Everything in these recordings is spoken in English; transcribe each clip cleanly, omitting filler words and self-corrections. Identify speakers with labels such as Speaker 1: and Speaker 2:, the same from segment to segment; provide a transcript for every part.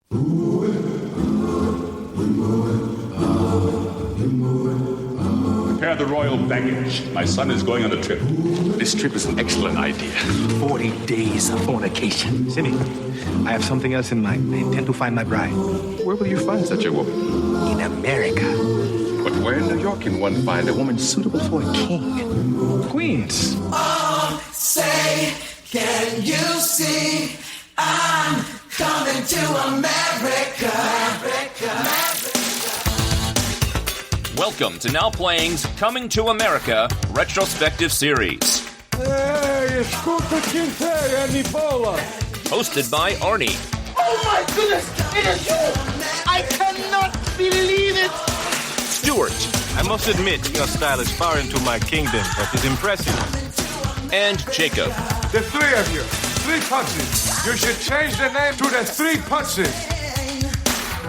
Speaker 1: Prepare the royal baggage. My son is going on a trip.
Speaker 2: This trip is an excellent idea.
Speaker 3: 40 days of fornication. Simi, I have something else in mind. I intend to find my bride.
Speaker 2: Where will you find such a woman?
Speaker 3: In America.
Speaker 2: But where in New York can one find a woman suitable for a king?
Speaker 3: Queens.
Speaker 4: Oh, say, can you see I'm coming to America?
Speaker 5: Welcome to Now Playing's Coming to America retrospective series.
Speaker 6: Hey, escuta quem tem Ebola.
Speaker 5: Hosted by Arnie.
Speaker 4: Oh my goodness, it is you! I cannot believe it!
Speaker 5: Stuart.
Speaker 7: I must admit, your style is far into my kingdom, but is impressive.
Speaker 5: And Jacob.
Speaker 6: The three of you, three punches. You should change the name to the Three Punches.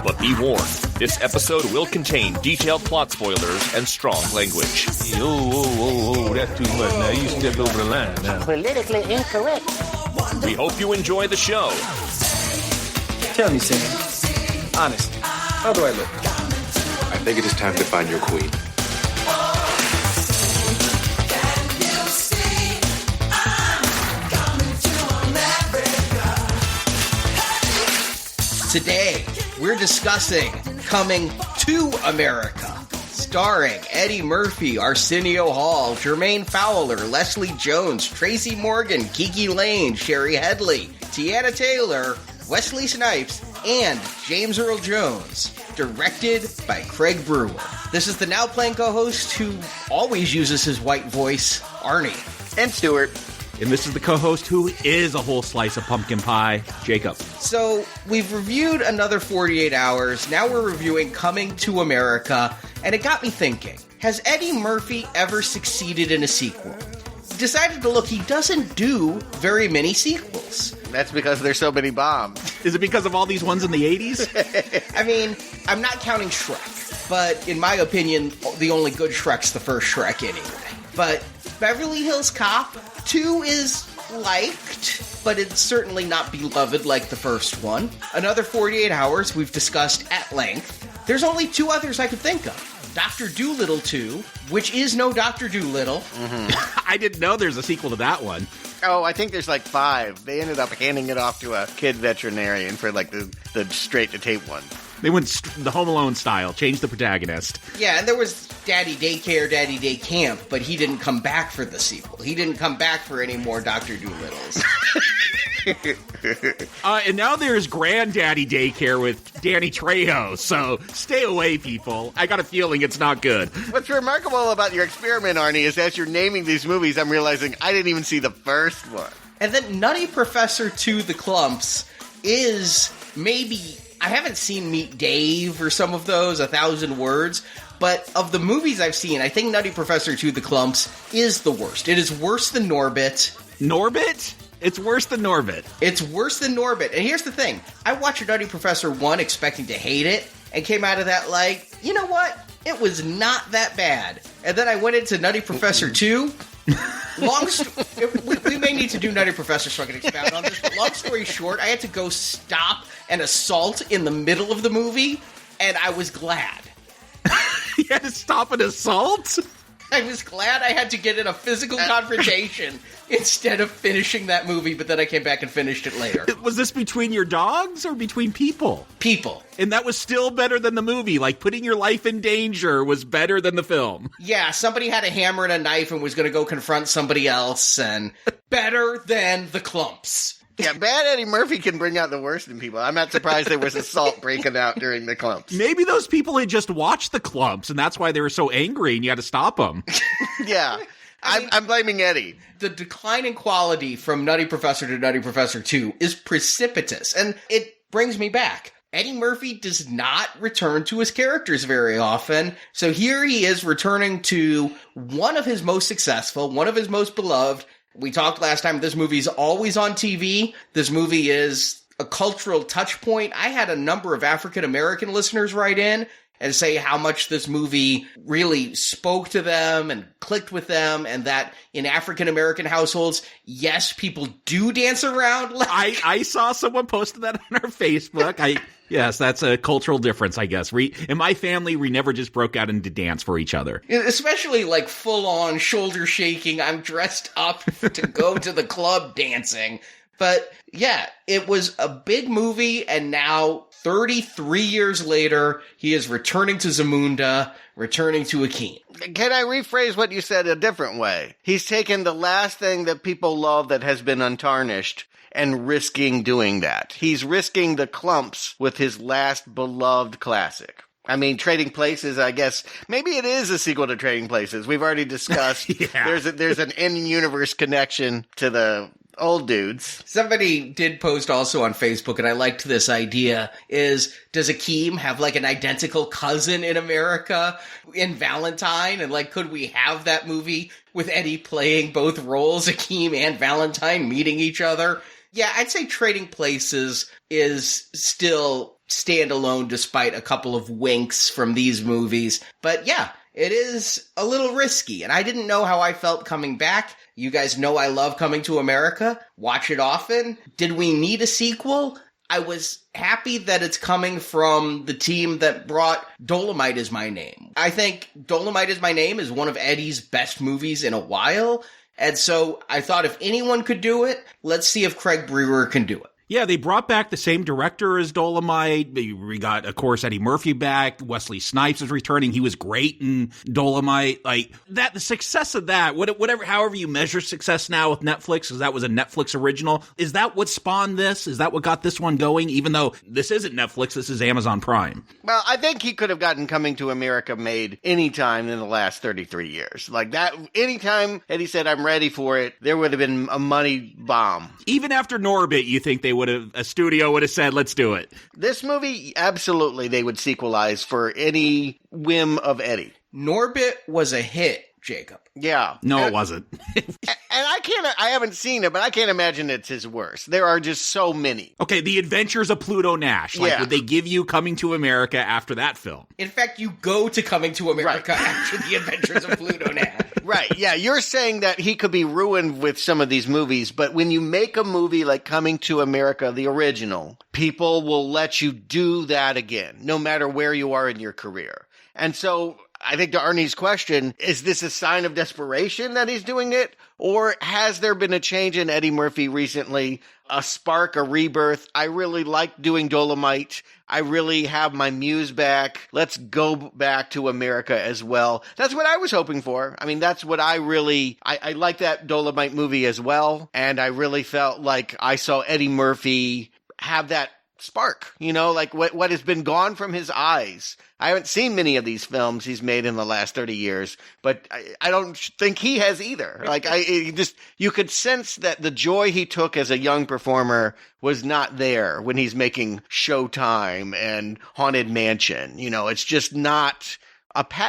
Speaker 5: But be warned, this episode will contain detailed plot spoilers and strong language.
Speaker 7: Oh, that's too much. Now you stepped over the line. Now.
Speaker 8: Politically incorrect.
Speaker 5: We hope you enjoy the show.
Speaker 3: Tell me, Simi. Honestly, how do I look?
Speaker 2: I think it is time to find your queen.
Speaker 9: Today, we're discussing Coming to America, starring Eddie Murphy, Arsenio Hall, Jermaine Fowler, Leslie Jones, Tracy Morgan, Kiki Lane, Sherry Headley, Tiana Taylor, Wesley Snipes, and James Earl Jones. Directed by Craig Brewer. This is the Now Playing co-host who always uses his white voice, Arnie.
Speaker 10: And Stuart.
Speaker 11: And this is the co-host who is a whole slice of pumpkin pie, Jacob.
Speaker 9: So, we've reviewed another 48 Hours, now we're reviewing Coming to America, and it got me thinking, has Eddie Murphy ever succeeded in a sequel? Decided to look, he doesn't do very many sequels.
Speaker 10: That's because there's so many bombs.
Speaker 11: Is it because of all these ones in the 80s?
Speaker 9: I mean, I'm not counting Shrek, but in my opinion, the only good Shrek's the first Shrek anyway. But Beverly Hills Cop 2 is liked, but it's certainly not beloved like the first one. Another 48 Hours we've discussed at length. There's only two others I could think of. Dr. Dolittle 2, which is no Dr. Dolittle.
Speaker 11: Mm-hmm. I didn't know there's a sequel to that one.
Speaker 10: Oh, I think there's like 5. They ended up handing it off to a kid veterinarian for like the straight-to-tape one.
Speaker 11: They went the Home Alone style, changed the protagonist.
Speaker 9: Yeah, and there was Daddy Daycare, Daddy Day Camp, but he didn't come back for the sequel. He didn't come back for any more Dr. Dolittles.
Speaker 11: And now there's Granddaddy Daycare with Danny Trejo, so stay away, people. I got a feeling it's not good.
Speaker 10: What's remarkable about your experiment, Arnie, is as you're naming these movies, I'm realizing I didn't even see the first one.
Speaker 9: And then Nutty Professor 2 The Clumps is maybe... I haven't seen Meet Dave or some of those, 1,000 Words, but of the movies I've seen, I think Nutty Professor 2 The Clumps is the worst. It is worse than Norbit.
Speaker 11: Norbit? It's worse than Norbit.
Speaker 9: It's worse than Norbit. And here's the thing. I watched Nutty Professor 1 expecting to hate it, and came out of that like, you know what? It was not that bad. And then I went into Nutty Professor 2. We may need to do Nutty Professor so I can expound on this, but long story short, I had to go stop an assault in the middle of the movie, and I was glad.
Speaker 11: You had to stop an assault?
Speaker 9: I was glad I had to get in a physical confrontation instead of finishing that movie, but then I came back and finished it later.
Speaker 11: Was this between your dogs or between people?
Speaker 9: People.
Speaker 11: And that was still better than the movie. Like, putting your life in danger was better than the film.
Speaker 9: Yeah, somebody had a hammer and a knife and was going to go confront somebody else, and better than The Clumps.
Speaker 10: Yeah, bad Eddie Murphy can bring out the worst in people. I'm not surprised there was assault breaking out during The Clumps.
Speaker 11: Maybe those people had just watched The Clumps, and that's why they were so angry, and you had to stop them.
Speaker 10: Yeah. I'm blaming Eddie.
Speaker 9: The decline in quality from Nutty Professor to Nutty Professor 2 is precipitous, and it brings me back. Eddie Murphy does not return to his characters very often, so here he is returning to one of his most successful, one of his most beloved. We talked last time, this movie's always on TV. This movie is a cultural touch point. I had a number of African-American listeners write in and say how much this movie really spoke to them and clicked with them, and that in African-American households, yes, people do dance around.
Speaker 11: I saw someone posted that on our Facebook. Yes, that's a cultural difference, I guess. In my family, we never just broke out into dance for each other.
Speaker 9: Especially like full-on shoulder shaking, I'm dressed up to go to the club dancing. But yeah, it was a big movie, and now 33 years later, he is returning to Zamunda, returning to Akeem.
Speaker 10: Can I rephrase what you said a different way? He's taken the last thing that people love that has been untarnished and risking doing that. He's risking the clumps with his last beloved classic. I mean, Trading Places, I guess, maybe it is a sequel to Trading Places. We've already discussed there's an in-universe connection to the old dudes.
Speaker 9: Somebody did post also on Facebook, and I liked this idea, does Akeem have like an identical cousin in America in Valentine? And like, could we have that movie with Eddie playing both roles, Akeem and Valentine meeting each other? Yeah, I'd say Trading Places is still standalone despite a couple of winks from these movies. But yeah, it is a little risky, and I didn't know how I felt coming back. You guys know I love Coming to America. Watch it often. Did we need a sequel? I was happy that it's coming from the team that brought Dolomite Is My Name. I think Dolomite Is My Name is one of Eddie's best movies in a while. And so I thought if anyone could do it, let's see if Craig Brewer can do it.
Speaker 11: Yeah, they brought back the same director as Dolomite. We got, of course, Eddie Murphy back. Wesley Snipes is returning. He was great in Dolomite. Like that, the success of that, however you measure success now with Netflix, because that was a Netflix original. Is that what spawned this? Is that what got this one going? Even though this isn't Netflix, this is Amazon Prime.
Speaker 10: Well, I think he could have gotten Coming to America made any time in the last 33 years. Like that, anytime Eddie said, I'm ready for it, there would have been a money bomb.
Speaker 11: Even after Norbit, you think a studio would have said, let's do it.
Speaker 10: This movie, absolutely, they would sequelize for any whim of Eddie.
Speaker 9: Norbit was a hit, Jacob.
Speaker 10: Yeah.
Speaker 11: No, it wasn't.
Speaker 10: And I haven't seen it, but I can't imagine it's his worst. There are just so many.
Speaker 11: Okay, The Adventures of Pluto Nash. Would they give you Coming to America after that film?
Speaker 9: In fact, you go to Coming to America after The Adventures of Pluto Nash.
Speaker 10: Right, yeah, you're saying that he could be ruined with some of these movies, but when you make a movie like Coming to America, the original, people will let you do that again, no matter where you are in your career. And so I think to Arnie's question, is this a sign of desperation that he's doing it? Or has there been a change in Eddie Murphy recently, a spark, a rebirth? I really like doing Dolomite. I really have my muse back. Let's go back to America as well. That's what I was hoping for. I mean, that's what I like that Dolomite movie as well. And I really felt like I saw Eddie Murphy have that spark, like what has been gone from his eyes. I haven't seen many of these films he's made in the last 30 years, but I don't think he has either. Like you could sense that the joy he took as a young performer was not there when he's making Showtime and Haunted Mansion. It's just not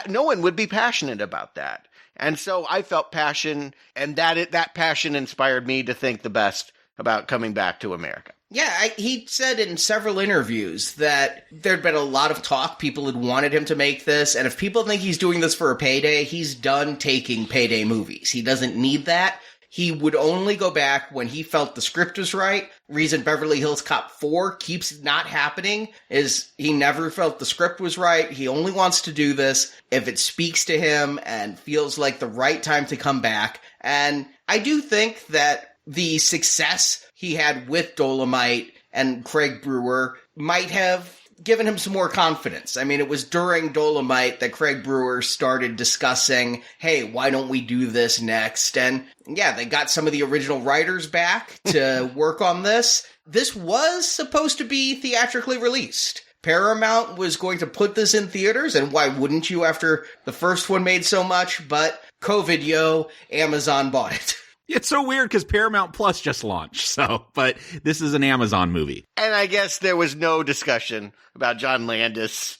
Speaker 10: no one would be passionate about that. And so I felt passion, and that passion inspired me to think the best about coming back to America.
Speaker 9: Yeah, he said in several interviews that there'd been a lot of talk. People had wanted him to make this, and if people think he's doing this for a payday, he's done taking payday movies. He doesn't need that. He would only go back when he felt the script was right. Reason Beverly Hills Cop 4 keeps not happening is he never felt the script was right. He only wants to do this if it speaks to him and feels like the right time to come back. And I do think that the success he had with Dolomite and Craig Brewer might have given him some more confidence. I mean, it was during Dolomite that Craig Brewer started discussing, hey, why don't we do this next? And yeah, they got some of the original writers back to work on this. This was supposed to be theatrically released. Paramount was going to put this in theaters, and why wouldn't you after the first one made so much? But COVID, Amazon bought it.
Speaker 11: It's so weird because Paramount Plus just launched, but this is an Amazon movie.
Speaker 10: And I guess there was no discussion about John Landis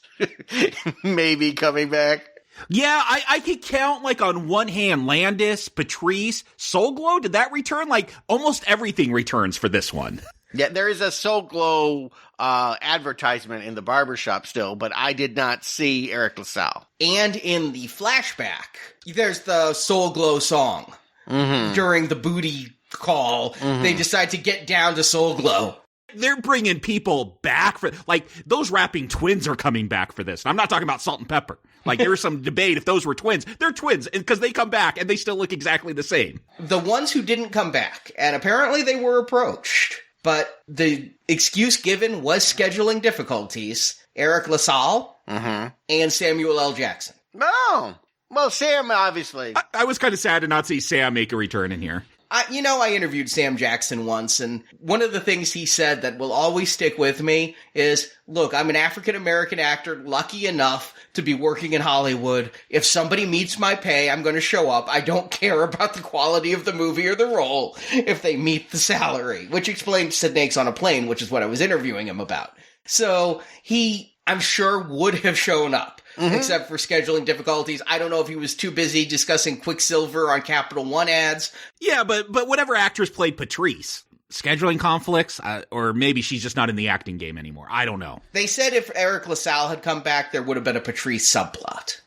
Speaker 10: maybe coming back.
Speaker 11: Yeah, I could count, on one hand, Landis, Patrice, Soul Glow. Did that return? Almost everything returns for this one.
Speaker 10: Yeah, there is a Soul Glow advertisement in the barbershop still, but I did not see Eric LaSalle.
Speaker 9: And in the flashback, there's the Soul Glow song. Mm-hmm. During the booty call, they decide to get down to Soul Glow.
Speaker 11: They're bringing people back for, like, those rapping twins are coming back for this. And I'm not talking about Salt and Pepper. Like, there was some debate if those were twins. They're twins because they come back and they still look exactly the same.
Speaker 9: The ones who didn't come back, and apparently they were approached, but the excuse given was scheduling difficulties. Eric LaSalle and Samuel L. Jackson.
Speaker 10: No. Well, Sam, obviously.
Speaker 11: I was kind of sad to not see Sam make a return in here.
Speaker 9: I interviewed Sam Jackson once, and one of the things he said that will always stick with me is, look, I'm an African-American actor, lucky enough to be working in Hollywood. If somebody meets my pay, I'm going to show up. I don't care about the quality of the movie or the role if they meet the salary, which explains Snakes on a Plane, which is what I was interviewing him about. So he, I'm sure, would have shown up. Except for scheduling difficulties. I don't know if he was too busy discussing Quicksilver on Capital One ads.
Speaker 11: Yeah, but whatever actress played Patrice, scheduling conflicts, or maybe she's just not in the acting game anymore. I don't know.
Speaker 9: They said if Eric LaSalle had come back, there would have been a Patrice subplot.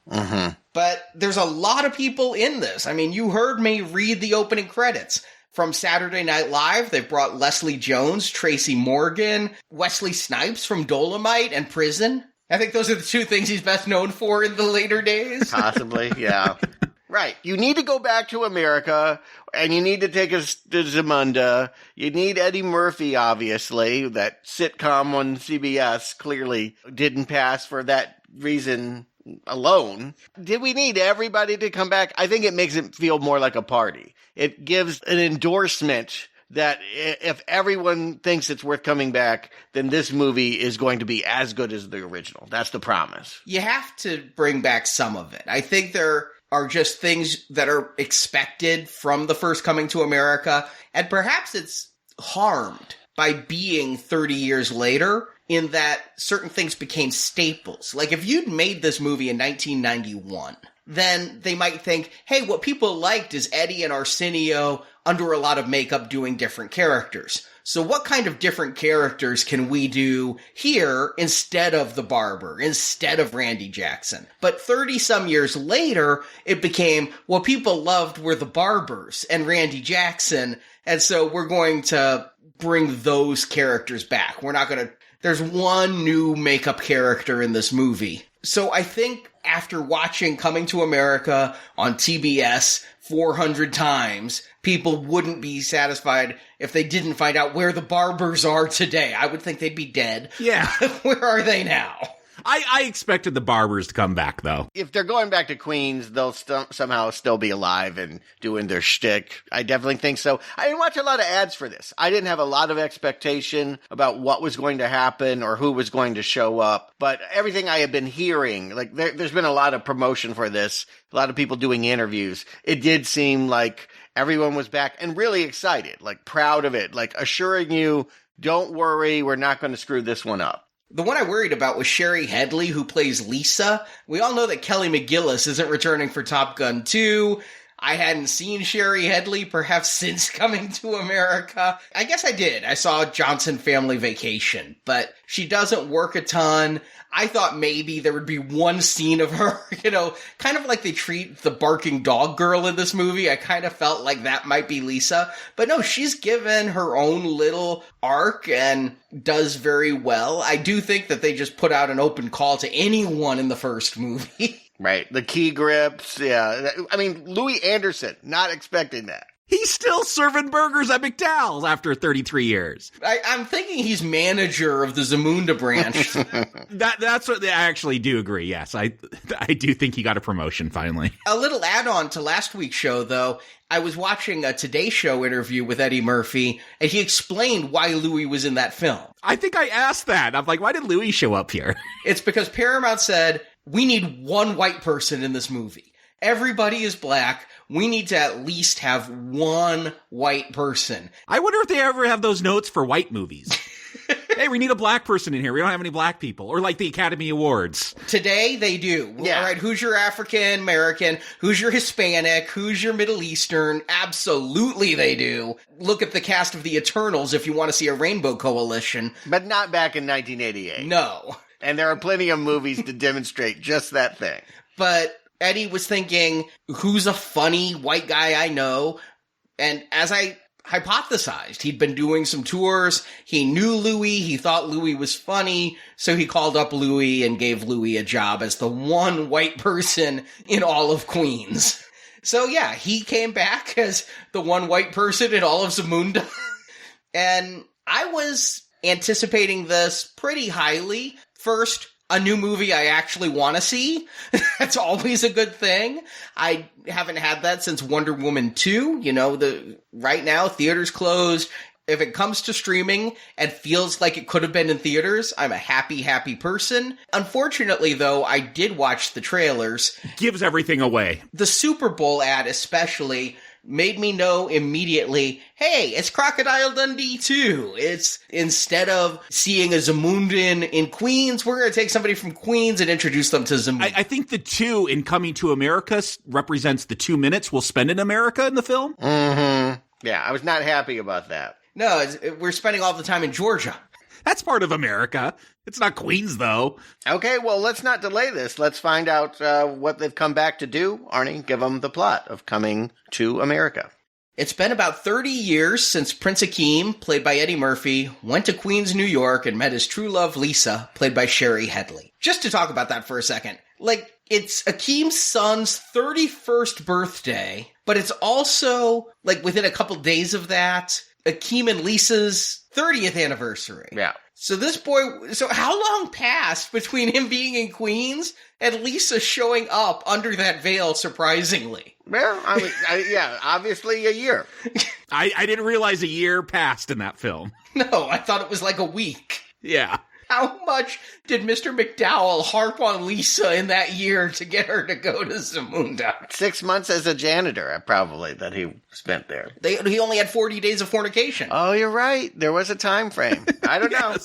Speaker 9: But there's a lot of people in this. I mean, you heard me read the opening credits. From Saturday Night Live, they've brought Leslie Jones, Tracy Morgan, Wesley Snipes from Dolomite and Prison. I think those are the two things he's best known for in the later days.
Speaker 10: Possibly, yeah. Right. You need to go back to America, and you need to take us to Zamunda. You need Eddie Murphy, obviously. That sitcom on CBS clearly didn't pass for that reason alone. Did we need everybody to come back? I think it makes it feel more like a party. It gives an endorsement that if everyone thinks it's worth coming back, then this movie is going to be as good as the original. That's the promise.
Speaker 9: You have to bring back some of it. I think there are just things that are expected from the first Coming to America, and perhaps it's harmed by being 30 years later in that certain things became staples. Like if you'd made this movie in 1991, then they might think, hey, what people liked is Eddie and Arsenio under a lot of makeup doing different characters. So what kind of different characters can we do here instead of the barber, instead of Randy Jackson? But 30-some years later, it became, what people loved were the barbers and Randy Jackson, and so we're going to bring those characters back. We're not going to... There's one new makeup character in this movie. So I think after watching Coming to America on TBS 400 times, people wouldn't be satisfied if they didn't find out where the barbers are today. I would think they'd be dead.
Speaker 11: Yeah.
Speaker 9: Where are they now?
Speaker 11: I expected the barbers to come back, though.
Speaker 10: If they're going back to Queens, they'll somehow still be alive and doing their shtick. I definitely think so. I didn't watch a lot of ads for this. I didn't have a lot of expectation about what was going to happen or who was going to show up. But everything I have been hearing, like there's been a lot of promotion for this, a lot of people doing interviews. It did seem like everyone was back and really excited, like proud of it, like assuring you, don't worry, we're not going to screw this one up.
Speaker 9: The one I worried about was Sherry Headley, who plays Lisa. We all know that Kelly McGillis isn't returning for Top Gun 2. I hadn't seen Sherry Headley perhaps since Coming to America. I guess I did. I saw Johnson Family Vacation, but she doesn't work a ton. I thought maybe there would be one scene of her, kind of like they treat the barking dog girl in this movie. I kind of felt like that might be Lisa. But no, she's given her own little arc and does very well. I do think that they just put out an open call to anyone in the first movie.
Speaker 10: Right. The key grips. Yeah. I mean, Louis Anderson, not expecting that.
Speaker 11: He's still serving burgers at McDowell's after 33 years.
Speaker 9: I'm thinking he's manager of the Zamunda branch.
Speaker 11: That's what I actually do agree. Yes, I do think he got a promotion finally.
Speaker 9: A little add-on to last week's show, though. I was watching a Today Show interview with Eddie Murphy, and he explained why Louis was in that film.
Speaker 11: I think I asked that. I'm like, why did Louis show up here?
Speaker 9: It's because Paramount said, we need one white person in this movie. Everybody is black. We need to at least have one white person.
Speaker 11: I wonder if they ever have those notes for white movies. Hey, we need a black person in here. We don't have any black people. Or like the Academy Awards.
Speaker 9: Today, they do.
Speaker 10: Yeah.
Speaker 9: All right, who's your African American? Who's your Hispanic? Who's your Middle Eastern? Absolutely, they do. Look at the cast of The Eternals if you want to see a rainbow coalition.
Speaker 10: But not back in 1988.
Speaker 9: No.
Speaker 10: And there are plenty of movies to demonstrate just that thing.
Speaker 9: But Eddie was thinking, who's a funny white guy I know? And as I hypothesized. He'd been doing some tours. He knew Louis. He thought Louis was funny. So he called up Louis and gave Louis a job as the one white person in all of Queens. So yeah, he came back as the one white person in all of Zamunda. And I was anticipating this pretty highly. First, a new movie I actually want to see. That's always a good thing. I haven't had that since Wonder Woman 2. You know, right now, theaters closed. If it comes to streaming and feels like it could have been in theaters, I'm a happy, happy person. Unfortunately, though, I did watch the trailers.
Speaker 11: Gives everything away. The
Speaker 9: Super Bowl ad especially made me know immediately, hey, it's Crocodile Dundee 2. It's, instead of seeing a Zamundan in Queens, we're going to take somebody from Queens and introduce them to Zamunda.
Speaker 11: I think the 2 in Coming to America represents the 2 minutes we'll spend in America in the film.
Speaker 10: Mm-hmm. Yeah, I was not happy about that.
Speaker 9: No, we're spending all the time in Georgia.
Speaker 11: That's part of America. It's not Queens, though.
Speaker 10: Okay, well, let's not delay this. Let's find out what they've come back to do. Arnie, give them the plot of Coming to America.
Speaker 9: It's been about 30 years since Prince Akeem, played by Eddie Murphy, went to Queens, New York, and met his true love, Lisa, played by Sherry Headley. Just to talk about that for a second. It's Akeem's son's 31st birthday, but it's also, within a couple days of that, Akeem and Lisa's 30th anniversary.
Speaker 10: Yeah.
Speaker 9: So how long passed between him being in Queens and Lisa showing up under that veil, surprisingly?
Speaker 10: Well, yeah, obviously a year.
Speaker 11: I didn't realize a year passed in that film.
Speaker 9: No, I thought it was like a week.
Speaker 11: Yeah.
Speaker 9: How much did Mr. McDowell harp on Lisa in that year to get her to go to Zamunda?
Speaker 10: 6 months as a janitor, probably, that he spent there.
Speaker 9: He only had 40 days of fornication.
Speaker 10: Oh, you're right. There was a time frame. I don't know.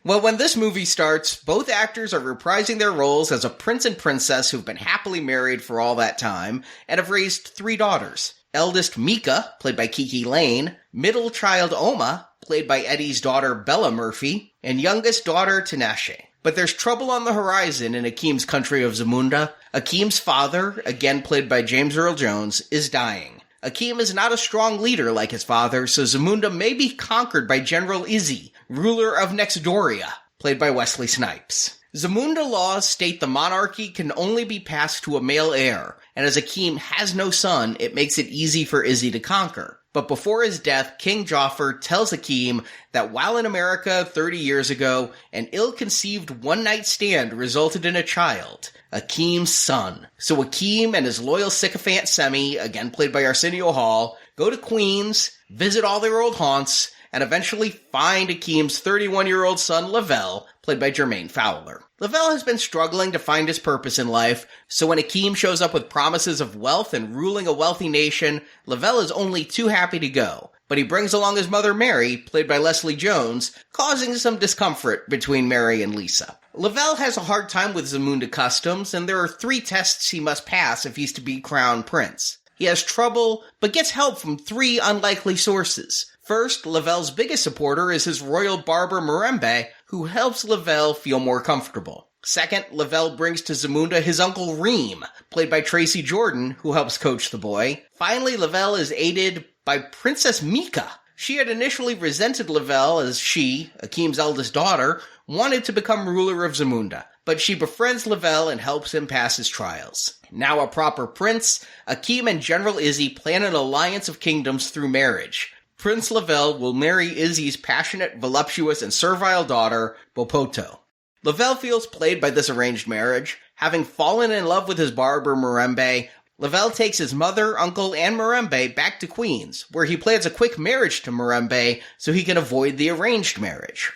Speaker 9: Well, when this movie starts, both actors are reprising their roles as a prince and princess who've been happily married for all that time and have raised 3 daughters. Eldest Mika, played by Kiki Lane, middle child Oma, played by Eddie's daughter Bella Murphy, and youngest daughter Tinashe. But there's trouble on the horizon in Akeem's country of Zamunda. Akeem's father, again played by James Earl Jones, is dying. Akeem is not a strong leader like his father, so Zamunda may be conquered by General Izzy, ruler of Nextdoria, played by Wesley Snipes. Zamunda laws state the monarchy can only be passed to a male heir, and as Akeem has no son, it makes it easy for Izzy to conquer. But before his death, King Joffer tells Akeem that while in America 30 years ago, an ill-conceived one-night stand resulted in a child, Akeem's son. So Akeem and his loyal sycophant Semi, again played by Arsenio Hall, go to Queens, visit all their old haunts, and eventually find Akeem's 31-year-old son Lavelle, played by Jermaine Fowler. Lavelle has been struggling to find his purpose in life, so when Akeem shows up with promises of wealth and ruling a wealthy nation, Lavelle is only too happy to go. But he brings along his mother Mary, played by Leslie Jones, causing some discomfort between Mary and Lisa. Lavelle has a hard time with Zamunda customs, and there are 3 tests he must pass if he's to be crowned prince. He has trouble, but gets help from 3 unlikely sources. First, Lavelle's biggest supporter is his royal barber Mirembe, who helps Lavelle feel more comfortable. Second, Lavelle brings to Zamunda his uncle Reem, played by Tracy Jordan, who helps coach the boy. Finally, Lavelle is aided by Princess Mika. She had initially resented Lavelle as she, Akeem's eldest daughter, wanted to become ruler of Zamunda, but she befriends Lavelle and helps him pass his trials. Now a proper prince, Akeem and General Izzy plan an alliance of kingdoms through marriage. Prince Lavelle will marry Izzy's passionate, voluptuous, and servile daughter, Bopoto. Lavelle feels played by this arranged marriage. Having fallen in love with his barber, Mirembe, Lavelle takes his mother, uncle, and Mirembe back to Queens, where he plans a quick marriage to Mirembe so he can avoid the arranged marriage.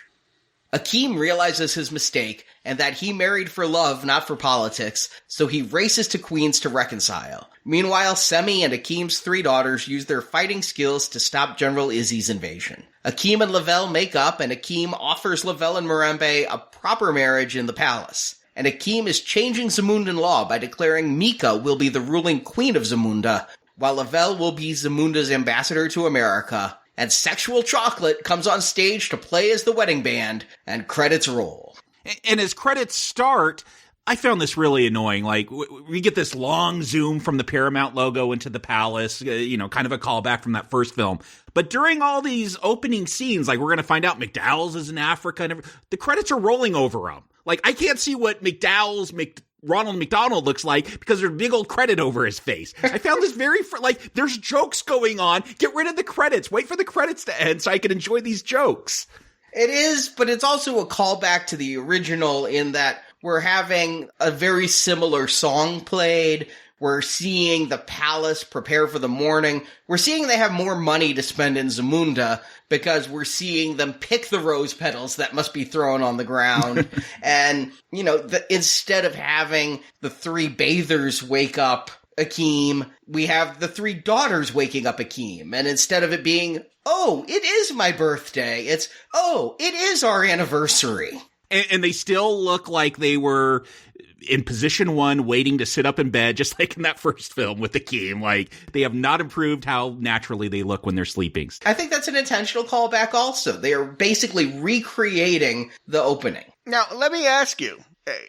Speaker 9: Akeem realizes his mistake and that he married for love, not for politics, so he races to Queens to reconcile. Meanwhile, Semi and Akeem's 3 daughters use their fighting skills to stop General Izzy's invasion. Akeem and Lavelle make up, and Akeem offers Lavelle and Mirembe a proper marriage in the palace. And Akeem is changing Zamundan law by declaring Mika will be the ruling queen of Zamunda, while Lavelle will be Zamunda's ambassador to America. And Sexual Chocolate comes on stage to play as the wedding band, and credits roll.
Speaker 11: And as credits start, I found this really annoying. Like, we get this long zoom from the Paramount logo into the palace, kind of a callback from that first film. But during all these opening scenes, like, we're going to find out McDowell's is in Africa, and the credits are rolling over them. Like, I can't see what Ronald McDonald looks like because there's a big old credit over his face. I found this there's jokes going on. Get rid of the credits. Wait for the credits to end so I can enjoy these jokes.
Speaker 9: It is, but it's also a callback to the original in that we're having a very similar song played. We're seeing the palace prepare for the morning. We're seeing they have more money to spend in Zamunda because we're seeing them pick the rose petals that must be thrown on the ground. And, instead of having the three bathers wake up Akeem, we have the three daughters waking up Akeem. And instead of it being, oh, it is my birthday, it's, oh, it is our anniversary.
Speaker 11: And they still look like they were in position one, waiting to sit up in bed, just like in that first film with Akeem. Like, they have not improved how naturally they look when they're sleeping.
Speaker 9: I think that's an intentional callback also. They are basically recreating the opening.
Speaker 10: Now, let me ask you,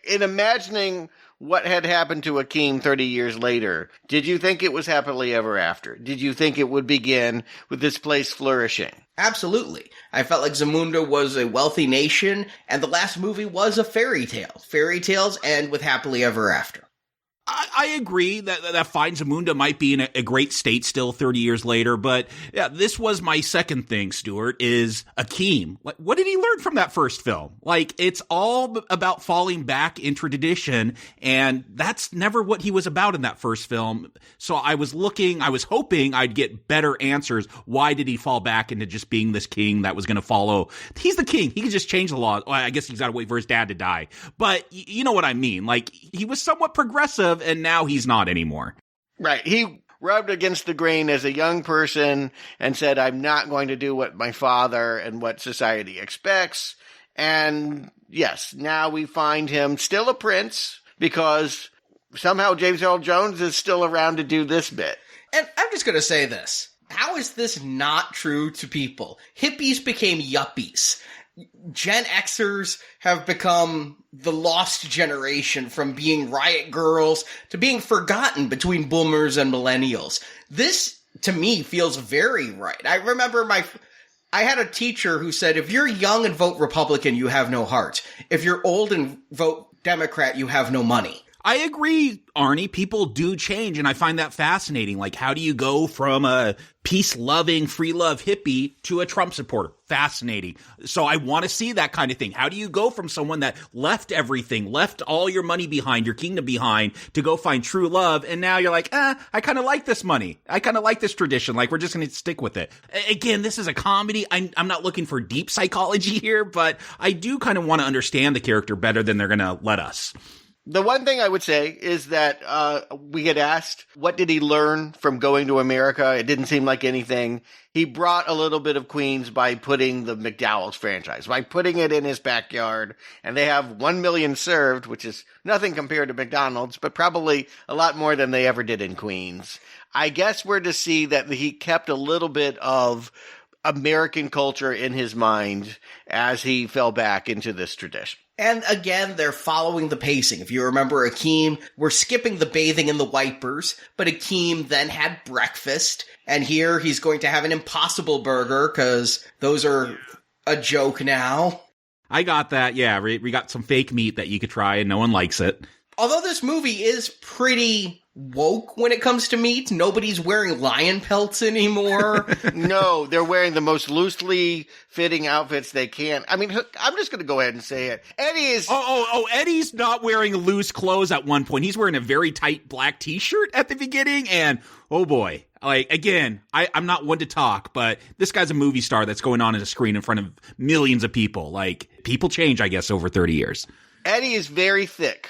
Speaker 10: in imagining what had happened to Akeem 30 years later, did you think it was happily ever after? Did you think it would begin with this place flourishing?
Speaker 9: Absolutely. I felt like Zamunda was a wealthy nation, and the last movie was a fairy tale. Fairy tales end with happily ever after.
Speaker 11: I agree that Fine Zamunda might be in a great state still 30 years later, but yeah, this was my second thing, Stuart, is Akeem. Like, what did he learn from that first film? Like, it's all about falling back into tradition, and that's never what he was about in that first film. So I was hoping I'd get better answers. Why did he fall back into just being this king that was going to follow? He's the king. He can just change the law. Well, I guess he's got to wait for his dad to die. But you know what I mean? Like, he was somewhat progressive, and now he's not anymore.
Speaker 10: Right. He rubbed against the grain as a young person and said, I'm not going to do what my father and what society expects. And yes, now we find him still a prince because somehow James Earl Jones is still around to do this bit.
Speaker 9: And I'm just going to say this. How is this not true to people? Hippies became yuppies. Gen Xers have become the lost generation from being riot girls to being forgotten between boomers and millennials. This, to me, feels very right. I remember I had a teacher who said, if you're young and vote Republican, you have no heart. If you're old and vote Democrat, you have no money.
Speaker 11: I agree, Arnie. People do change, and I find that fascinating. Like, how do you go from a peace-loving, free-love hippie to a Trump supporter? Fascinating. So I want to see that kind of thing. How do you go from someone that left everything, left all your money behind, your kingdom behind, to go find true love, and now you're like, I kind of like this money. I kind of like this tradition. Like, we're just going to stick with it. Again, this is a comedy. I'm not looking for deep psychology here, but I do kind of want to understand the character better than they're going to let us.
Speaker 10: The one thing I would say is that we get asked, what did he learn from going to America? It didn't seem like anything. He brought a little bit of Queens by putting the McDowell's franchise, by putting it in his backyard. And they have 1 million served, which is nothing compared to McDonald's, but probably a lot more than they ever did in Queens. I guess we're to see that he kept a little bit of American culture in his mind as he fell back into this tradition.
Speaker 9: And again, they're following the pacing. If you remember Akeem, we're skipping the bathing and the wipers, but Akeem then had breakfast, and here he's going to have an Impossible Burger, because those are a joke now.
Speaker 11: I got that, yeah. We got some fake meat that you could try, and no one likes it.
Speaker 9: Although this movie is pretty woke when it comes to meat, nobody's wearing lion pelts anymore.
Speaker 10: No, they're wearing the most loosely fitting outfits they can. I mean, I'm just going to go ahead and say it. Eddie is...
Speaker 11: Eddie's not wearing loose clothes at one point. He's wearing a very tight black t-shirt at the beginning, and oh boy. Like, again, I'm not one to talk, but this guy's a movie star that's going on a screen in front of millions of people. Like, people change, I guess, over 30 years.
Speaker 10: Eddie is very thick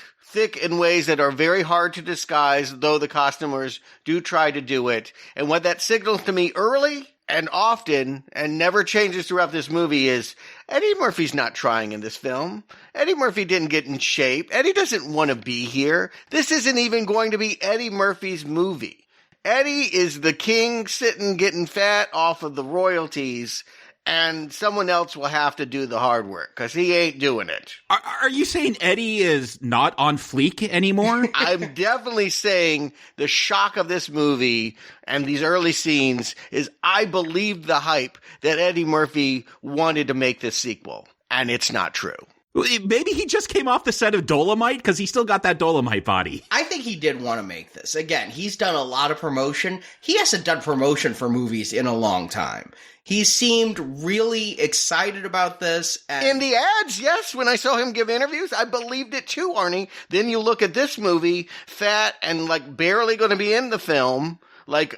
Speaker 10: in ways that are very hard to disguise, though the costumers do try to do it. And what that signals to me early and often, and never changes throughout this movie, is Eddie Murphy's not trying in this film. Eddie Murphy didn't get in shape. Eddie doesn't want to be here. This isn't even going to be Eddie Murphy's movie. Eddie is the king sitting getting fat off of the royalties, and someone else will have to do the hard work because he ain't doing it.
Speaker 11: Are you saying Eddie is not on fleek anymore?
Speaker 10: I'm definitely saying the shock of this movie and these early scenes is I believed the hype that Eddie Murphy wanted to make this sequel, and it's not true.
Speaker 11: Maybe he just came off the set of Dolomite because he still got that Dolomite body.
Speaker 9: I think he did want to make this. Again, he's done a lot of promotion. He hasn't done promotion for movies in a long time. He seemed really excited about this.
Speaker 10: In the ads, yes. When I saw him give interviews, I believed it too, Arnie. Then you look at this movie, fat and like barely going to be in the film. Like,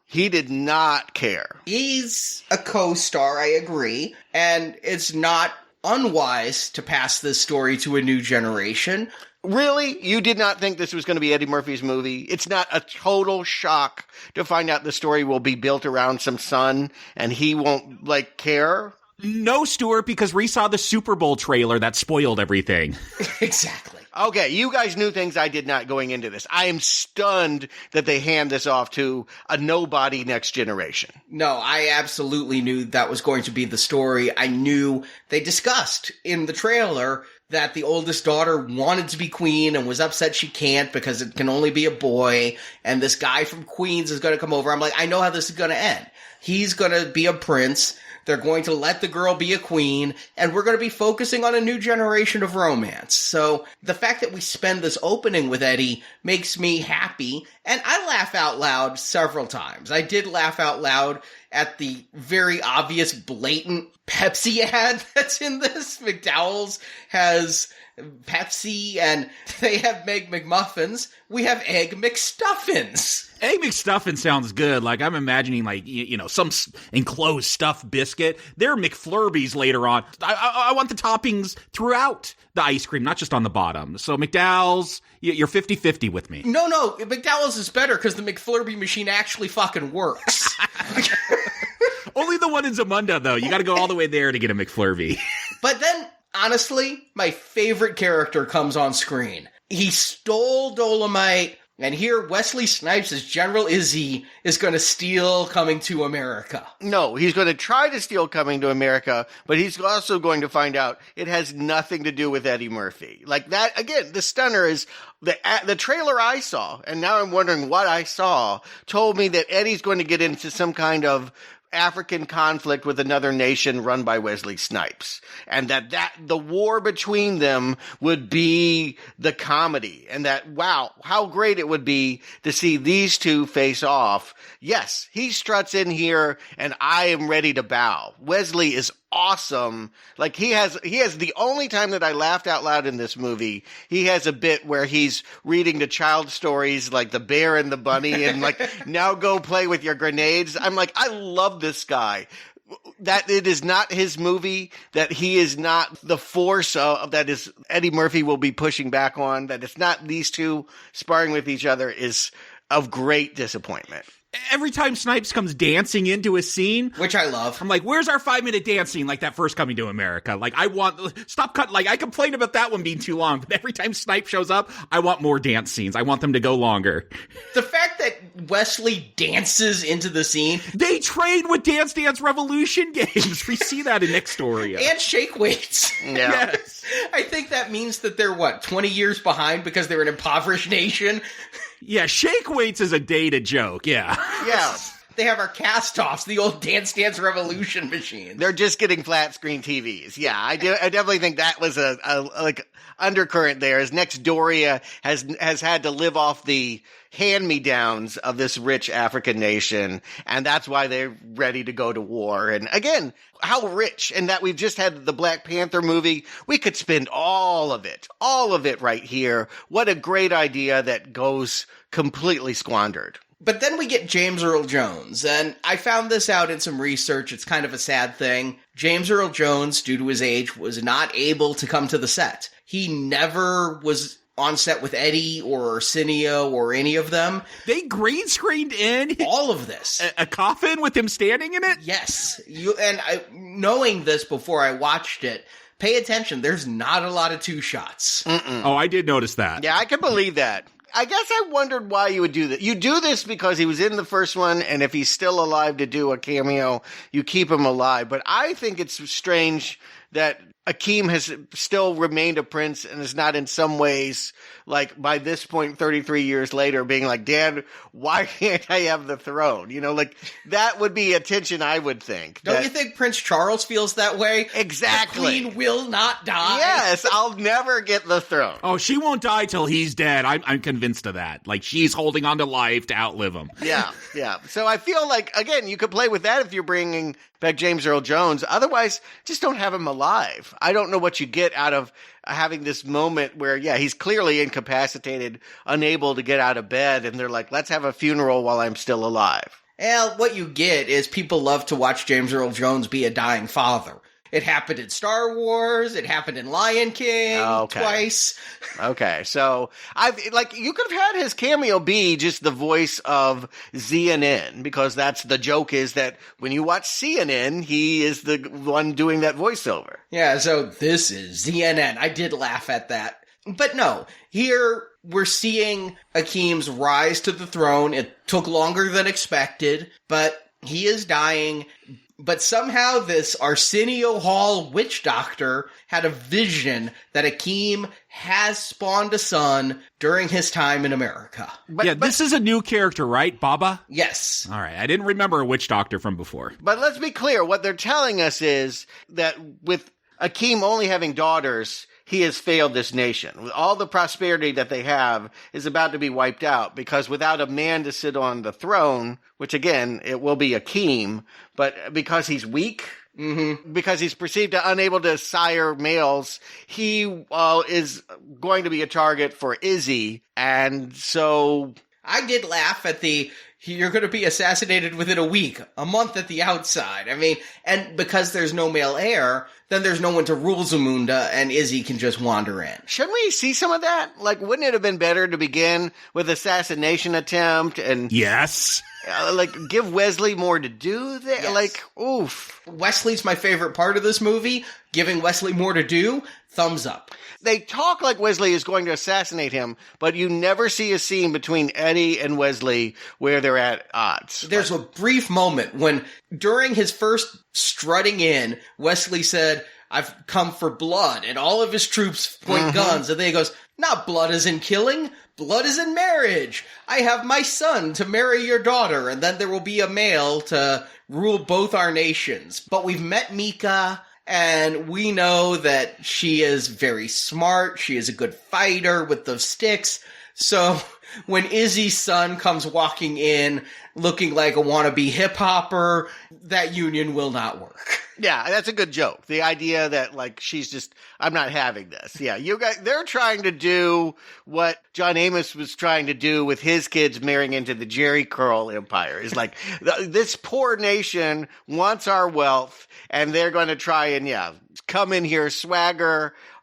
Speaker 10: he did not care.
Speaker 9: He's a co-star, I agree. And it's not unwise to pass this story to a new generation.
Speaker 10: Really? You did not think this was going to be Eddie Murphy's movie? It's not a total shock to find out the story will be built around some son and he won't, care?
Speaker 11: No, Stuart, because we saw the Super Bowl trailer that spoiled everything.
Speaker 9: Exactly.
Speaker 10: Okay, you guys knew things I did not going into this. I am stunned that they hand this off to a nobody next generation.
Speaker 9: No, I absolutely knew that was going to be the story. I knew they discussed in the trailer that the oldest daughter wanted to be queen and was upset she can't because it can only be a boy, and this guy from Queens is going to come over. I'm like, I know how this is going to end. He's going to be a prince. They're going to let the girl be a queen, and we're going to be focusing on a new generation of romance. So the fact that we spend this opening with Eddie makes me happy, and I laugh out loud several times. I did laugh out loud at the very obvious, blatant Pepsi ad that's in this. McDowell's has Pepsi, and they have Egg McMuffins. We have Egg McStuffins.
Speaker 11: Egg McStuffin sounds good. Like, I'm imagining, some enclosed stuffed biscuit. They're McFlurbies later on. I want the toppings throughout the ice cream, not just on the bottom. So, McDowell's, you're 50-50 with me.
Speaker 9: No, McDowell's is better because the McFlurby machine actually fucking works.
Speaker 11: Only the one in Zamunda, though. You got to go all the way there to get a McFlurby.
Speaker 9: But then, honestly, my favorite character comes on screen. He stole Dolomite, and here Wesley Snipes as General Izzy is going to steal Coming to America.
Speaker 10: No, he's going to try to steal Coming to America, but he's also going to find out it has nothing to do with Eddie Murphy. Like that, again, the stunner is the trailer I saw, and now I'm wondering what I saw, told me that Eddie's going to get into some kind of African conflict with another nation run by Wesley Snipes, and that the war between them would be the comedy, and that, wow, how great it would be to see these two face off. Yes, he struts in here, and I am ready to bow. Wesley is awesome. Like, he has the only time that I laughed out loud in this movie, he has a bit where he's reading the child stories like The Bear and the Bunny and now go play with your grenades. I'm like, I love this guy. That it is not his movie, that he is not the force that is Eddie Murphy will be pushing back on, that it's not these two sparring with each other is of great disappointment.
Speaker 11: Every time Snipes comes dancing into a scene,
Speaker 9: which I love,
Speaker 11: I'm like, where's our 5-minute dance scene like that first Coming to America? Like, I complain about that one being too long, but every time Snipes shows up, I want more dance scenes. I want them to go longer.
Speaker 9: The fact that Wesley dances into the scene.
Speaker 11: They train with Dance Dance Revolution games. We see that in Nextoria.
Speaker 9: And shake weights.
Speaker 10: Yeah.
Speaker 9: Yes. I think that means that they're, 20 years behind because they're an impoverished nation?
Speaker 11: Yeah, shake weights is a dated joke, yeah.
Speaker 10: Yeah.
Speaker 9: They have our cast-offs, the old Dance Dance Revolution machines.
Speaker 10: They're just getting flat screen TVs. Yeah, I definitely think that was a undercurrent there. As Nextdoria has had to live off the hand-me-downs of this rich African nation, and that's why they're ready to go to war. And again, how rich, and that we've just had the Black Panther movie. We could spend all of it right here. What a great idea that goes completely squandered.
Speaker 9: But then we get James Earl Jones, and I found this out in some research. It's kind of a sad thing. James Earl Jones, due to his age, was not able to come to the set. He never was on set with Eddie or Arsenio or any of them.
Speaker 11: They green screened in
Speaker 9: all of this.
Speaker 11: A coffin with him standing in it?
Speaker 9: Yes. Knowing this before I watched it, pay attention. There's not a lot of two shots.
Speaker 11: Oh, I did notice that.
Speaker 10: Yeah, I can believe that. I guess I wondered why you would do that. You do this because he was in the first one, and if he's still alive to do a cameo, you keep him alive. But I think it's strange that Akeem has still remained a prince and is not in some ways, like, by this point, 33 years later, being like, Dad, why can't I have the throne? You know, like, that would be a tension, I would think.
Speaker 9: Don't you think Prince Charles feels that way?
Speaker 10: Exactly.
Speaker 9: The Queen will not die.
Speaker 10: Yes, I'll never get the throne.
Speaker 11: Oh, she won't die till he's dead. I'm convinced of that. Like, she's holding on to life to outlive him.
Speaker 10: Yeah. So I feel like, again, you could play with that if you're bringing back James Earl Jones. Otherwise, just don't have him alive. I don't know what you get out of having this moment where, yeah, he's clearly incapacitated, unable to get out of bed, and they're like, let's have a funeral while I'm still alive.
Speaker 9: Well, what you get is people love to watch James Earl Jones be a dying father. It happened in Star Wars. It happened in Lion King twice.
Speaker 10: Okay, so you could have had his cameo be just the voice of CNN, because that's the joke, is that when you watch CNN, he is the one doing that voiceover.
Speaker 9: Yeah, so this is CNN. I did laugh at that. But no, here we're seeing Akeem's rise to the throne. It took longer than expected, but he is dying. But somehow this Arsenio Hall witch doctor had a vision that Akeem has spawned a son during his time in America.
Speaker 11: But this is a new character, right, Baba?
Speaker 9: Yes.
Speaker 11: All right, I didn't remember a witch doctor from before.
Speaker 10: But let's be clear, what they're telling us is that with Akeem only having daughters, he has failed this nation. With all the prosperity that they have is about to be wiped out, because without a man to sit on the throne, which again, it will be Akeem, but because he's weak, because he's perceived to unable to sire males, he is going to be a target for Izzy. And so
Speaker 9: I did laugh at you're going to be assassinated within a week, a month at the outside. I mean, and because there's no male heir, then there's no one to rule Zamunda, and Izzy can just wander in.
Speaker 10: Shouldn't we see some of that? Like, wouldn't it have been better to begin with assassination attempt and...
Speaker 11: Yes.
Speaker 10: Give Wesley more to do there? Yes. Like, oof.
Speaker 9: Wesley's my favorite part of this movie. Giving Wesley more to do, thumbs up.
Speaker 10: They talk like Wesley is going to assassinate him, but you never see a scene between Eddie and Wesley where they're at odds.
Speaker 9: There's a brief moment when, during his first strutting in, Wesley said, I've come for blood, and all of his troops point guns, and then he goes, not blood is in killing, blood is in marriage. I have my son to marry your daughter, and then there will be a male to rule both our nations. But we've met Mika, and we know that she is very smart. She is a good fighter with those sticks. So when Izzy's son comes walking in looking like a wannabe hip-hopper, that union will not work.
Speaker 10: Yeah, that's a good joke. The idea that, like, she's just, I'm not having this. Yeah, you guys, they're trying to do what John Amos was trying to do with his kids marrying into the Jerry Curl empire. Is like, this poor nation wants our wealth, and they're going to try and, come in here,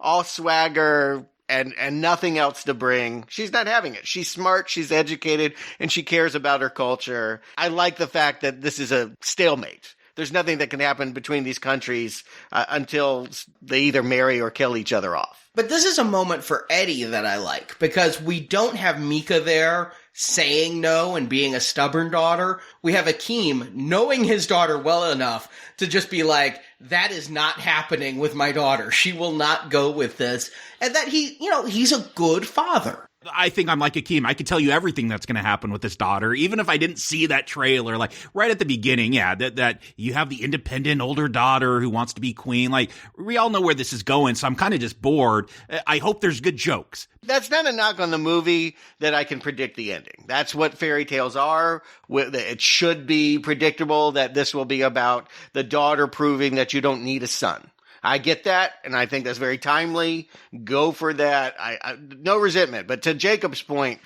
Speaker 10: all swagger, and nothing else to bring. She's not having it. She's smart, she's educated, and she cares about her culture. I like the fact that this is a stalemate. There's nothing that can happen between these countries until they either marry or kill each other off.
Speaker 9: But this is a moment for Eddie that I like, because we don't have Mika there saying no and being a stubborn daughter. We have Akeem knowing his daughter well enough to just be like, that is not happening with my daughter. She will not go with this. And that he's a good father.
Speaker 11: I think I'm like Akeem. I can tell you everything that's going to happen with his daughter, even if I didn't see that trailer. Like, right at the beginning, that you have the independent older daughter who wants to be queen. Like, we all know where this is going, so I'm kind of just bored. I hope there's good jokes.
Speaker 10: That's not a knock on the movie that I can predict the ending. That's what fairy tales are. It should be predictable that this will be about the daughter proving that you don't need a son. I get that, and I think that's very timely. Go for that. I no resentment. But to Jacob's point,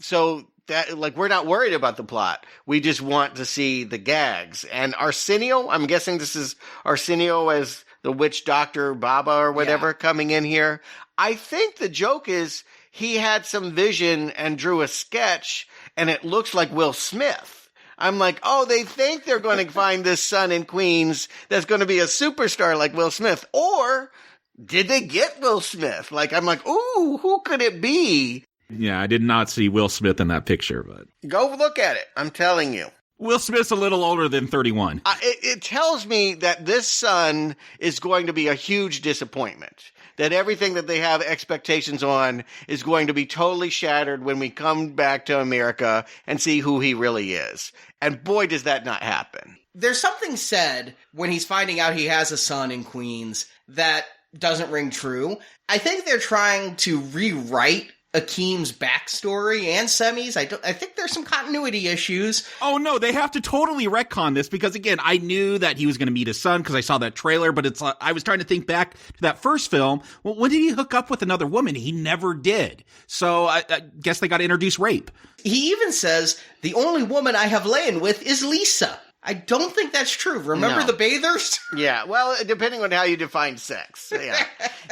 Speaker 10: so that, like, we're not worried about the plot. We just want to see the gags. And Arsenio, I'm guessing this is Arsenio as the witch doctor, Baba or whatever, coming in here. I think the joke is he had some vision and drew a sketch, and it looks like Will Smith. I'm like, oh, they think they're going to find this son in Queens that's going to be a superstar like Will Smith. Or did they get Will Smith? Like, I'm like, ooh, who could it be?
Speaker 11: Yeah, I did not see Will Smith in that picture, but
Speaker 10: Go look at it. I'm telling you.
Speaker 11: Will Smith's a little older than 31.
Speaker 10: It tells me that this son is going to be a huge disappointment. That everything that they have expectations on is going to be totally shattered when we come back to America and see who he really is. And boy, does that not happen.
Speaker 9: There's something said when he's finding out he has a son in Queens that doesn't ring true. I think they're trying to rewrite Akeem's backstory and Semi's. I think there's some continuity issues.
Speaker 11: Oh no, they have to totally retcon this because again, I knew that he was going to meet his son because I saw that trailer, but it's I was trying to think back to that first film. Well, when did he hook up with another woman? He never did. So I guess they got to introduce rape.
Speaker 9: He even says, the only woman I have lain with is Lisa. I don't think that's true. Remember the bathers?
Speaker 10: Yeah, well, depending on how you define sex. Yeah,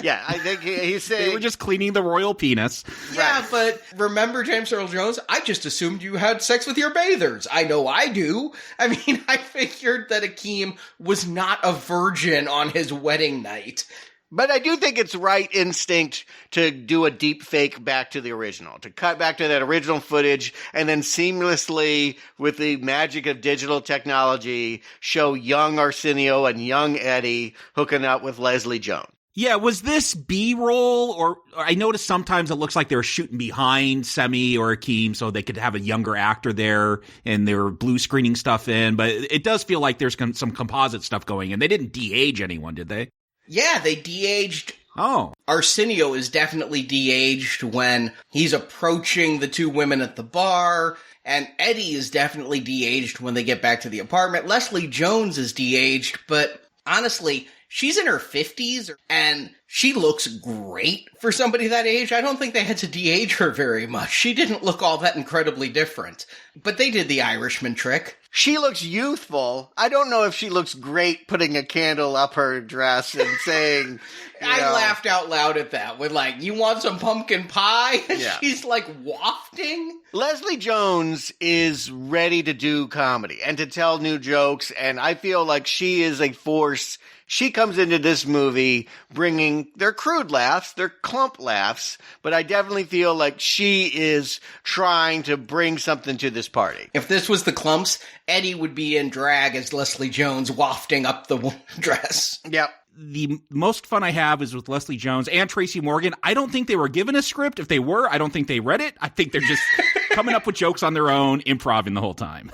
Speaker 10: yeah. I think he's saying
Speaker 11: they were just cleaning the royal penis.
Speaker 9: Yeah, right. But remember James Earl Jones? I just assumed you had sex with your bathers. I know I do. I mean, I figured that Akeem was not a virgin on his wedding night.
Speaker 10: But I do think it's right instinct to do a deep fake back to the original, to cut back to that original footage and then seamlessly, with the magic of digital technology, show young Arsenio and young Eddie hooking up with Leslie Jones.
Speaker 11: Yeah, was this B-roll, or I noticed sometimes it looks like they were shooting behind Semi or Akeem so they could have a younger actor there and they were blue screening stuff in, but it does feel like there's some composite stuff going in. They didn't de-age anyone, did they?
Speaker 9: Yeah, they de-aged.
Speaker 11: Oh.
Speaker 9: Arsenio is definitely de-aged when he's approaching the two women at the bar, and Eddie is definitely de-aged when they get back to the apartment. Leslie Jones is de-aged, but honestly, she's in her 50s, and she looks great for somebody that age. I don't think they had to de-age her very much. She didn't look all that incredibly different. But they did the Irishman trick.
Speaker 10: She looks youthful. I don't know if she looks great putting a candle up her dress and saying...
Speaker 9: I laughed out loud at that with you want some pumpkin pie?
Speaker 10: Yeah.
Speaker 9: She's wafting.
Speaker 10: Leslie Jones is ready to do comedy and to tell new jokes, and I feel like she is a force. She comes into this movie bringing their crude laughs, their clump laughs, but I definitely feel like she is trying to bring something to this party.
Speaker 9: If this was the clumps, Eddie would be in drag as Leslie Jones wafting up the dress.
Speaker 10: Yep.
Speaker 11: The most fun I have is with Leslie Jones and Tracy Morgan. I don't think they were given a script. If they were, I don't think they read it. I think they're just coming up with jokes on their own, improvising the whole time.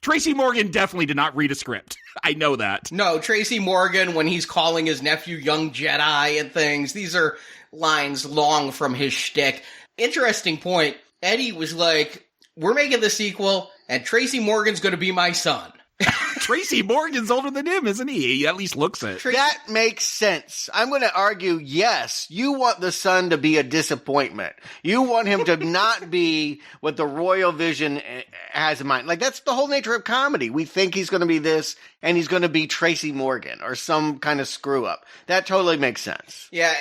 Speaker 11: Tracy Morgan definitely did not read a script. I know that.
Speaker 9: No, Tracy Morgan, when he's calling his nephew Young Jedi and things, these are lines long from his shtick. Interesting point. Eddie was like, we're making the sequel, and Tracy Morgan's going to be my son.
Speaker 11: Tracy Morgan's older than him, isn't he? He at least looks it.
Speaker 10: That makes sense. I'm going to argue, yes, you want the son to be a disappointment. You want him to not be what the royal vision has in mind. That's the whole nature of comedy. We think he's going to be this, and he's going to be Tracy Morgan or some kind of screw up. That totally makes sense.
Speaker 9: Yeah,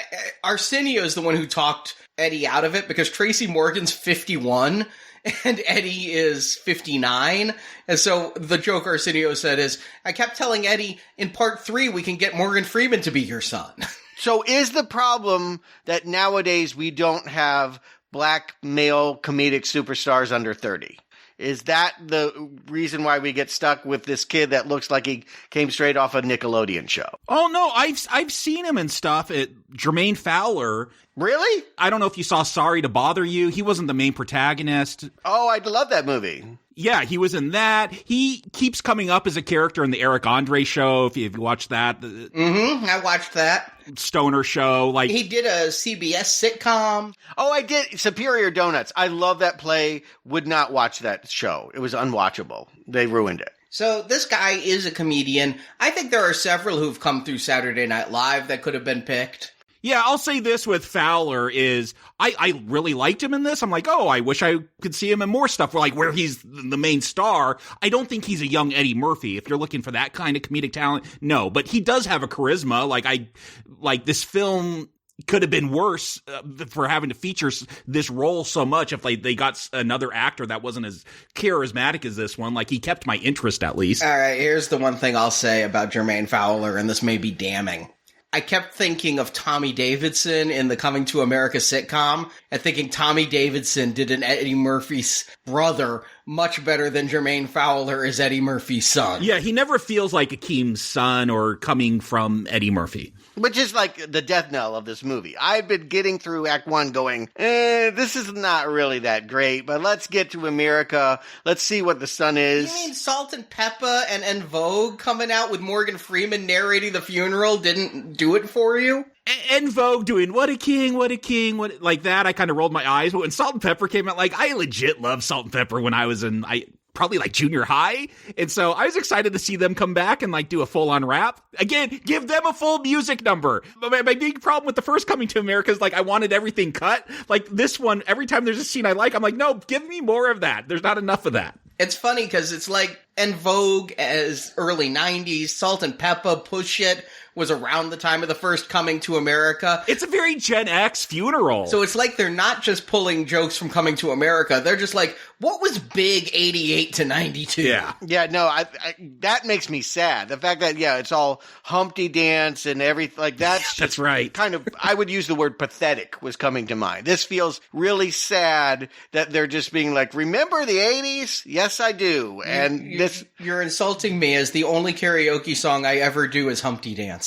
Speaker 9: Arsenio is the one who talked Eddie out of it because Tracy Morgan's 51. And Eddie is 59. And so the joke Arsenio said is, I kept telling Eddie, in part 3, we can get Morgan Freeman to be your son.
Speaker 10: So is the problem that nowadays we don't have black male comedic superstars under 30? Is that the reason why we get stuck with this kid that looks like he came straight off a Nickelodeon show?
Speaker 11: Oh, no, I've seen him and stuff at Jermaine Fowler.
Speaker 10: Really?
Speaker 11: I don't know if you saw Sorry to Bother You. He wasn't the main protagonist.
Speaker 10: Oh, I love that movie.
Speaker 11: Yeah, he was in that. He keeps coming up as a character in the Eric Andre show, if you watched that.
Speaker 9: I watched that.
Speaker 11: Stoner show.
Speaker 9: He did a CBS sitcom.
Speaker 10: Oh, I did. Superior Donuts. I love that play. Would not watch that show. It was unwatchable. They ruined it.
Speaker 9: So this guy is a comedian. I think there are several who've come through Saturday Night Live that could have been picked.
Speaker 11: Yeah, I'll say this with Fowler is I really liked him in this. I'm like, oh, I wish I could see him in more stuff where he's the main star. I don't think he's a young Eddie Murphy. If you're looking for that kind of comedic talent, no. But he does have a charisma. This film could have been worse for having to feature this role so much if they got another actor that wasn't as charismatic as this one. He kept my interest at least.
Speaker 9: All right, here's the one thing I'll say about Jermaine Fowler, and this may be damning. I kept thinking of Tommy Davidson in the Coming to America sitcom, and thinking Tommy Davidson did an Eddie Murphy's brother much better than Jermaine Fowler is Eddie Murphy's son.
Speaker 11: Yeah, he never feels like Akeem's son or coming from Eddie Murphy.
Speaker 10: Which is like the death knell of this movie. I've been getting through Act 1 going, this is not really that great, but let's get to America. Let's see what the son is.
Speaker 9: You mean Salt and Pepper and En Vogue coming out with Morgan Freeman narrating the funeral didn't do it for you?
Speaker 11: En Vogue doing what a king, what like that. I kind of rolled my eyes. But when Salt and Pepper came out, like I legit loved Salt and Pepper when I was probably like junior high. And so I was excited to see them come back and like do a full on rap. Again, give them a full music number. My big problem with the first Coming to America is like I wanted everything cut. Like this one, every time there's a scene I like, I'm like, no, give me more of that. There's not enough of that.
Speaker 9: It's funny because it's like En Vogue as early 90s, Salt and Pepper, Push It was around the time of the first Coming to America.
Speaker 11: It's a very Gen X funeral.
Speaker 9: So it's like they're not just pulling jokes from Coming to America. They're just like, what was big 88 to 92?
Speaker 11: Yeah.
Speaker 10: Yeah, no, I that makes me sad. The fact that, it's all Humpty Dance and everything, like that's
Speaker 11: right.
Speaker 10: Kind of, I would use the word pathetic was coming to mind. This feels really sad that they're just being like, remember the 80s? Yes, I do. And
Speaker 9: You're insulting me as the only karaoke song I ever do is Humpty Dance.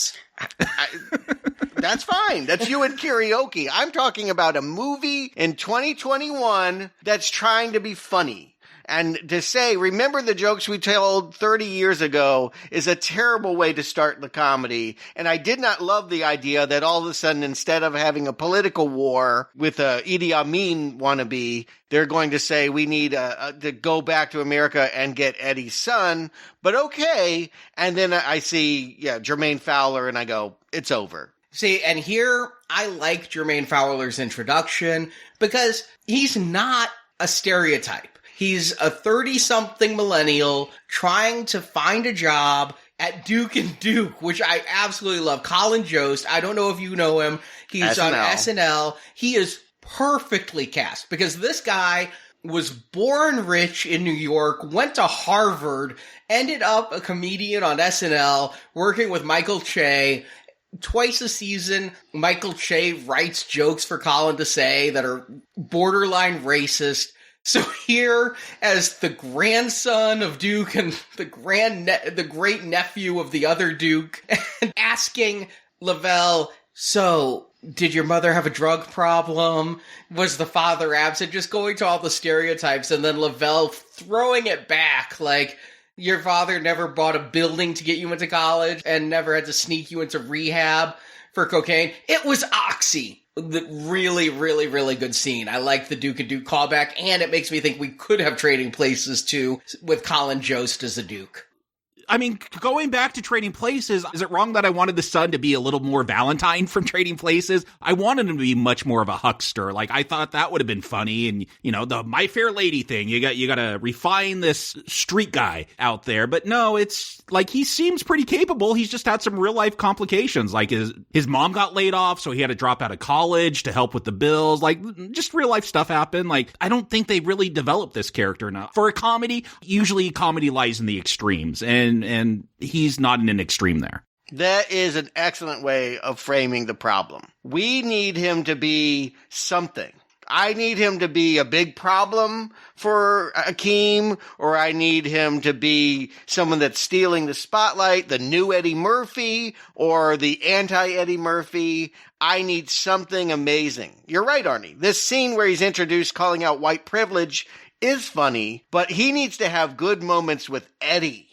Speaker 10: That's fine. That's you and karaoke. I'm talking about a movie in 2021 that's trying to be funny. And to say, remember the jokes we told 30 years ago is a terrible way to start the comedy. And I did not love the idea that all of a sudden, instead of having a political war with a Idi Amin wannabe, they're going to say we need to go back to America and get Eddie's son. But okay. And then I see, Jermaine Fowler and I go, it's over.
Speaker 9: See, and here I like Jermaine Fowler's introduction because he's not a stereotype. He's a 30-something millennial trying to find a job at Duke and Duke, which I absolutely love. Colin Jost, I don't know if you know him. He's on SNL. He is perfectly cast because this guy was born rich in New York, went to Harvard, ended up a comedian on SNL, working with Michael Che. Twice a season, Michael Che writes jokes for Colin to say that are borderline racist. So here, as the grandson of Duke and the great nephew of the other Duke, and asking Lavelle, so did your mother have a drug problem? Was the father absent? Just going to all the stereotypes, and then Lavelle throwing it back like, your father never bought a building to get you into college and never had to sneak you into rehab for cocaine. It was Oxy. The really, really, really good scene. I like the Duke and Duke callback, and it makes me think we could have Trading Places too with Colin Jost as a Duke.
Speaker 11: I mean, going back to Trading Places, is it wrong that I wanted the son to be a little more Valentine from Trading Places? I wanted him to be much more of a huckster. Like, I thought that would have been funny. And, the My Fair Lady thing, you got to refine this street guy out there. But no, it's like he seems pretty capable. He's just had some real life complications. Like his mom got laid off, so he had to drop out of college to help with the bills. Like, just real life stuff happened. Like, I don't think they really developed this character enough. For a comedy, usually comedy lies in the extremes. And he's not in an extreme there.
Speaker 10: That is an excellent way of framing the problem. We need him to be something. I need him to be a big problem for Akeem, or I need him to be someone that's stealing the spotlight, the new Eddie Murphy, or the anti-Eddie Murphy. I need something amazing. You're right, Arnie. This scene where he's introduced calling out white privilege is funny, but he needs to have good moments with Eddie.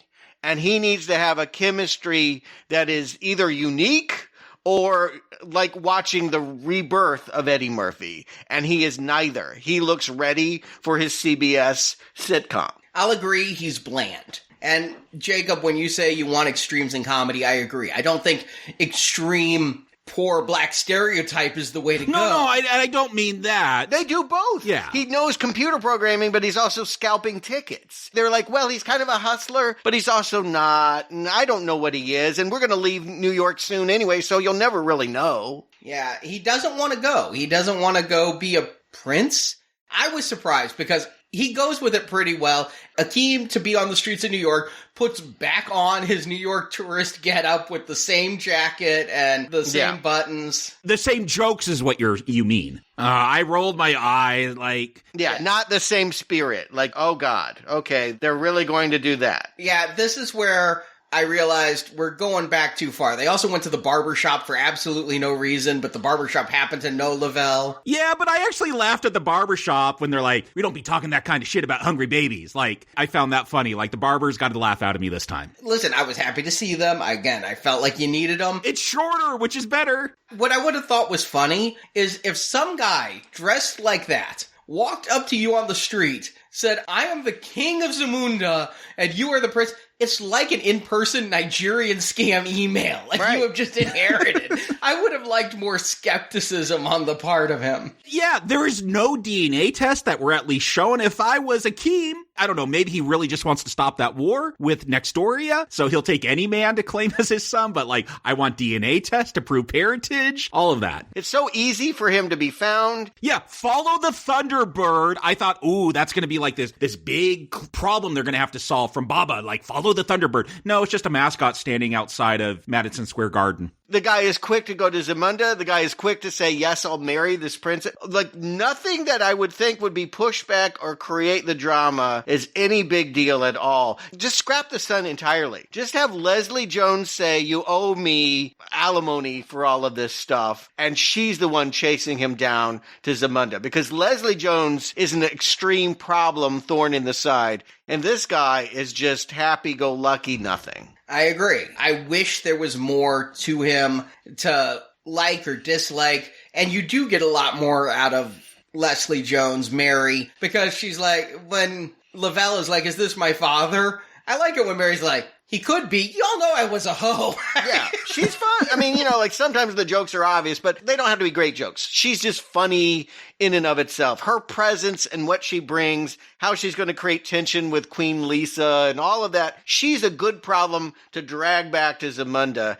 Speaker 10: And he needs to have a chemistry that is either unique or like watching the rebirth of Eddie Murphy. And he is neither. He looks ready for his CBS sitcom.
Speaker 9: I'll agree he's bland. And Jacob, when you say you want extremes in comedy, I agree. I don't think extreme poor black stereotype is the way to go.
Speaker 11: No, I don't mean that.
Speaker 10: They do both.
Speaker 11: Yeah.
Speaker 10: He knows computer programming, but he's also scalping tickets. They're like, well, he's kind of a hustler, but he's also not. And I don't know what he is. And we're going to leave New York soon anyway, so you'll never really know.
Speaker 9: Yeah, he doesn't want to go. He doesn't want to go be a prince. I was surprised because he goes with it pretty well. Akeem, to be on the streets of New York, puts back on his New York tourist getup with the same jacket and the same buttons.
Speaker 11: The same jokes is what you mean. I rolled my eye, like...
Speaker 10: Yeah, not the same spirit. Like, oh God, okay, they're really going to do that.
Speaker 9: Yeah, this is where I realized we're going back too far. They also went to the barbershop for absolutely no reason, but the barbershop happened to know Lavelle.
Speaker 11: Yeah, but I actually laughed at the barbershop when they're like, we don't be talking that kind of shit about hungry babies. Like, I found that funny. Like, the barbers got to laugh out of me this time.
Speaker 9: Listen, I was happy to see them. Again, I felt like you needed them.
Speaker 11: It's shorter, which is better.
Speaker 9: What I would have thought was funny is if some guy dressed like that walked up to you on the street, said, I am the king of Zamunda, and you are the prince. It's like an in-person Nigerian scam email, like you have just inherited. I would have liked more skepticism on the part of him.
Speaker 11: Yeah, there is no DNA test that we're at least showing. If I was Akeem, I don't know, maybe he really just wants to stop that war with Nextoria, so he'll take any man to claim as his son, but like, I want DNA tests to prove parentage, all of that.
Speaker 10: It's so easy for him to be found.
Speaker 11: Yeah, follow the Thunderbird. I thought, ooh, that's going to be like this big problem they're going to have to solve from Baba, like follow the Thunderbird. No, it's just a mascot standing outside of Madison Square Garden.
Speaker 10: The guy is quick to go to Zamunda. The guy is quick to say, yes, I'll marry this princess. Like, nothing that I would think would be pushback or create the drama is any big deal at all. Just scrap the son entirely. Just have Leslie Jones say, you owe me alimony for all of this stuff. And she's the one chasing him down to Zamunda. Because Leslie Jones is an extreme problem, thorn in the side. And this guy is just happy-go-lucky nothing.
Speaker 9: I agree. I wish there was more to him to like or dislike, and you do get a lot more out of Leslie Jones, Mary, because she's like, when Lavelle is like, is this my father? I like it when Mary's like, he could be. Y'all know I was a hoe.
Speaker 10: Yeah, she's fun. I mean, like sometimes the jokes are obvious, but they don't have to be great jokes. She's just funny in and of itself. Her presence and what she brings, how she's going to create tension with Queen Lisa and all of that. She's a good problem to drag back to Zamunda.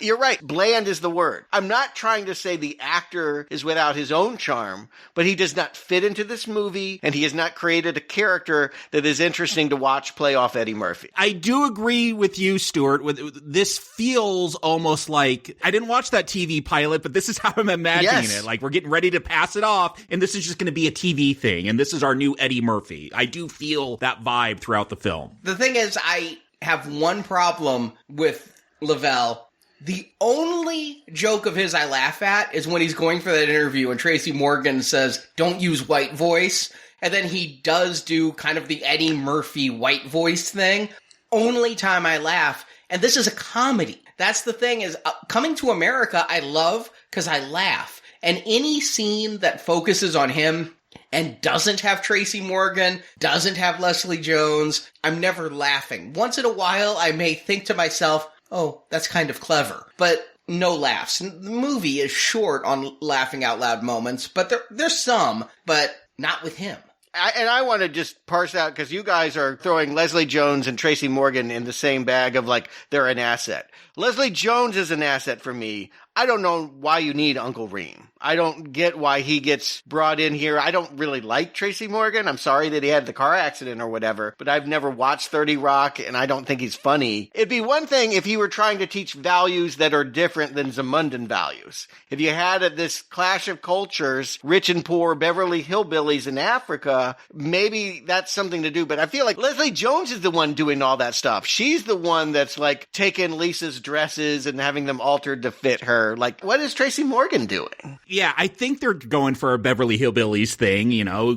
Speaker 10: You're right, bland is the word. I'm not trying to say the actor is without his own charm, but he does not fit into this movie, and he has not created a character that is interesting to watch play off Eddie Murphy.
Speaker 11: I do agree with you, Stuart. This feels almost like, I didn't watch that TV pilot, but this is how I'm imagining it. Like, we're getting ready to pass it off, and this is just going to be a TV thing, and this is our new Eddie Murphy. I do feel that vibe throughout the film.
Speaker 9: The thing is, I have one problem with Lavelle. The only joke of his I laugh at is when he's going for that interview and Tracy Morgan says, don't use white voice, and then he does do kind of the Eddie Murphy white voice thing. Only time I laugh, and this is a comedy. That's the thing is, Coming to America, I love because I laugh. And any scene that focuses on him and doesn't have Tracy Morgan, doesn't have Leslie Jones, I'm never laughing. Once in a while, I may think to myself, oh, that's kind of clever. But no laughs. The movie is short on laughing out loud moments, but there's some, but not with him.
Speaker 10: I want to just parse out, because you guys are throwing Leslie Jones and Tracy Morgan in the same bag of like, they're an asset. Leslie Jones is an asset for me. I don't know why you need Uncle Reem. I don't get why he gets brought in here. I don't really like Tracy Morgan. I'm sorry that he had the car accident or whatever, but I've never watched 30 Rock, and I don't think he's funny. It'd be one thing if he were trying to teach values that are different than Zamundan values. If you had this clash of cultures, rich and poor, Beverly Hillbillies in Africa, maybe that's something to do. But I feel like Leslie Jones is the one doing all that stuff. She's the one that's like taking Lisa's dresses and having them altered to fit her. Like, what is Tracy Morgan doing?
Speaker 11: Yeah, I think they're going for a Beverly Hillbillies thing,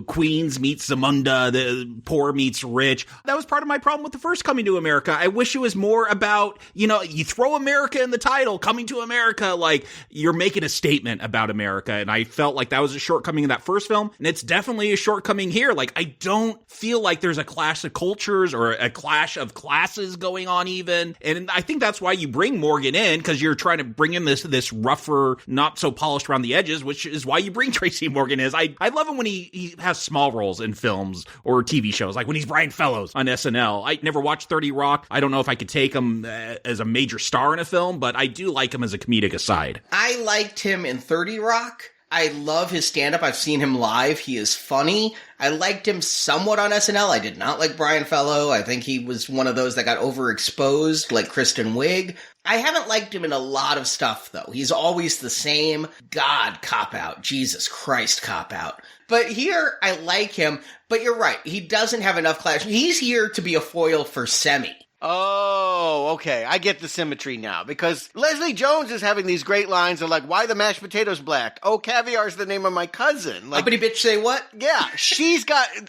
Speaker 11: Queens meets Zamunda, the poor meets rich. That was part of my problem with the first Coming to America. I wish it was more about, you throw America in the title, Coming to America, like you're making a statement about America. And I felt like that was a shortcoming in that first film. And it's definitely a shortcoming here. Like, I don't feel like there's a clash of cultures or a clash of classes going on even. And I think that's why you bring Morgan in, because you're trying to bring in this rougher, not so polished around the edges, which is why you bring Tracy Morgan is. I love him when he has small roles in films or TV shows, like when he's Brian Fellows on SNL. I never watched 30 Rock. I don't know if I could take him as a major star in a film, but I do like him as a comedic aside.
Speaker 9: I liked him in 30 Rock. I love his stand-up. I've seen him live. He is funny. I liked him somewhat on SNL. I did not like Brian Fellow. I think he was one of those that got overexposed, like Kristen Wiig. I haven't liked him in a lot of stuff, though. He's always the same. God, cop-out. Jesus Christ, cop-out. But here, I like him. But you're right. He doesn't have enough class. He's here to be a foil for Semi.
Speaker 10: Oh, okay. I get the symmetry now, because Leslie Jones is having these great lines of like, why the mashed potatoes black? Oh, caviar's the name of my cousin. Like,
Speaker 9: uppity bitch say what?
Speaker 10: Yeah,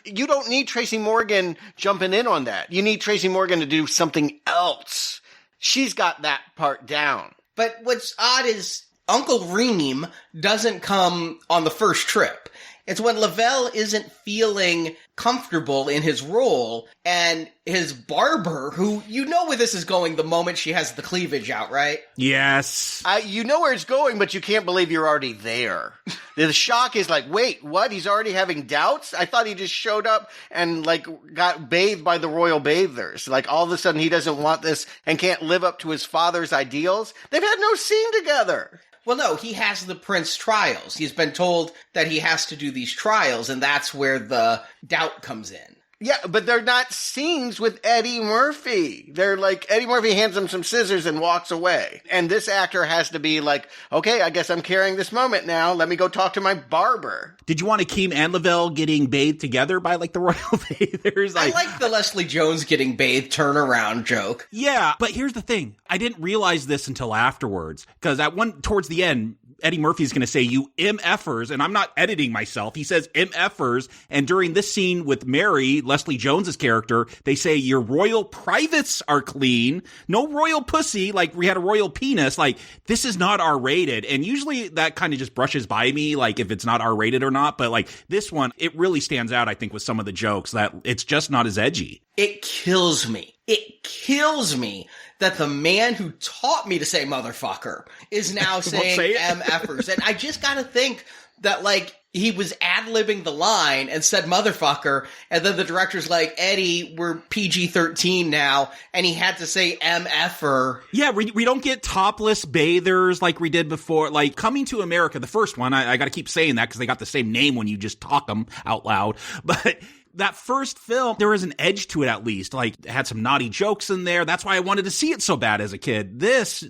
Speaker 10: you don't need Tracy Morgan jumping in on that. You need Tracy Morgan to do something else. She's got that part down.
Speaker 9: But what's odd is Uncle Reem doesn't come on the first trip. It's when Lavelle isn't feeling comfortable in his role, and his barber, who, you know where this is going the moment she has the cleavage out, right?
Speaker 11: Yes.
Speaker 10: You know where it's going, but you can't believe you're already there. The shock is like, wait, what? He's already having doubts? I thought he just showed up and, like, got bathed by the royal bathers. Like, all of a sudden he doesn't want this and can't live up to his father's ideals. They've had no scene together.
Speaker 9: Well, no, he has the Prince trials. He's been told that he has to do these trials, and that's where the doubt comes in.
Speaker 10: Yeah, but they're not scenes with Eddie Murphy. They're like, Eddie Murphy hands him some scissors and walks away. And this actor has to be like, okay, I guess I'm carrying this moment now. Let me go talk to my barber.
Speaker 11: Did you want Akeem and Lavelle getting bathed together by, like, the royal bathers?
Speaker 9: I like the Leslie Jones getting bathed turnaround joke.
Speaker 11: Yeah, but here's the thing. I didn't realize this until afterwards. Because towards the end, Eddie Murphy's going to say, you MFers, and I'm not editing myself. He says MFers, and during this scene with Mary, Leslie Jones's character, they say your royal privates are clean. No royal pussy, like we had a royal penis. Like, this is not R-rated. And usually that kind of just brushes by me, like if it's not R-rated or not. But like this one, it really stands out, I think, with some of the jokes that it's just not as edgy.
Speaker 9: It kills me. It kills me that the man who taught me to say motherfucker is now saying MFers. And I just gotta think that, like, he was ad-libbing the line and said motherfucker, and then the director's like, Eddie, we're PG-13 now, and he had to say MFer.
Speaker 11: Yeah, we don't get topless bathers like we did before. Like, Coming to America, the first one, I gotta keep saying that because they got the same name when you just talk them out loud. But that first film, there was an edge to it at least. Like, it had some naughty jokes in there. That's why I wanted to see it so bad as a kid. This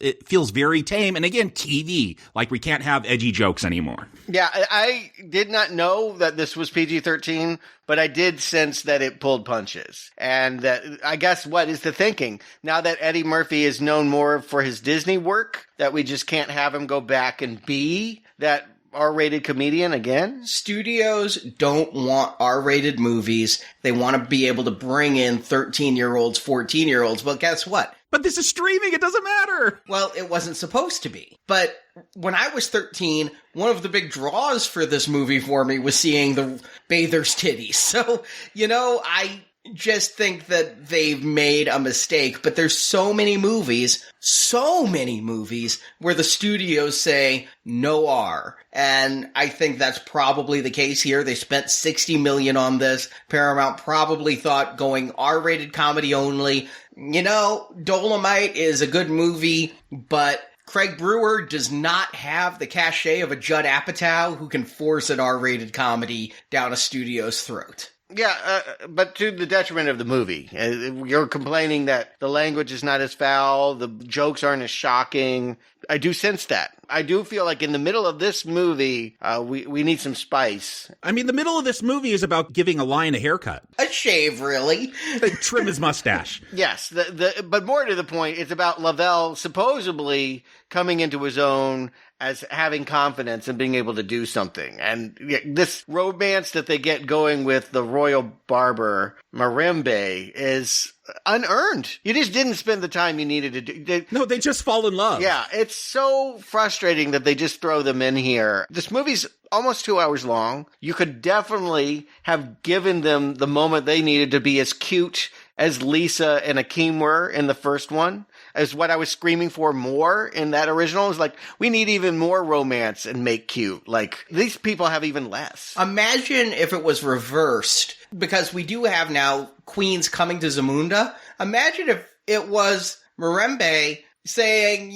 Speaker 11: it feels very tame. And again, TV. Like, we can't have edgy jokes anymore.
Speaker 10: Yeah, I did not know that this was PG-13, but I did sense that it pulled punches. And that, I guess, what is the thinking? Now that Eddie Murphy is known more for his Disney work, that we just can't have him go back and be that R-rated comedian again?
Speaker 9: Studios don't want R-rated movies. They want to be able to bring in 13-year-olds, 14-year-olds. But guess what?
Speaker 11: But this is streaming. It doesn't matter.
Speaker 9: Well, it wasn't supposed to be. But when I was 13, one of the big draws for this movie for me was seeing the bather's titties. So, I just think that they've made a mistake, but there's so many movies where the studios say no R. And I think that's probably the case here. They spent $60 million on this. Paramount probably thought going R-rated comedy only. Dolomite is a good movie, but Craig Brewer does not have the cachet of a Judd Apatow who can force an R-rated comedy down a studio's throat.
Speaker 10: Yeah, but to the detriment of the movie. You're complaining that the language is not as foul, the jokes aren't as shocking. I do sense that. I do feel like in the middle of this movie, we need some spice.
Speaker 11: I mean, the middle of this movie is about giving a lion a haircut.
Speaker 9: A shave, really.
Speaker 11: Trim his mustache.
Speaker 10: Yes, but more to the point, it's about Lavelle supposedly coming into his own as having confidence and being able to do something. And this romance that they get going with the royal barber, Marimbe, is unearned. You just didn't spend the time you needed to do.
Speaker 11: No, they just fall in love.
Speaker 10: Yeah, it's so frustrating that they just throw them in here. This movie's almost 2 hours long. You could definitely have given them the moment they needed to be as cute as Lisa and Akeem were in the first one, as what I was screaming for more in that original. Is like, we need even more romance and make cute. Like, these people have even less.
Speaker 9: Imagine if it was reversed, because we do have now queens coming to Zamunda. Imagine if it was Marimbe saying,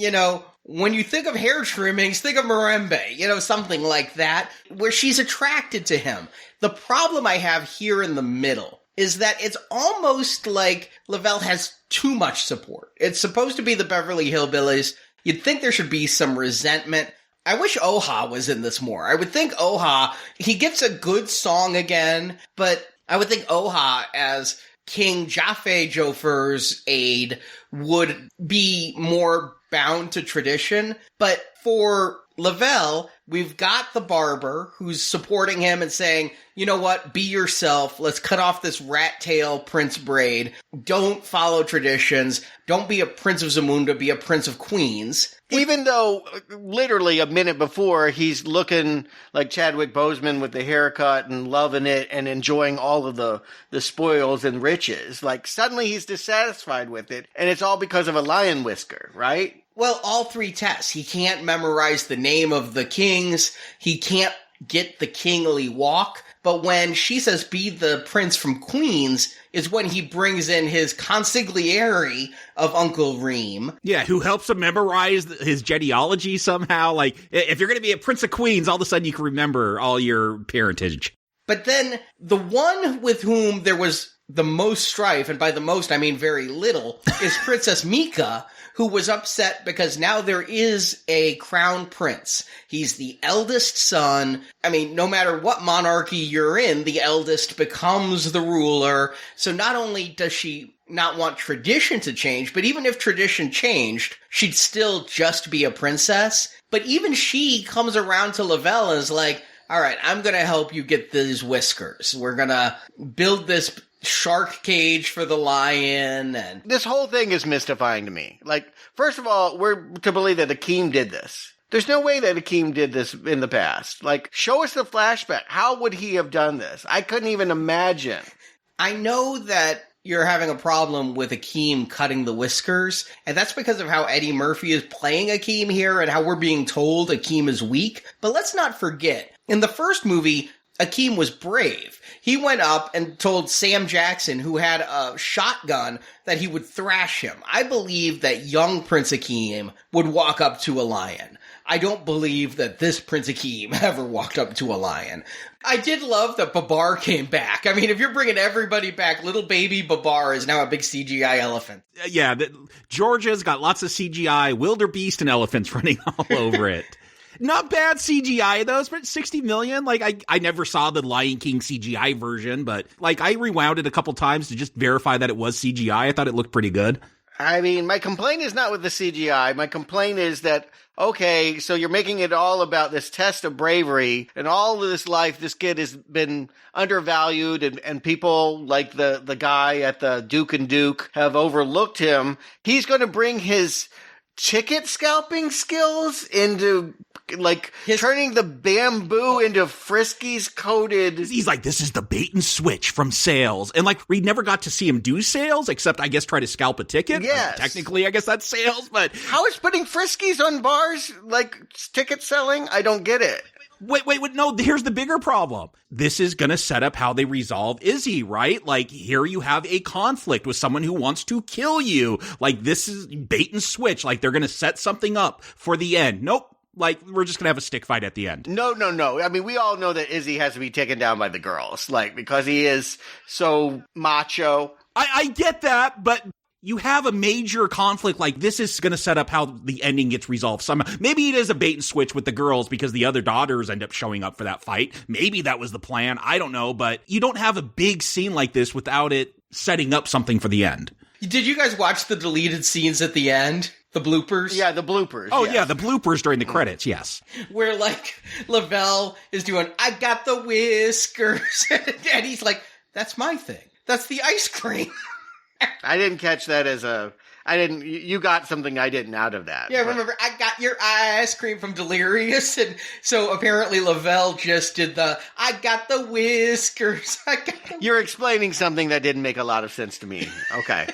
Speaker 9: when you think of hair trimmings, think of Mirembe, something like that, where she's attracted to him. The problem I have here in the middle is that it's almost like Lavelle has too much support. It's supposed to be the Beverly Hillbillies. You'd think there should be some resentment. I wish Oha was in this more. I would think Oha, he gets a good song again, but I would think Oha as King Jaffe Jofer's aide would be more bound to tradition. But for Lavelle, we've got the barber who's supporting him and saying, you know what, be yourself. Let's cut off this rat tail prince braid. Don't follow traditions. Don't be a prince of Zamunda, be a prince of Queens.
Speaker 10: Even though literally a minute before he's looking like Chadwick Boseman with the haircut and loving it and enjoying all of the spoils and riches, like suddenly he's dissatisfied with it, and it's all because of a lion whisker, right?
Speaker 9: Well, all three tests. He can't memorize the name of the kings. He can't get the kingly walk. But when she says be the prince from Queens is when he brings in his consigliere of Uncle Reem.
Speaker 11: Yeah, who helps him memorize his genealogy somehow. Like, if you're going to be a prince of Queens, all of a sudden you can remember all your parentage.
Speaker 9: But then the one with whom there was the most strife, and by the most I mean very little, is Princess Mika, who was upset because now there is a crown prince. He's the eldest son. I mean, no matter what monarchy you're in, the eldest becomes the ruler. So not only does she not want tradition to change, but even if tradition changed, she'd still just be a princess. But even she comes around to Lavelle and is like, all right, I'm going to help you get these whiskers. We're going to build this shark cage for the lion. And
Speaker 10: this whole thing is mystifying to me. Like, first of all, we're to believe that Akeem did this. There's no way that Akeem did this in the past. Like, show us the flashback. How would he have done this? I couldn't even imagine.
Speaker 9: I know that you're having a problem with Akeem cutting the whiskers, and that's because of how Eddie Murphy is playing Akeem here and how we're being told Akeem is weak. But let's not forget, in the first movie, Akeem was brave. He went up and told Sam Jackson, who had a shotgun, that he would thrash him. I believe that young Prince Akeem would walk up to a lion. I don't believe that this Prince Akeem ever walked up to a lion. I did love that Babar came back. I mean, if you're bringing everybody back, little baby Babar is now a big CGI elephant.
Speaker 11: Yeah, Georgia's got lots of CGI, wildebeest and elephants running all over it. Not bad CGI, though. Spent $60 million. Like, I never saw the Lion King CGI version, but, like, I rewound it a couple times to just verify that it was CGI. I thought it looked pretty good.
Speaker 10: I mean, my complaint is not with the CGI. My complaint is that, okay, so you're making it all about this test of bravery, and all of this life, this kid has been undervalued, and people like the guy at the Duke and Duke have overlooked him. He's going to bring his ticket scalping skills into, like, turning the bamboo into Friskies coated.
Speaker 11: He's like, this is the bait and switch from sales. And, like, we never got to see him do sales, except, I guess, try to scalp a ticket.
Speaker 10: Yes.
Speaker 11: Technically, I guess that's sales, but...
Speaker 10: How is putting Friskies on bars, like, ticket selling? I don't get it.
Speaker 11: Wait, no, here's the bigger problem. This is going to set up how they resolve Izzy, right? Like, here you have a conflict with someone who wants to kill you. Like, this is bait and switch. Like, they're going to set something up for the end. Nope. Like, we're just going to have a stick fight at the end.
Speaker 10: No. I mean, we all know that Izzy has to be taken down by the girls, like, because he is so macho.
Speaker 11: I get that, but... You have a major conflict, like this is going to set up how the ending gets resolved somehow. Maybe it is a bait and switch with the girls because the other daughters end up showing up for that fight. Maybe that was the plan. I don't know, but you don't have a big scene like this without it setting up something for the end.
Speaker 9: Did you guys watch the deleted scenes at the end? The bloopers?
Speaker 10: Yeah, the bloopers.
Speaker 11: Oh,
Speaker 10: yes.
Speaker 11: Yeah, the bloopers during the credits, yes.
Speaker 9: Where, like, Lavelle is doing, I got the whiskers. And he's like, that's my thing. That's the ice cream.
Speaker 10: I didn't catch that you got something I didn't out of that.
Speaker 9: Yeah, remember, I got your ice cream from Delirious, and so apparently Lavelle just did I got the whiskers.
Speaker 10: You're explaining something that didn't make a lot of sense to me. Okay.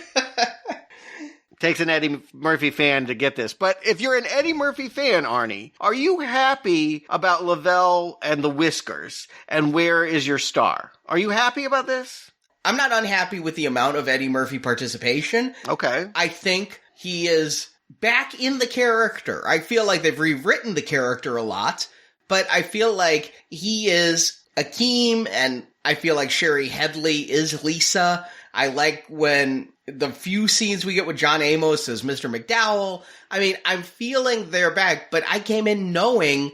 Speaker 10: Takes an Eddie Murphy fan to get this. But if you're an Eddie Murphy fan, Arnie, are you happy about Lavelle and the whiskers? And where is your star? Are you happy about this?
Speaker 9: I'm not unhappy with the amount of Eddie Murphy participation.
Speaker 10: Okay.
Speaker 9: I think he is back in the character. I feel like they've rewritten the character a lot, but I feel like he is Akeem, and I feel like Sherry Headley is Lisa. I like when the few scenes we get with John Amos as Mr. McDowell. I mean, I'm feeling they're back, but I came in knowing,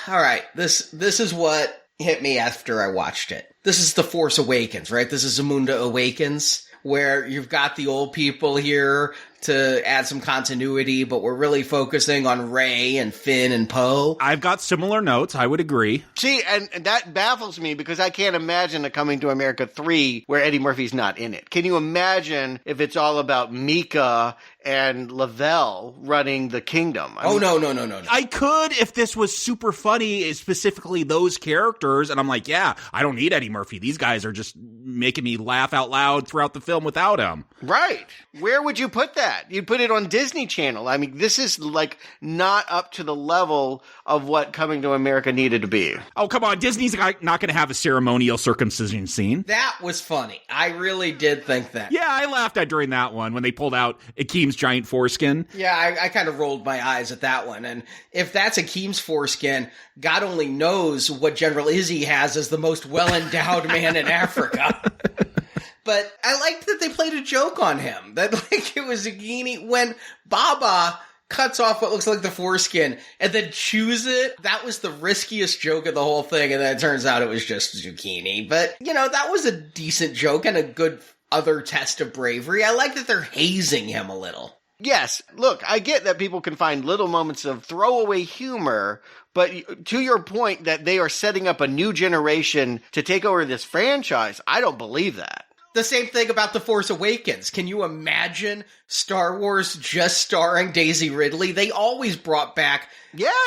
Speaker 9: all right, this is what hit me after I watched it. This is The Force Awakens, right? This is Zamunda Awakens, where you've got the old people here to add some continuity, but we're really focusing on Rey and Finn and Poe.
Speaker 11: I've got similar notes. I would agree.
Speaker 10: See, and that baffles me because I can't imagine a Coming to America 3 where Eddie Murphy's not in it. Can you imagine if it's all about Mika and Lavelle running the kingdom?
Speaker 9: No.
Speaker 11: I could if this was super funny, specifically those characters, and I'm like, yeah, I don't need Eddie Murphy. These guys are just making me laugh out loud throughout the film without him.
Speaker 10: Right. Where would you put that? You'd put it on Disney Channel. I mean, this is like not up to the level of what Coming to America needed to be.
Speaker 11: Oh, come on. Disney's not going to have a ceremonial circumcision scene.
Speaker 9: That was funny. I really did think that.
Speaker 11: Yeah, I laughed at during that one when they pulled out Akeem's giant foreskin.
Speaker 9: Yeah, I kind of rolled my eyes at that one. And if that's Akeem's foreskin, God only knows what General Izzy has as the most well-endowed man in Africa. But I liked that they played a joke on him. That like it was zucchini. When Baba cuts off what looks like the foreskin and then chews it, that was the riskiest joke of the whole thing. And then it turns out it was just zucchini. But, you know, that was a decent joke and a good other test of bravery. I like that they're hazing him a little.
Speaker 10: Yes, look, I get that people can find little moments of throwaway humor, but to your point that they are setting up a new generation to take over this franchise, I don't believe that.
Speaker 9: The same thing about The Force Awakens. Can you imagine Star Wars just starring Daisy Ridley? They always brought back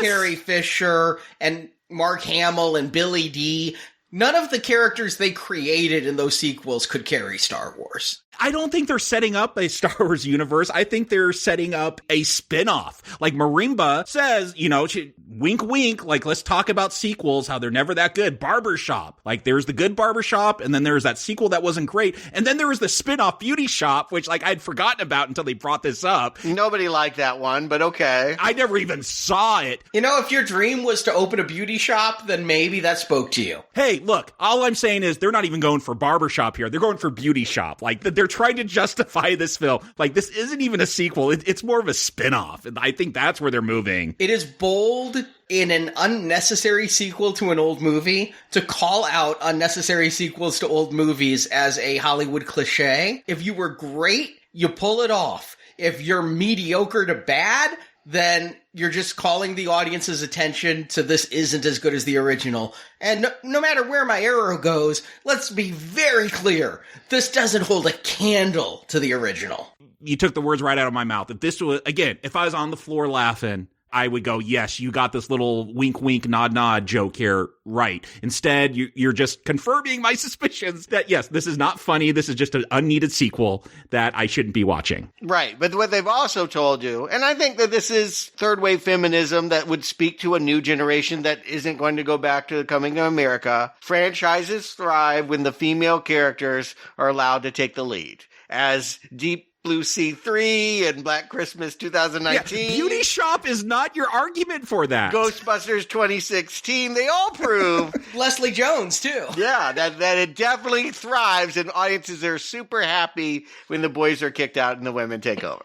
Speaker 9: Carrie Fisher and Mark Hamill and Billy Dee. None of the characters they created in those sequels could carry Star Wars.
Speaker 11: I don't think they're setting up a Star Wars universe. I think they're setting up a spin-off. Like Marimba says, you know, wink, wink, like, let's talk about sequels, how they're never that good. Barbershop. Like, there's the good Barbershop, and then there's that sequel that wasn't great. And then there was the spin-off Beauty Shop, which, like, I'd forgotten about until they brought this up.
Speaker 10: Nobody liked that one, but okay.
Speaker 11: I never even saw it.
Speaker 9: You know, if your dream was to open a beauty shop, then maybe that spoke to you.
Speaker 11: Hey, look, all I'm saying is they're not even going for Barbershop here. They're going for Beauty Shop. Like, they're trying to justify this film. Like, this isn't even a sequel. It's more of a spin-off. And I think that's where they're moving.
Speaker 9: It is bold in an unnecessary sequel to an old movie to call out unnecessary sequels to old movies as a Hollywood cliche. If you were great, you pull it off. If you're mediocre to bad, then you're just calling the audience's attention to this isn't as good as the original. And no matter where my arrow goes, let's be very clear. This doesn't hold a candle to the original.
Speaker 11: You took the words right out of my mouth. If this was, again, if I was on the floor laughing, I would go, yes, you got this little wink, wink, nod, nod joke here right. Instead, you're just confirming my suspicions that, yes, this is not funny. This is just an unneeded sequel that I shouldn't be watching.
Speaker 10: Right. But what they've also told you, and I think that this is third wave feminism that would speak to a new generation that isn't going to go back to Coming to America. Franchises thrive when the female characters are allowed to take the lead. As Deep Blue Sea 3 and Black Christmas 2019.
Speaker 11: Yeah, Beauty Shop is not your argument for that.
Speaker 10: Ghostbusters 2016, they all prove.
Speaker 9: Leslie Jones, too.
Speaker 10: Yeah, that it definitely thrives and audiences are super happy when the boys are kicked out and the women take over.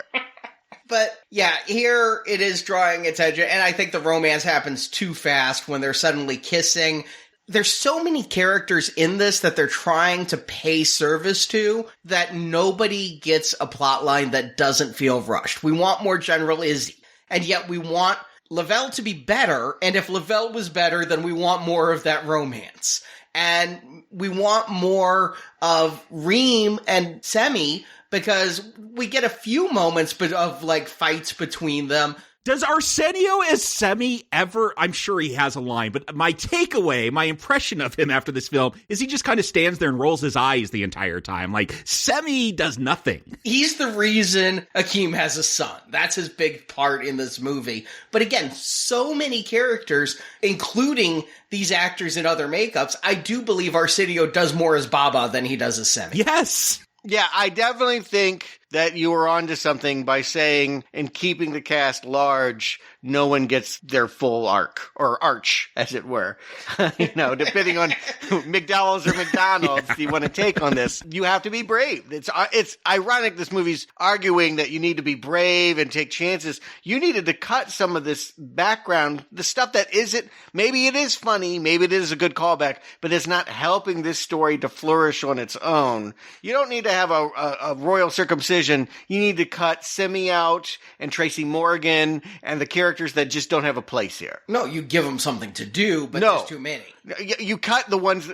Speaker 9: But yeah, here it is drawing attention, and I think the romance happens too fast when they're suddenly kissing. There's so many characters in this that they're trying to pay service to that nobody gets a plot line that doesn't feel rushed. We want more General Izzy, and yet we want Lavelle to be better, and if Lavelle was better, then we want more of that romance. And we want more of Reem and Semi, because we get a few moments of, like, fights between them.
Speaker 11: Does Arsenio as Semi ever, I'm sure he has a line, but my takeaway, my impression of him after this film is he just kind of stands there and rolls his eyes the entire time. Like, Semi does nothing.
Speaker 9: He's the reason Akeem has a son. That's his big part in this movie. But again, so many characters, including these actors in other makeups, I do believe Arsenio does more as Baba than he does as Semi.
Speaker 11: Yes.
Speaker 10: Yeah, I definitely think that you were onto something by saying, in keeping the cast large, no one gets their full arc, or arch, as it were. Depending on McDowell's or McDonald's you want to take on this, you have to be brave. It's ironic this movie's arguing that you need to be brave and take chances. You needed to cut some of this background, the stuff that isn't, maybe it is funny, maybe it is a good callback, but it's not helping this story to flourish on its own. You don't need to have a royal circumcision. You need to cut Simi out and Tracy Morgan and the characters that just don't have a place here.
Speaker 9: No, you give them something to do, but there's too many.
Speaker 10: You cut the ones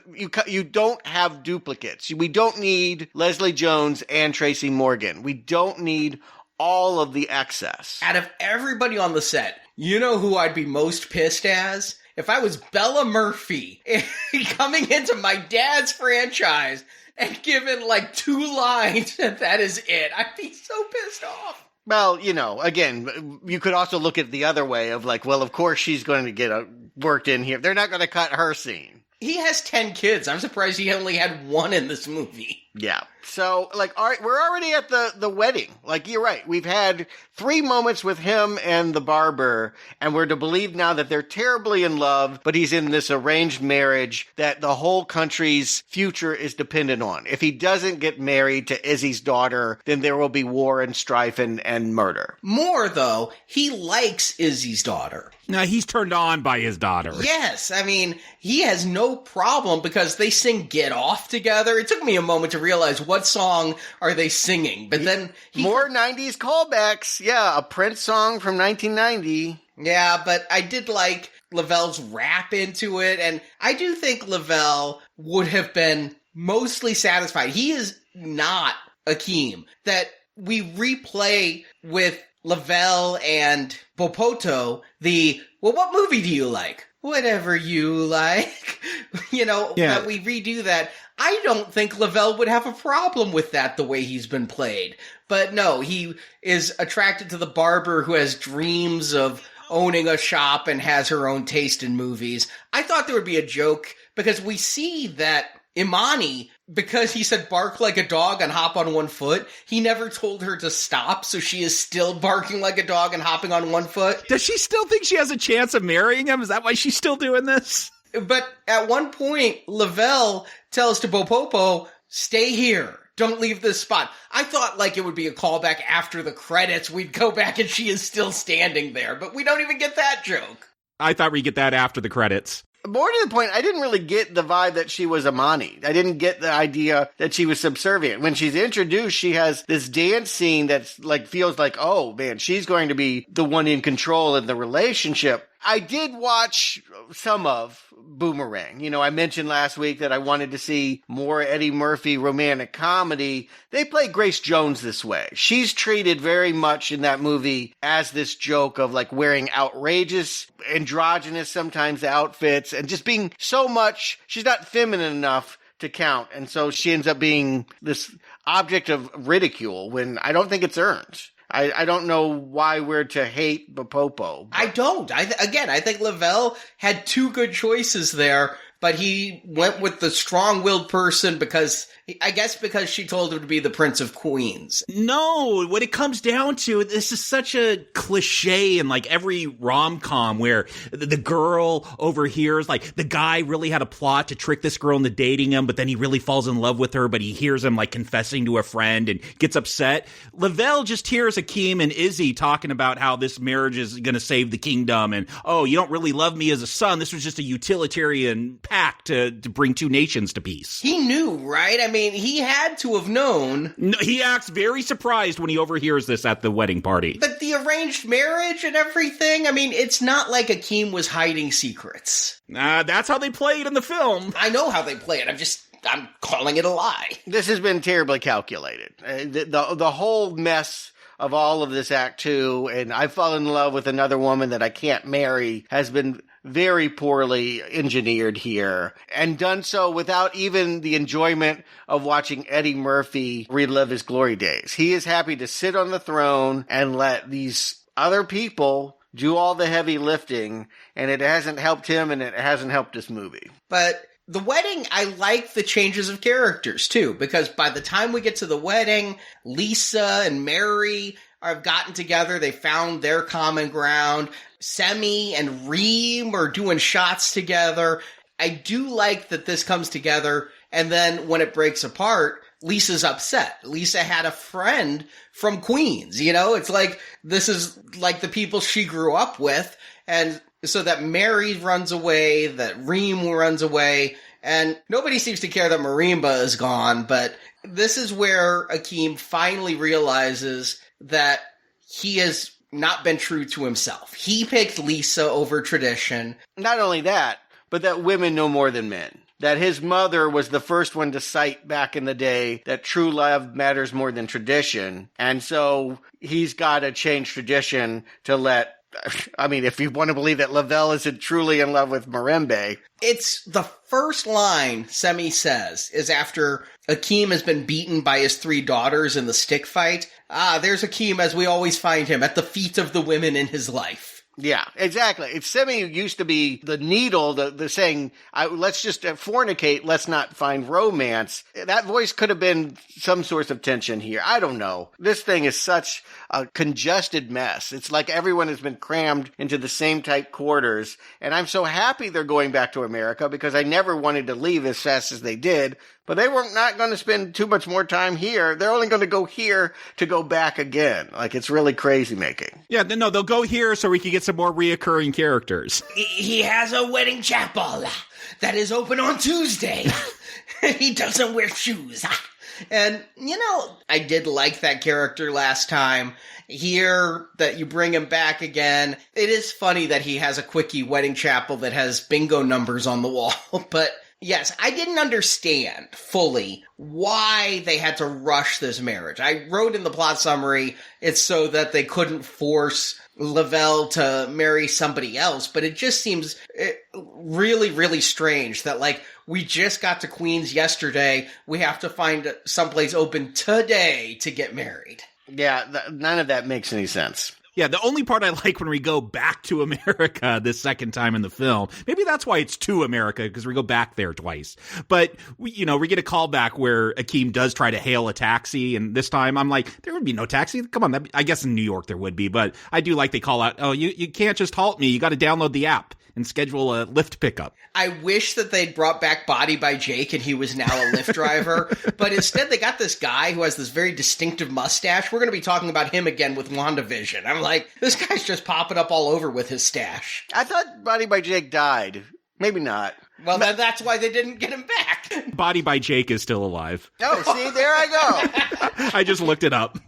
Speaker 10: you don't have duplicates. We don't need Leslie Jones and Tracy Morgan. We don't need all of the excess.
Speaker 9: Out of everybody on the set, you know who I'd be most pissed as? If I was Bella Murphy coming into my dad's franchise and given like 2 lines and that is it, I'd be so pissed off.
Speaker 10: Well, again, you could also look at the other way of like, well, of course she's going to get worked in here. They're not going to cut her scene.
Speaker 9: He has 10 kids. I'm surprised he only had 1 in this movie.
Speaker 10: Yeah. So, all right, we're already at the wedding. Like, you're right. We've had 3 moments with him and the barber, and we're to believe now that they're terribly in love, but he's in this arranged marriage that the whole country's future is dependent on. If he doesn't get married to Izzy's daughter, then there will be war and strife and murder.
Speaker 9: More, though, he likes Izzy's daughter.
Speaker 11: No, he's turned on by his daughter.
Speaker 9: Yes, I mean, he has no problem because they sing Get Off together. It took me a moment to realize what song are they singing, but then...
Speaker 10: More 90s callbacks. Yeah, a Prince song from 1990.
Speaker 9: Yeah, but I did like Lavelle's rap into it, and I do think Lavelle would have been mostly satisfied. He is not Akeem. That we replay with Lavelle and Bopoto what movie do you like? Whatever you like. That we redo that. I don't think Lavelle would have a problem with that the way he's been played. But no, he is attracted to the barber who has dreams of owning a shop and has her own taste in movies. I thought there would be a joke because we see that Imani, because he said bark like a dog and hop on 1 foot, he never told her to stop, so she is still barking like a dog and hopping on 1 foot.
Speaker 11: Does she still think she has a chance of marrying him? Is that why she's still doing this?
Speaker 9: But at one point, Lavelle tells to Bopopo, stay here. Don't leave this spot. I thought like it would be a callback after the credits. We'd go back and she is still standing there, but we don't even get that joke.
Speaker 11: I thought we'd get that after the credits.
Speaker 10: More to the point, I didn't really get the vibe that she was Imani. I didn't get the idea that she was subservient. When she's introduced, she has this dance scene that's like feels like, oh man, she's going to be the one in control in the relationship. I did watch some of Boomerang. I mentioned last week that I wanted to see more Eddie Murphy romantic comedy. They play Grace Jones this way. She's treated very much in that movie as this joke of like wearing outrageous, androgynous sometimes outfits and just being so much, she's not feminine enough to count. And so she ends up being this object of ridicule when I don't think it's earned. I don't know why we're to hate Bopopo.
Speaker 9: I don't. I think Lavelle had 2 good choices there, but he went with the strong-willed person because she told him to be the Prince of Queens.
Speaker 11: No, what it comes down to, this is such a cliche in like every rom-com where the girl overhears, like the guy really had a plot to trick this girl into dating him, but then he really falls in love with her, but he hears him like confessing to a friend and gets upset. Lavelle just hears Akeem and Izzy talking about how this marriage is going to save the kingdom and, oh, you don't really love me as a son. This was just a utilitarian pact to bring 2 nations to peace.
Speaker 9: He knew, right? I mean, he had to have known.
Speaker 11: No, he acts very surprised when he overhears this at the wedding party.
Speaker 9: But the arranged marriage and everything, I mean, it's not like Akeem was hiding secrets.
Speaker 11: That's how they play it in the film.
Speaker 9: I know how they play it. I'm calling it a lie.
Speaker 10: This has been terribly calculated. The whole mess of all of this Act 2, and I fall in love with another woman that I can't marry, has been very poorly engineered here, and done so without even the enjoyment of watching Eddie Murphy relive his glory days. He is happy to sit on the throne and let these other people do all the heavy lifting, and it hasn't helped him and it hasn't helped this movie.
Speaker 9: But The wedding, I like the changes of characters, too, because by the time we get to the wedding, Lisa and Mary have gotten together. They found their common ground. Semi and Reem are doing shots together. I do like that this comes together, and then when it breaks apart, Lisa's upset. Lisa had a friend from Queens, you know? It's like, this is like the people she grew up with, and so that Mary runs away, that Reem runs away, and nobody seems to care that Marimba is gone, but this is where Akeem finally realizes that he has not been true to himself. He picked Lisa over tradition.
Speaker 10: Not only that, but that women know more than men. That his mother was the first one to cite back in the day that true love matters more than tradition. And so he's got to change tradition to let, I mean, if you want to believe that Lavelle isn't truly in love with Mirembe.
Speaker 9: It's the first line Semi says is after Akeem has been beaten by his 3 daughters in the stick fight. Ah, there's Akeem as we always find him, at the feet of the women in his life.
Speaker 10: Yeah, exactly. If Semi used to be the needle, the saying, let's just fornicate, let's not find romance. That voice could have been some source of tension here. I don't know. This thing is such a congested mess. It's like everyone has been crammed into the same tight quarters. And I'm so happy they're going back to America because I never wanted to leave as fast as they did. But they were not going to spend too much more time here. They're only going to go here to go back again. Like, it's really crazy making.
Speaker 11: Yeah, no, they'll go here so we can get some more reoccurring characters.
Speaker 4: He has a wedding chapel that is open on Tuesday. He doesn't wear shoes.
Speaker 9: And, you know, I did like that character last time. Here, that you bring him back again. It is funny that he has a quickie wedding chapel that has bingo numbers on the wall, but... Yes, I didn't understand fully why they had to rush this marriage. I wrote in the plot summary, it's so that they couldn't force Lavelle to marry somebody else, but it just seems really, really strange that, like, we just got to Queens yesterday, we have to find someplace open today to get married.
Speaker 10: Yeah, none of that makes any sense.
Speaker 11: Yeah, the only part I like when we go back to America this second time in the film, maybe that's why it's to America, because we go back there twice. But, we get a callback where Akeem does try to hail a taxi, and this time I'm like, there would be no taxi? Come on, I guess in New York there would be, but I do like they call out, oh, you can't just halt me, you got to download the app and schedule a Lyft pickup.
Speaker 9: I wish that they'd brought back Body by Jake and he was now a Lyft driver, but instead they got this guy who has this very distinctive mustache. We're going to be talking about him again with WandaVision. I'm like, this guy's just popping up all over with his stash.
Speaker 10: I thought Body by Jake died. Maybe not.
Speaker 9: Well, that's why they didn't get him back.
Speaker 11: Body by Jake is still alive.
Speaker 10: Oh, see, there I go.
Speaker 11: I just looked it up.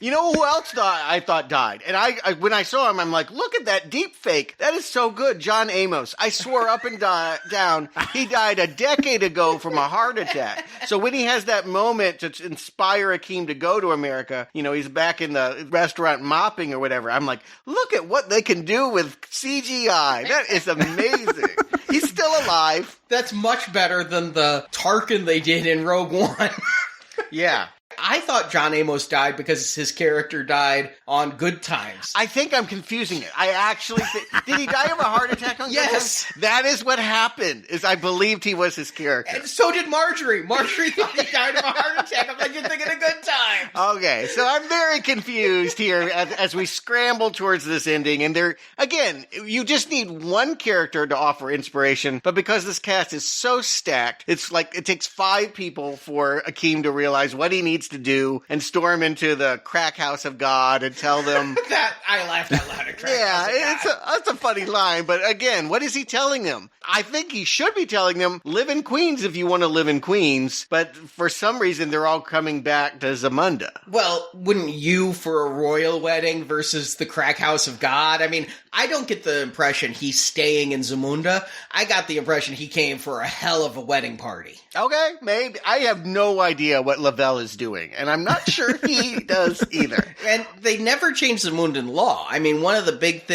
Speaker 10: You know who else I thought died? And I when I saw him, I'm like, look at that deep fake. That is so good. John Amos. I swore up and down he died a decade ago from a heart attack. So when he has that moment to inspire Akeem to go to America, he's back in the restaurant mopping or whatever. I'm like, look at what they can do with CGI. That is amazing. He's still alive.
Speaker 9: That's much better than the Tarkin they did in Rogue One.
Speaker 10: Yeah.
Speaker 9: I thought John Amos died because his character died on Good Times.
Speaker 10: I think I'm confusing it. I actually did he die of a heart attack on Good
Speaker 9: Yes.
Speaker 10: Times? That is what happened, is I believed he was his character.
Speaker 9: And so did Marjorie. Marjorie thought he died of a heart attack. I'm like, you're thinking of Good Times.
Speaker 10: Okay, so I'm very confused here as we scramble towards this ending. And again, you just need one character to offer inspiration, but because this cast is so stacked, it's like it takes 5 people for Akeem to realize what he needs to do and storm into the crack house of God and tell them
Speaker 9: that I laughed out loud at crack
Speaker 10: yeah, that's a funny line, but again, what is he telling them? I think he should be telling them, live in Queens if you want to live in Queens, but for some reason they're all coming back to Zamunda.
Speaker 9: Well, wouldn't you for a royal wedding versus the crack house of God? I mean, I don't get the impression he's staying in Zamunda. I got the impression he came for a hell of a wedding party.
Speaker 10: Okay, maybe. I have no idea what Lavelle is doing, and I'm not sure he does either.
Speaker 9: And they never changed the Zamundan law. I mean, one of the big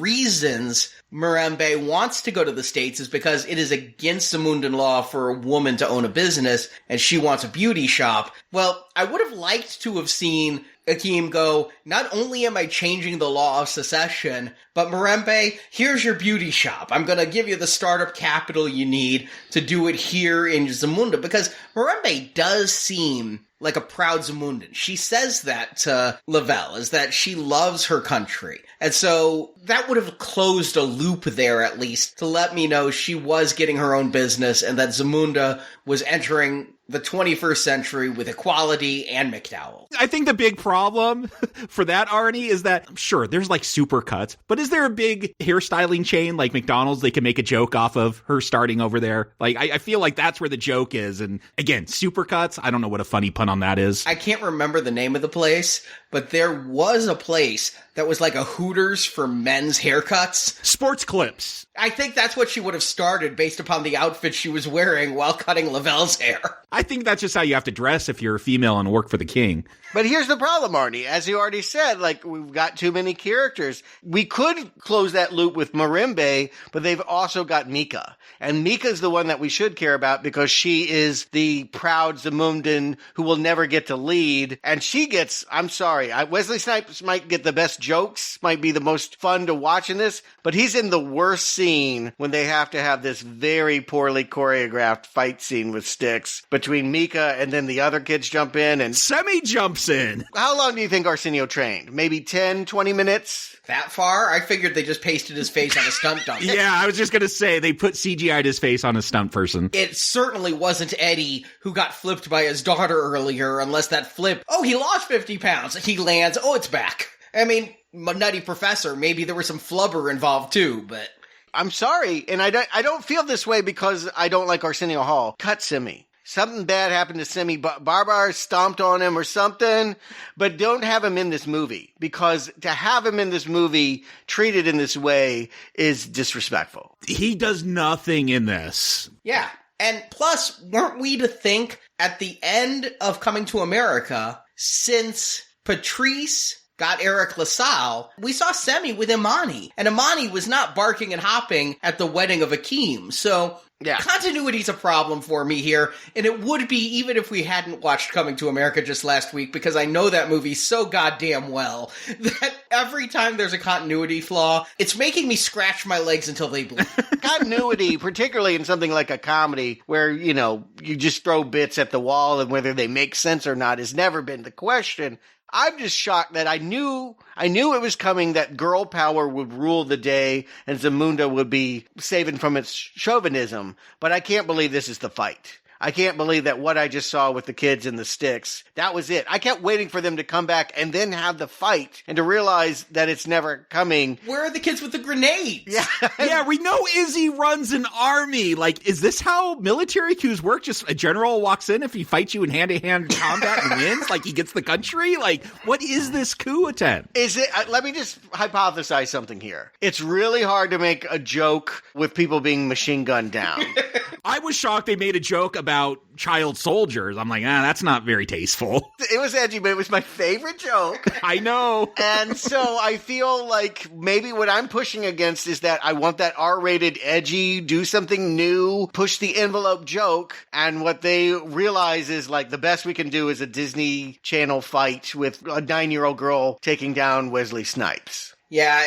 Speaker 9: reasons Mirembe wants to go to the States is because it is against Zamundan law for a woman to own a business, and she wants a beauty shop. Well, I would have liked to have seen Akeem go, not only am I changing the law of secession, but Mirembe, here's your beauty shop. I'm going to give you the startup capital you need to do it here in Zamunda. Because Mirembe does seem like a proud Zamundan. She says that to Lavelle, is that she loves her country. And so that would have closed a loop there, at least, to let me know she was getting her own business and that Zamunda was entering the 21st century with equality and McDowell.
Speaker 11: I think the big problem for that, Arnie, is that, sure, there's like supercuts, but is there a big hairstyling chain like McDonald's they can make a joke off of her starting over there? Like, I feel like that's where the joke is. And again, supercuts, I don't know what a funny pun on that is.
Speaker 9: I can't remember the name of the place, but there was a place that was like a Hooters for men's haircuts.
Speaker 11: Sports Clips.
Speaker 9: I think that's what she would have started based upon the outfit she was wearing while cutting Lavelle's hair.
Speaker 11: I think that's just how you have to dress if you're a female and work for the king.
Speaker 10: But here's the problem, Arnie. As you already said, like, we've got too many characters. We could close that loop with Mirembe, but they've also got Mika. And Mika's the one that we should care about because she is the proud Zamundan who will never get to lead. And she gets, I'm sorry, Wesley Snipes might get the best jokes, might be the most fun to watch in this, but he's in the worst scene when they have to have this very poorly choreographed fight scene with sticks between Mika and then the other kids jump in and
Speaker 11: Semi jumps in.
Speaker 10: How long do you think Arsenio trained? Maybe 10, 20 minutes?
Speaker 9: That far? I figured they just pasted his face on a stunt double.
Speaker 11: Yeah, I was just going to say they put CGI'd his face on a stunt person.
Speaker 9: It certainly wasn't Eddie who got flipped by his daughter earlier, unless that flip, oh, he lost 50 pounds. He lands, oh, it's back. I mean, Nutty Professor, maybe there was some flubber involved too, but...
Speaker 10: I'm sorry, and I don't feel this way because I don't like Arsenio Hall. Cut Simi. Something bad happened to Simi. Barbar stomped on him or something, but don't have him in this movie because to have him in this movie treated in this way is disrespectful.
Speaker 11: He does nothing in this.
Speaker 9: Yeah. And plus, weren't we to think at the end of Coming to America, since Patrice got Eric LaSalle, we saw Semi with Imani. And Imani was not barking and hopping at the wedding of Akeem. So yeah, continuity's a problem for me here. And it would be even if we hadn't watched Coming to America just last week, because I know that movie so goddamn well that every time there's a continuity flaw, it's making me scratch my legs until they bleed.
Speaker 10: Continuity, particularly in something like a comedy where, you know, you just throw bits at the wall and whether they make sense or not has never been the question. I'm just shocked that I knew it was coming that girl power would rule the day and Zamunda would be saving from its chauvinism, but I can't believe this is the fight. I can't believe that what I just saw with the kids and the sticks, that was it. I kept waiting for them to come back and then have the fight and to realize that it's never coming.
Speaker 9: Where are the kids with the grenades?
Speaker 10: Yeah.
Speaker 11: Yeah, we know Izzy runs an army. Like, is this how military coups work? Just a general walks in if he fights you in hand-to-hand combat and wins? Like, he gets the country? Like, what is this coup attempt?
Speaker 10: Is it? Let me just hypothesize something here. It's really hard to make a joke with people being machine gunned down.
Speaker 11: I was shocked they made a joke about child soldiers. I'm like, that's not very tasteful.
Speaker 10: It was edgy, but it was my favorite joke.
Speaker 11: I know.
Speaker 10: And so I feel like maybe what I'm pushing against is that I want that R-rated, edgy, do something new, push the envelope joke. And what they realize is like the best we can do is a Disney Channel fight with a 9-year-old girl taking down Wesley Snipes.
Speaker 9: Yeah,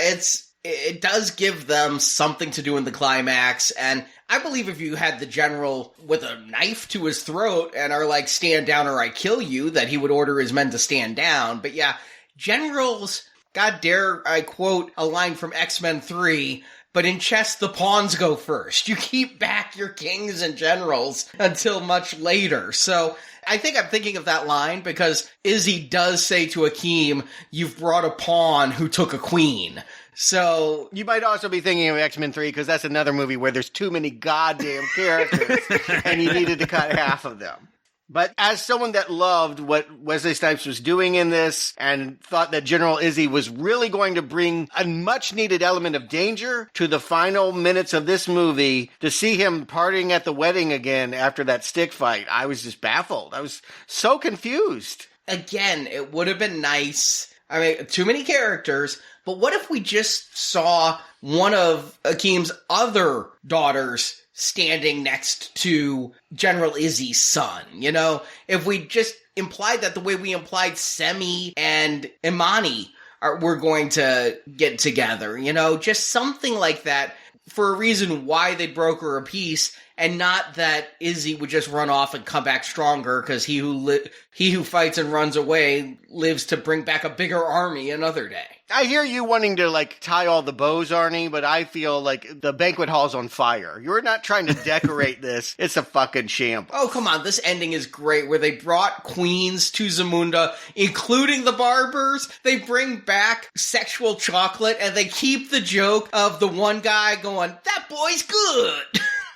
Speaker 9: it does give them something to do in the climax, and I believe if you had the general with a knife to his throat and are like, stand down or I kill you, that he would order his men to stand down. But yeah, generals, God dare I quote a line from X-Men 3, but in chess the pawns go first. You keep back your kings and generals until much later. So I think I'm thinking of that line because Izzy does say to Akeem, you've brought a pawn who took a queen. So
Speaker 10: you might also be thinking of X-Men 3 because that's another movie where there's too many goddamn characters and you needed to cut half of them. But as someone that loved what Wesley Snipes was doing in this and thought that General Izzy was really going to bring a much needed element of danger to the final minutes of this movie, to see him partying at the wedding again after that stick fight, I was just baffled. I was so confused.
Speaker 9: Again, it would have been nice. I mean, too many characters. But what if we just saw one of Akeem's other daughters standing next to General Izzy's son? You know, if we just implied that the way we implied Semi and Imani were going to get together, just something like that for a reason why they broke her a peace, and not that Izzy would just run off and come back stronger because he who fights and runs away lives to bring back a bigger army another day.
Speaker 10: I hear you wanting to, tie all the bows, Arnie, but I feel like the banquet hall's on fire. You're not trying to decorate this. It's a fucking shambles.
Speaker 9: Oh, come on. This ending is great, where they brought queens to Zamunda, including the barbers. They bring back sexual chocolate, and they keep the joke of the one guy going, "That boy's good."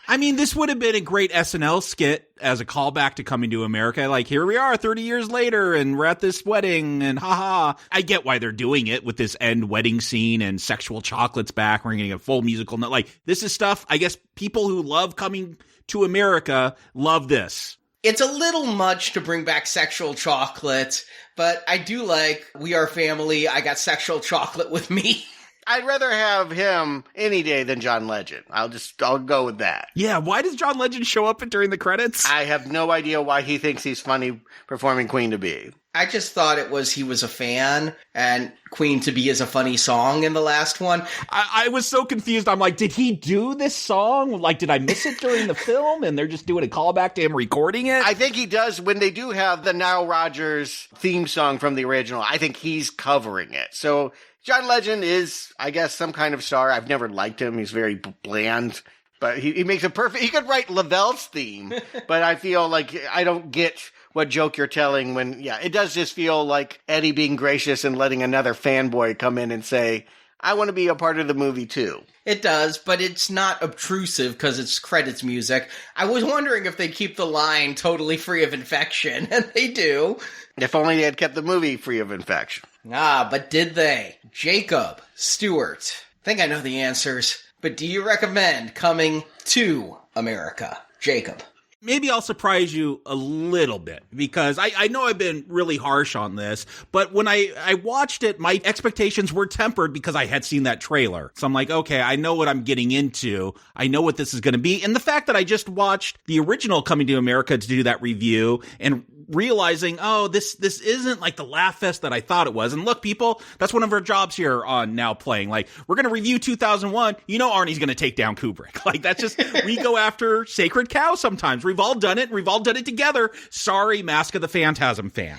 Speaker 11: I mean, this would have been a great SNL skit as a callback to Coming to America. Like, here we are 30 years later, and we're at this wedding, and haha. I get why they're doing it with this end wedding scene and sexual chocolates back. We're getting a full musical note. Like, this is stuff, I guess, people who love Coming to America love this.
Speaker 9: It's a little much to bring back sexual chocolate, but I do like We Are Family, I Got Sexual Chocolate with Me.
Speaker 10: I'd rather have him any day than John Legend. I'll go with that.
Speaker 11: Yeah, why does John Legend show up during the credits?
Speaker 10: I have no idea why he thinks he's funny performing Queen to Be.
Speaker 9: I just thought he was a fan, and Queen to Be is a funny song in the last one.
Speaker 11: I was so confused. I'm like, did he do this song? Like, did I miss it during the film? And they're just doing a callback to him recording it?
Speaker 10: I think he does. When they do have the Nile Rodgers theme song from the original, I think he's covering it. So John Legend is, I guess, some kind of star. I've never liked him. He's very bland. But he makes it perfect. He could write Lavelle's theme. But I feel like I don't get what joke you're telling when, it does just feel like Eddie being gracious and letting another fanboy come in and say, I want to be a part of the movie too.
Speaker 9: It does, but it's not obtrusive because it's credits music. I was wondering if they'd keep the line totally free of infection, and they do.
Speaker 10: If only they had kept the movie free of infection.
Speaker 9: But did they? Jacob, Stewart, I think I know the answers, but do you recommend Coming to America? Jacob.
Speaker 11: Maybe I'll surprise you a little bit, because I know I've been really harsh on this, but when I watched it, my expectations were tempered because I had seen that trailer. So I'm like, okay, I know what I'm getting into. I know what this is going to be. And the fact that I just watched the original Coming to America to do that review and realizing, this isn't like the laugh fest that I thought it was. And look, people, that's one of our jobs here on Now Playing. Like, we're going to review 2001. Arnie's going to take down Kubrick. Like, that's just, we go after sacred cows sometimes. We've all done it. We've all done it together. Sorry, Mask of the Phantasm fan.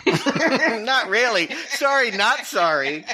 Speaker 10: Not really. Sorry, not sorry.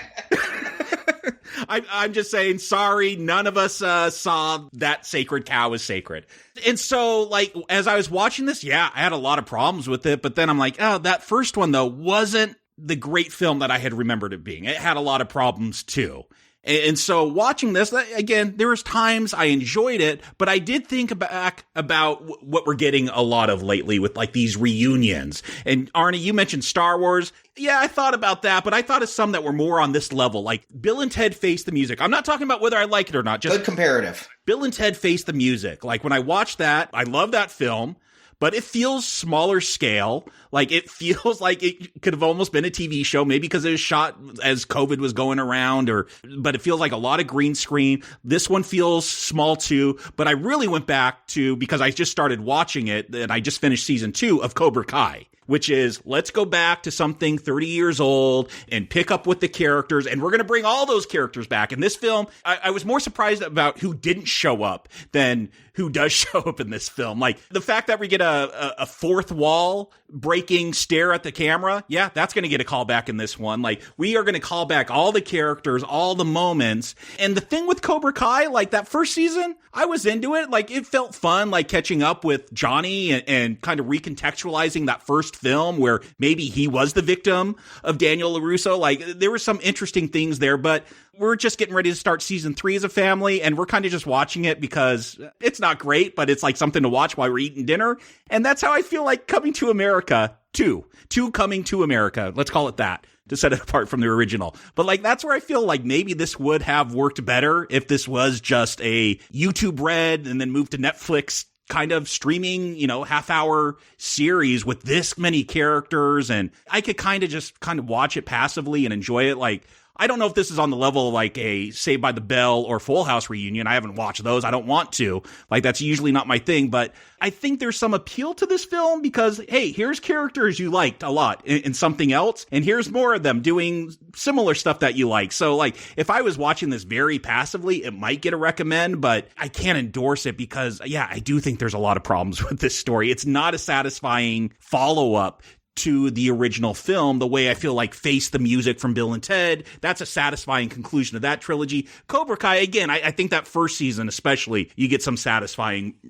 Speaker 11: I'm just saying, sorry, none of us saw that sacred cow as sacred. And so, like, as I was watching this, I had a lot of problems with it, but then I'm like, that first one, though, wasn't the great film that I had remembered it being. It had a lot of problems, too. And so watching this, again, there was times I enjoyed it, but I did think back about what we're getting a lot of lately with, like, these reunions. And Arnie, you mentioned Star Wars. Yeah, I thought about that, but I thought of some that were more on this level, like Bill and Ted Face the Music. I'm not talking about whether I like it or not. Just
Speaker 9: good comparative.
Speaker 11: Bill and Ted Face the Music. Like, when I watched that, I love that film. But it feels smaller scale. Like, it feels like it could have almost been a TV show, maybe because it was shot as COVID was going around, but it feels like a lot of green screen. This one feels small too, but I really went back to, because I just started watching it, and I just finished season 2 of Cobra Kai, which is, let's go back to something 30 years old and pick up with the characters, and we're going to bring all those characters back. In this film, I was more surprised about who didn't show up than who does show up in this film. Like, the fact that we get a fourth wall breaking stare at the camera, that's going to get a call back in this one. Like, we are going to call back all the characters, all the moments. And the thing with Cobra Kai, like, that first season, I was into it. Like, it felt fun, like, catching up with Johnny and kind of recontextualizing that first film where maybe he was the victim of Daniel LaRusso. Like, there were some interesting things there, but we're just getting ready to start season 3 as a family, and we're kind of just watching it because it's not great, but it's like something to watch while we're eating dinner. And that's how I feel like Coming to America 2 Coming to America. Let's call it that, to set it apart from the original. But, like, that's where I feel like maybe this would have worked better if this was just a YouTube Red and then moved to Netflix kind of streaming, half-hour series with this many characters, and I could kind of watch it passively and enjoy it. Like, I don't know if this is on the level of like a Saved by the Bell or Full House reunion. I haven't watched those. I don't want to. Like, that's usually not my thing, but I think there's some appeal to this film because, hey, here's characters you liked a lot in something else, and here's more of them doing similar stuff that you like. So, like, if I was watching this very passively, it might get a recommend, but I can't endorse it because, yeah, I do think there's a lot of problems with this story. It's not a satisfying follow-up to the original film, the way I feel like Face the Music from Bill and Ted. That's a satisfying conclusion of that trilogy. Cobra Kai, again, I think that first season especially, you get some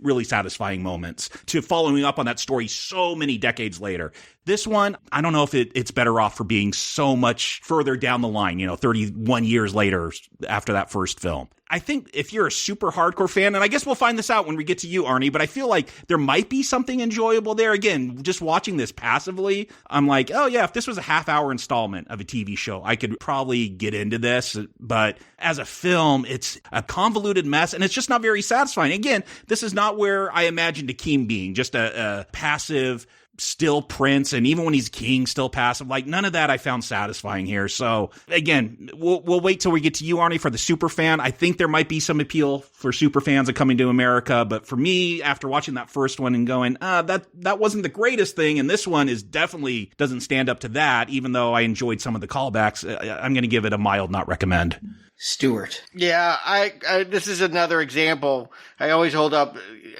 Speaker 11: really satisfying moments to following up on that story so many decades later. This one, I don't know if it's better off for being so much further down the line, 31 years later after that first film. I think if you're a super hardcore fan, and I guess we'll find this out when we get to you, Arnie, but I feel like there might be something enjoyable there. Again, just watching this passively, I'm like, oh yeah, if this was a half-hour installment of a TV show, I could probably get into this. But as a film, it's a convoluted mess, and it's just not very satisfying. Again, this is not where I imagined Akeem being, just a passive, still prince, and even when he's king, still passive. Like, none of that I found satisfying here. So again, we'll wait till we get to you, Arnie, for the super fan. I think there might be some appeal for super fans of Coming to America, but for me, after watching that first one and going, that wasn't the greatest thing, and this one is definitely doesn't stand up to that, even though I enjoyed some of the callbacks, I'm going to give it a mild not recommend.
Speaker 9: Stuart.
Speaker 10: Yeah, I this is another example. I always hold up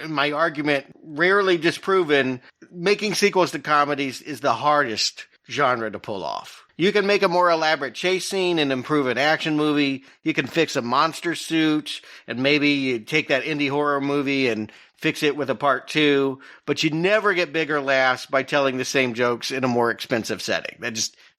Speaker 10: my argument, rarely disproven. Making sequels to comedies is the hardest genre to pull off. You can make a more elaborate chase scene and improve an action movie. You can fix a monster suit, and maybe you take that indie horror movie and fix it with a part 2, but you never get bigger laughs by telling the same jokes in a more expensive setting.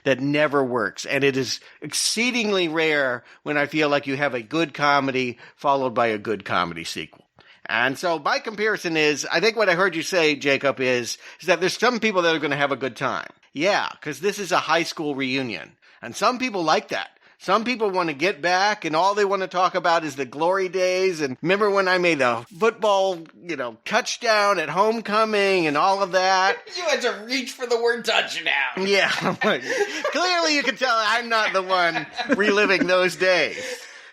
Speaker 10: That never works. And it is exceedingly rare when I feel like you have a good comedy followed by a good comedy sequel. And so my comparison is, I think what I heard you say, Jacob, is that there's some people that are going to have a good time. Yeah, because this is a high school reunion. And some people like that. Some people want to get back, and all they want to talk about is the glory days. And remember when I made the football, touchdown at homecoming and all of that?
Speaker 9: You had to reach for the word touchdown.
Speaker 10: Yeah. Clearly you can tell I'm not the one reliving those days.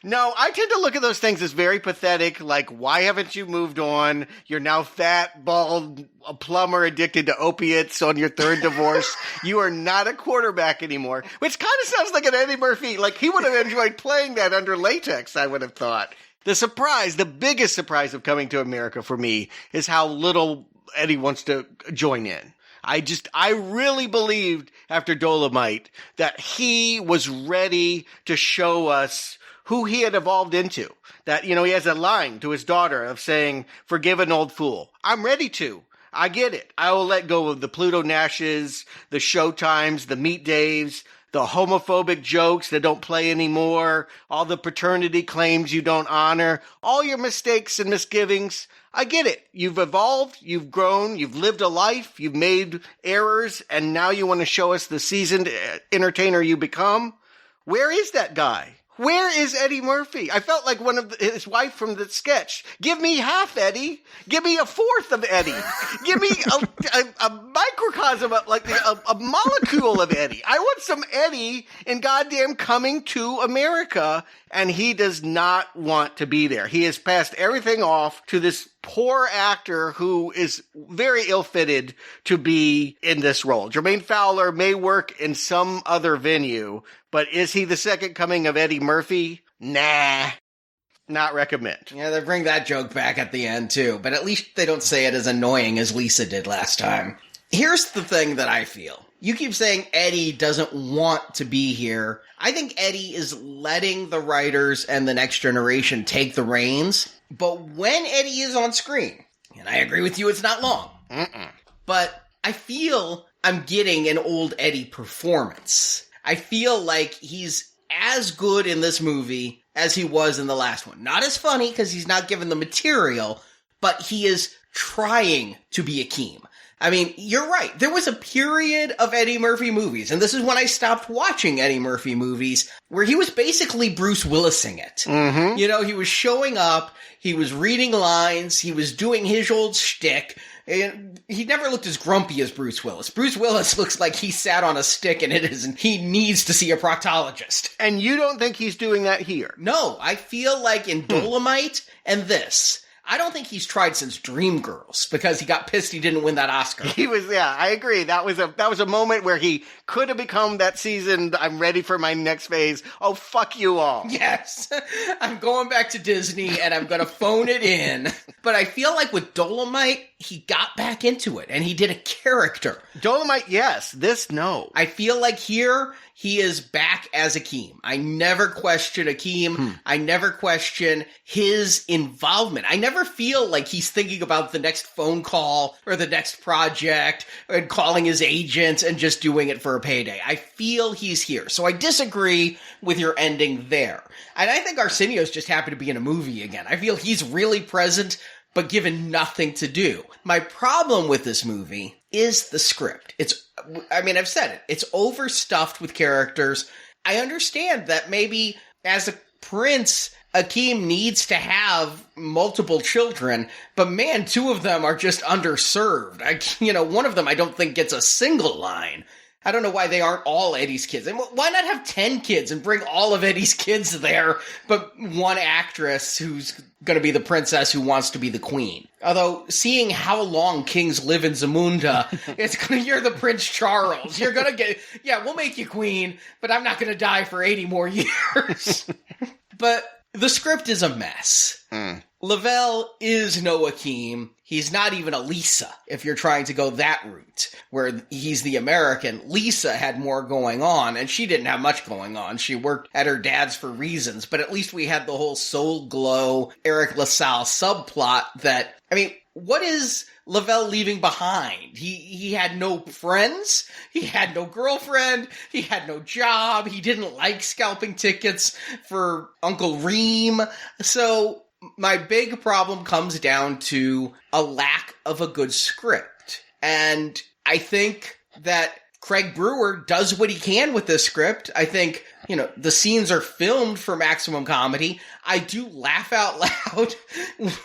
Speaker 10: No, I tend to look at those things as very pathetic, like, why haven't you moved on? You're now fat, bald, a plumber addicted to opiates on your third divorce. You are not a quarterback anymore, which kind of sounds like an Eddie Murphy. Like, he would have enjoyed playing that under latex, I would have thought. The biggest surprise of Coming to America for me is how little Eddie wants to join in. I really believed after Dolomite that he was ready to show us who he had evolved into. That, he has a line to his daughter of saying, forgive an old fool. I'm ready to. I get it. I will let go of the Pluto Nashes, the Showtimes, the Meet Daves, the homophobic jokes that don't play anymore, all the paternity claims you don't honor, all your mistakes and misgivings. I get it. You've evolved, you've grown, you've lived a life, you've made errors, and now you want to show us the seasoned entertainer you become? Where is that guy? Where is Eddie Murphy? I felt like his wife from the sketch. Give me half Eddie. Give me a fourth of Eddie. Give me a microcosm, like a molecule of Eddie. I want some Eddie in goddamn Coming to America, and he does not want to be there. He has passed everything off to this poor actor who is very ill-fitted to be in this role. Jermaine Fowler may work in some other venue, but is he the second coming of Eddie Murphy? Nah. Not recommend.
Speaker 9: Yeah, they bring that joke back at the end, too. But at least they don't say it as annoying as Lisa did last time. Here's the thing that I feel. You keep saying Eddie doesn't want to be here. I think Eddie is letting the writers and the next generation take the reins. But when Eddie is on screen, and I agree with you, it's not long. But I feel I'm getting an old Eddie performance. I feel like he's as good in this movie as he was in the last one. Not as funny, because he's not given the material, but he is trying to be Akeem. I mean, you're right. There was a period of Eddie Murphy movies, and this is when I stopped watching Eddie Murphy movies, where he was basically Bruce Willising it.
Speaker 10: Mm-hmm.
Speaker 9: You know, he was showing up, he was reading lines, he was doing his old shtick, and he never looked as grumpy as Bruce Willis. Bruce Willis looks like he sat on a stick and he needs to see a proctologist.
Speaker 10: And you don't think he's doing that here?
Speaker 9: No, I feel like in Dolomite and this, I don't think he's tried since Dreamgirls because he got pissed he didn't win that Oscar.
Speaker 10: I agree. That was a moment where he could have become that seasoned, I'm ready for my next phase. Oh, fuck you all.
Speaker 9: Yes. I'm going back to Disney and I'm going to phone it in. But I feel like with Dolomite, he got back into it and he did a character.
Speaker 10: Dolomite, yes. This, no.
Speaker 9: I feel like here he is back as Akeem. I never question Akeem. I never question his involvement. I never feel like he's thinking about the next phone call or the next project and calling his agents and just doing it for a payday. I feel he's here. So I disagree with your ending there. And I think Arsenio's just happy to be in a movie again. I feel he's really present, but given nothing to do. My problem with this movie is the script. I've said it. It's overstuffed with characters. I understand that maybe as a prince, Akeem needs to have multiple children, but man, 2 of them are just underserved. One of them I don't think gets a single line. I don't know why they aren't all Eddie's kids. And why not have 10 kids and bring all of Eddie's kids there, but one actress who's going to be the princess who wants to be the queen? Although, seeing how long kings live in Zamunda, you're the Prince Charles. You're going to get, we'll make you queen, but I'm not going to die for 80 more years. But the script is a mess. Lavelle is no Akeem. He's not even a Lisa, if you're trying to go that route, where he's the American. Lisa had more going on, and she didn't have much going on. She worked at her dad's for reasons, but at least we had the whole Soul Glow, Eric LaSalle subplot that, what is Lavelle leaving behind? He had no friends, he had no girlfriend, he had no job, he didn't like scalping tickets for Uncle Reem, so my big problem comes down to a lack of a good script. And I think that Craig Brewer does what he can with this script. I think, the scenes are filmed for maximum comedy. I do laugh out loud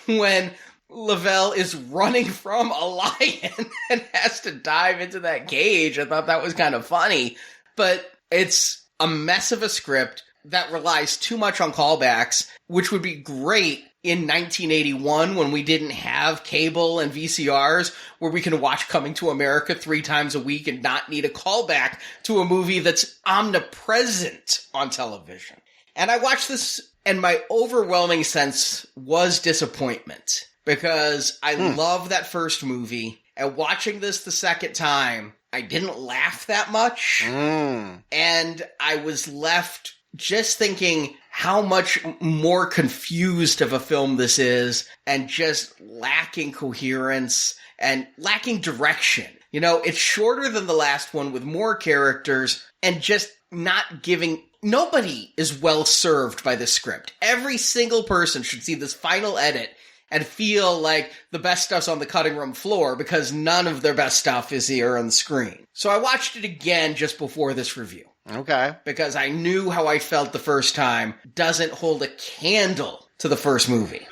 Speaker 9: when Lavelle is running from a lion and has to dive into that cage. I thought that was kind of funny. But it's a mess of a script that relies too much on callbacks, which would be great in 1981 when we didn't have cable and VCRs where we can watch Coming to America 3 times a week and not need a callback to a movie that's omnipresent on television. And I watched this and my overwhelming sense was disappointment because I love that first movie, and watching this the second time, I didn't laugh that much. And I was left just thinking how much more confused of a film this is and just lacking coherence and lacking direction. It's shorter than the last one with more characters and just not giving... Nobody is well served by this script. Every single person should see this final edit and feel like the best stuff's on the cutting room floor because none of their best stuff is here on the screen. So I watched it again just before this review.
Speaker 10: Okay.
Speaker 9: Because I knew how I felt the first time doesn't hold a candle to the first movie.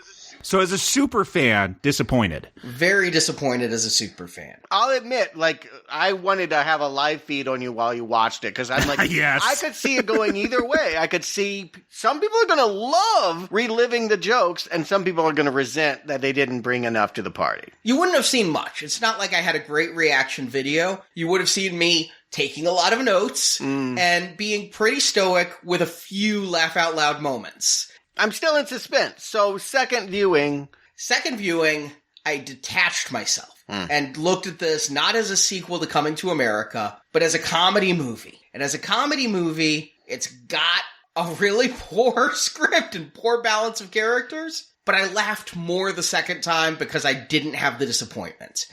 Speaker 11: So as a super fan, disappointed.
Speaker 9: Very disappointed as a super fan.
Speaker 10: I'll admit, I wanted to have a live feed on you while you watched it, because I'm like,
Speaker 11: yes.
Speaker 10: I could see it going either way. I could see some people are going to love reliving the jokes, and some people are going to resent that they didn't bring enough to the party.
Speaker 9: You wouldn't have seen much. It's not like I had a great reaction video. You would have seen me taking a lot of notes and being pretty stoic with a few laugh out loud moments.
Speaker 10: I'm still in suspense. So second viewing,
Speaker 9: I detached myself and looked at this not as a sequel to Coming to America, but as a comedy movie. And as a comedy movie, it's got a really poor script and poor balance of characters. But I laughed more the second time because I didn't have the disappointment.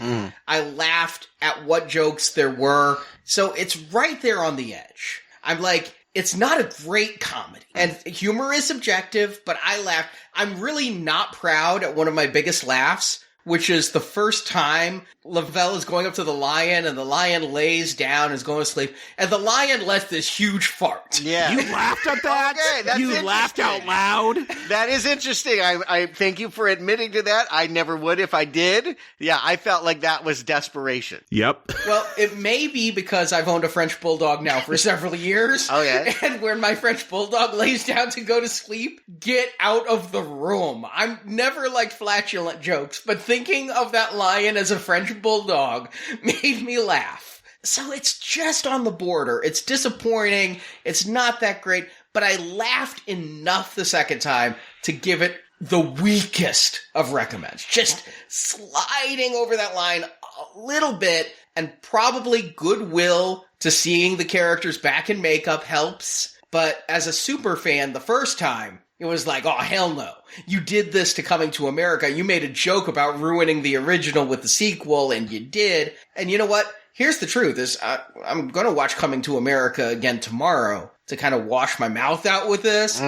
Speaker 9: I laughed at what jokes there were. So it's right there on the edge. I'm like, it's not a great comedy. And humor is subjective, but I laughed. I'm really not proud at one of my biggest laughs which is the first time Lavelle is going up to the lion, and the lion lays down and is going to sleep, and the lion lets this huge fart.
Speaker 10: Yeah.
Speaker 11: You laughed at that?
Speaker 10: Okay, that's
Speaker 11: you laughed out loud?
Speaker 10: That is interesting. I thank you for admitting to that. I never would if I did. Yeah, I felt like that was desperation.
Speaker 11: Yep.
Speaker 9: Well, it may be because I've owned a French Bulldog now for several years.
Speaker 10: Okay.
Speaker 9: And when my French Bulldog lays down to go to sleep, get out of the room. I'm never liked flatulent jokes, but thinking of that lion as a French Bulldog made me laugh. So it's just on the border. It's disappointing. It's not that great, but I laughed enough the second time to give it the weakest of recommends. Just sliding over that line a little bit, and probably goodwill to seeing the characters back in makeup helps. But as a super fan the first time, it was like, oh, hell no. You did this to Coming to America. You made a joke about ruining the original with the sequel, and you did. And you know what? Here's the truth, is I'm going to watch Coming to America again tomorrow to kind of wash my mouth out with this.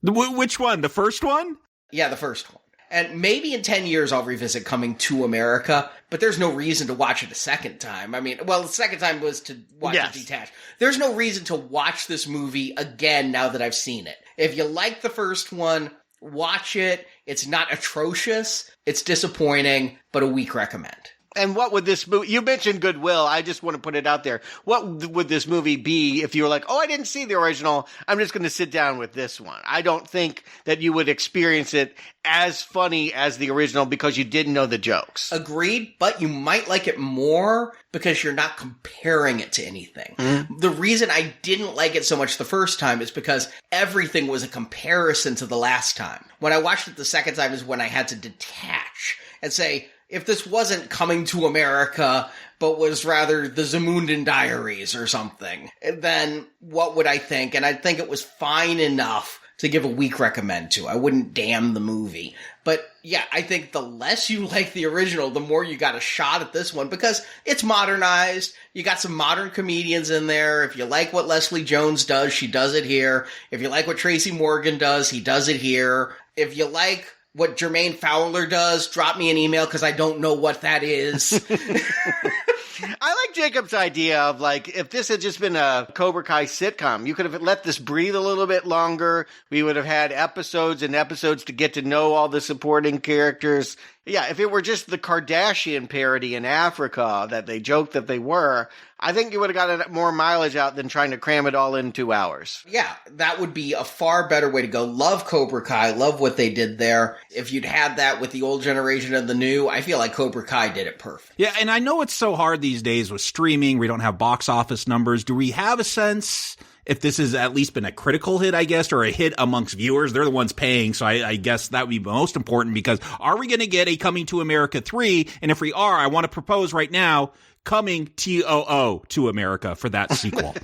Speaker 11: Which one? The first one?
Speaker 9: Yeah, the first one. And maybe in 10 years I'll revisit Coming to America, but there's no reason to watch it a second time. I mean, well, the second time was to watch it detached. There's no reason to watch this movie again now that I've seen it. If you like the first one, watch it. It's not atrocious. It's disappointing, but a weak recommend.
Speaker 10: And what would this movie, you mentioned goodwill, I just want to put it out there. What would this movie be if you were like, oh, I didn't see the original, I'm just going to sit down with this one? I don't think that you would experience it as funny as the original because you didn't know the jokes.
Speaker 9: Agreed, but you might like it more because you're not comparing it to anything. Mm-hmm. The reason I didn't like it so much the first time is because everything was a comparison to the last time. When I watched it the second time is when I had to detach and say, if this wasn't Coming to America, but was rather the Zamundan Diaries or something, then what would I think? And I'd think it was fine enough to give a weak recommend to. I wouldn't damn the movie. But yeah, I think the less you like the original, the more you got a shot at this one, because it's modernized. You got some modern comedians in there. If you like what Leslie Jones does, she does it here. If you like what Tracy Morgan does, he does it here. If you like what Jermaine Fowler does, drop me an email because I don't know what that is.
Speaker 10: I like Jacob's idea of, like, if this had just been a Cobra Kai sitcom, you could have let this breathe a little bit longer. We would have had episodes and episodes to get to know all the supporting characters. Yeah, if it were just the Kardashian parody in Africa that they joked that they were, I think you would have gotten more mileage out than trying to cram it all in 2 hours.
Speaker 9: Yeah, that would be a far better way to go. Love Cobra Kai, love what they did there. If you'd had that with the old generation and the new, I feel like Cobra Kai did it perfect.
Speaker 11: Yeah, and I know it's so hard these days with streaming. We don't have box office numbers. Do we have a sense if this has at least been a critical hit, I guess, or a hit amongst viewers? They're the ones paying, so I guess that would be most important, because are we going to get a Coming to America 3? And if we are, I want to propose right now, Coming TOO to America for that sequel.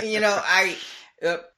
Speaker 9: You know,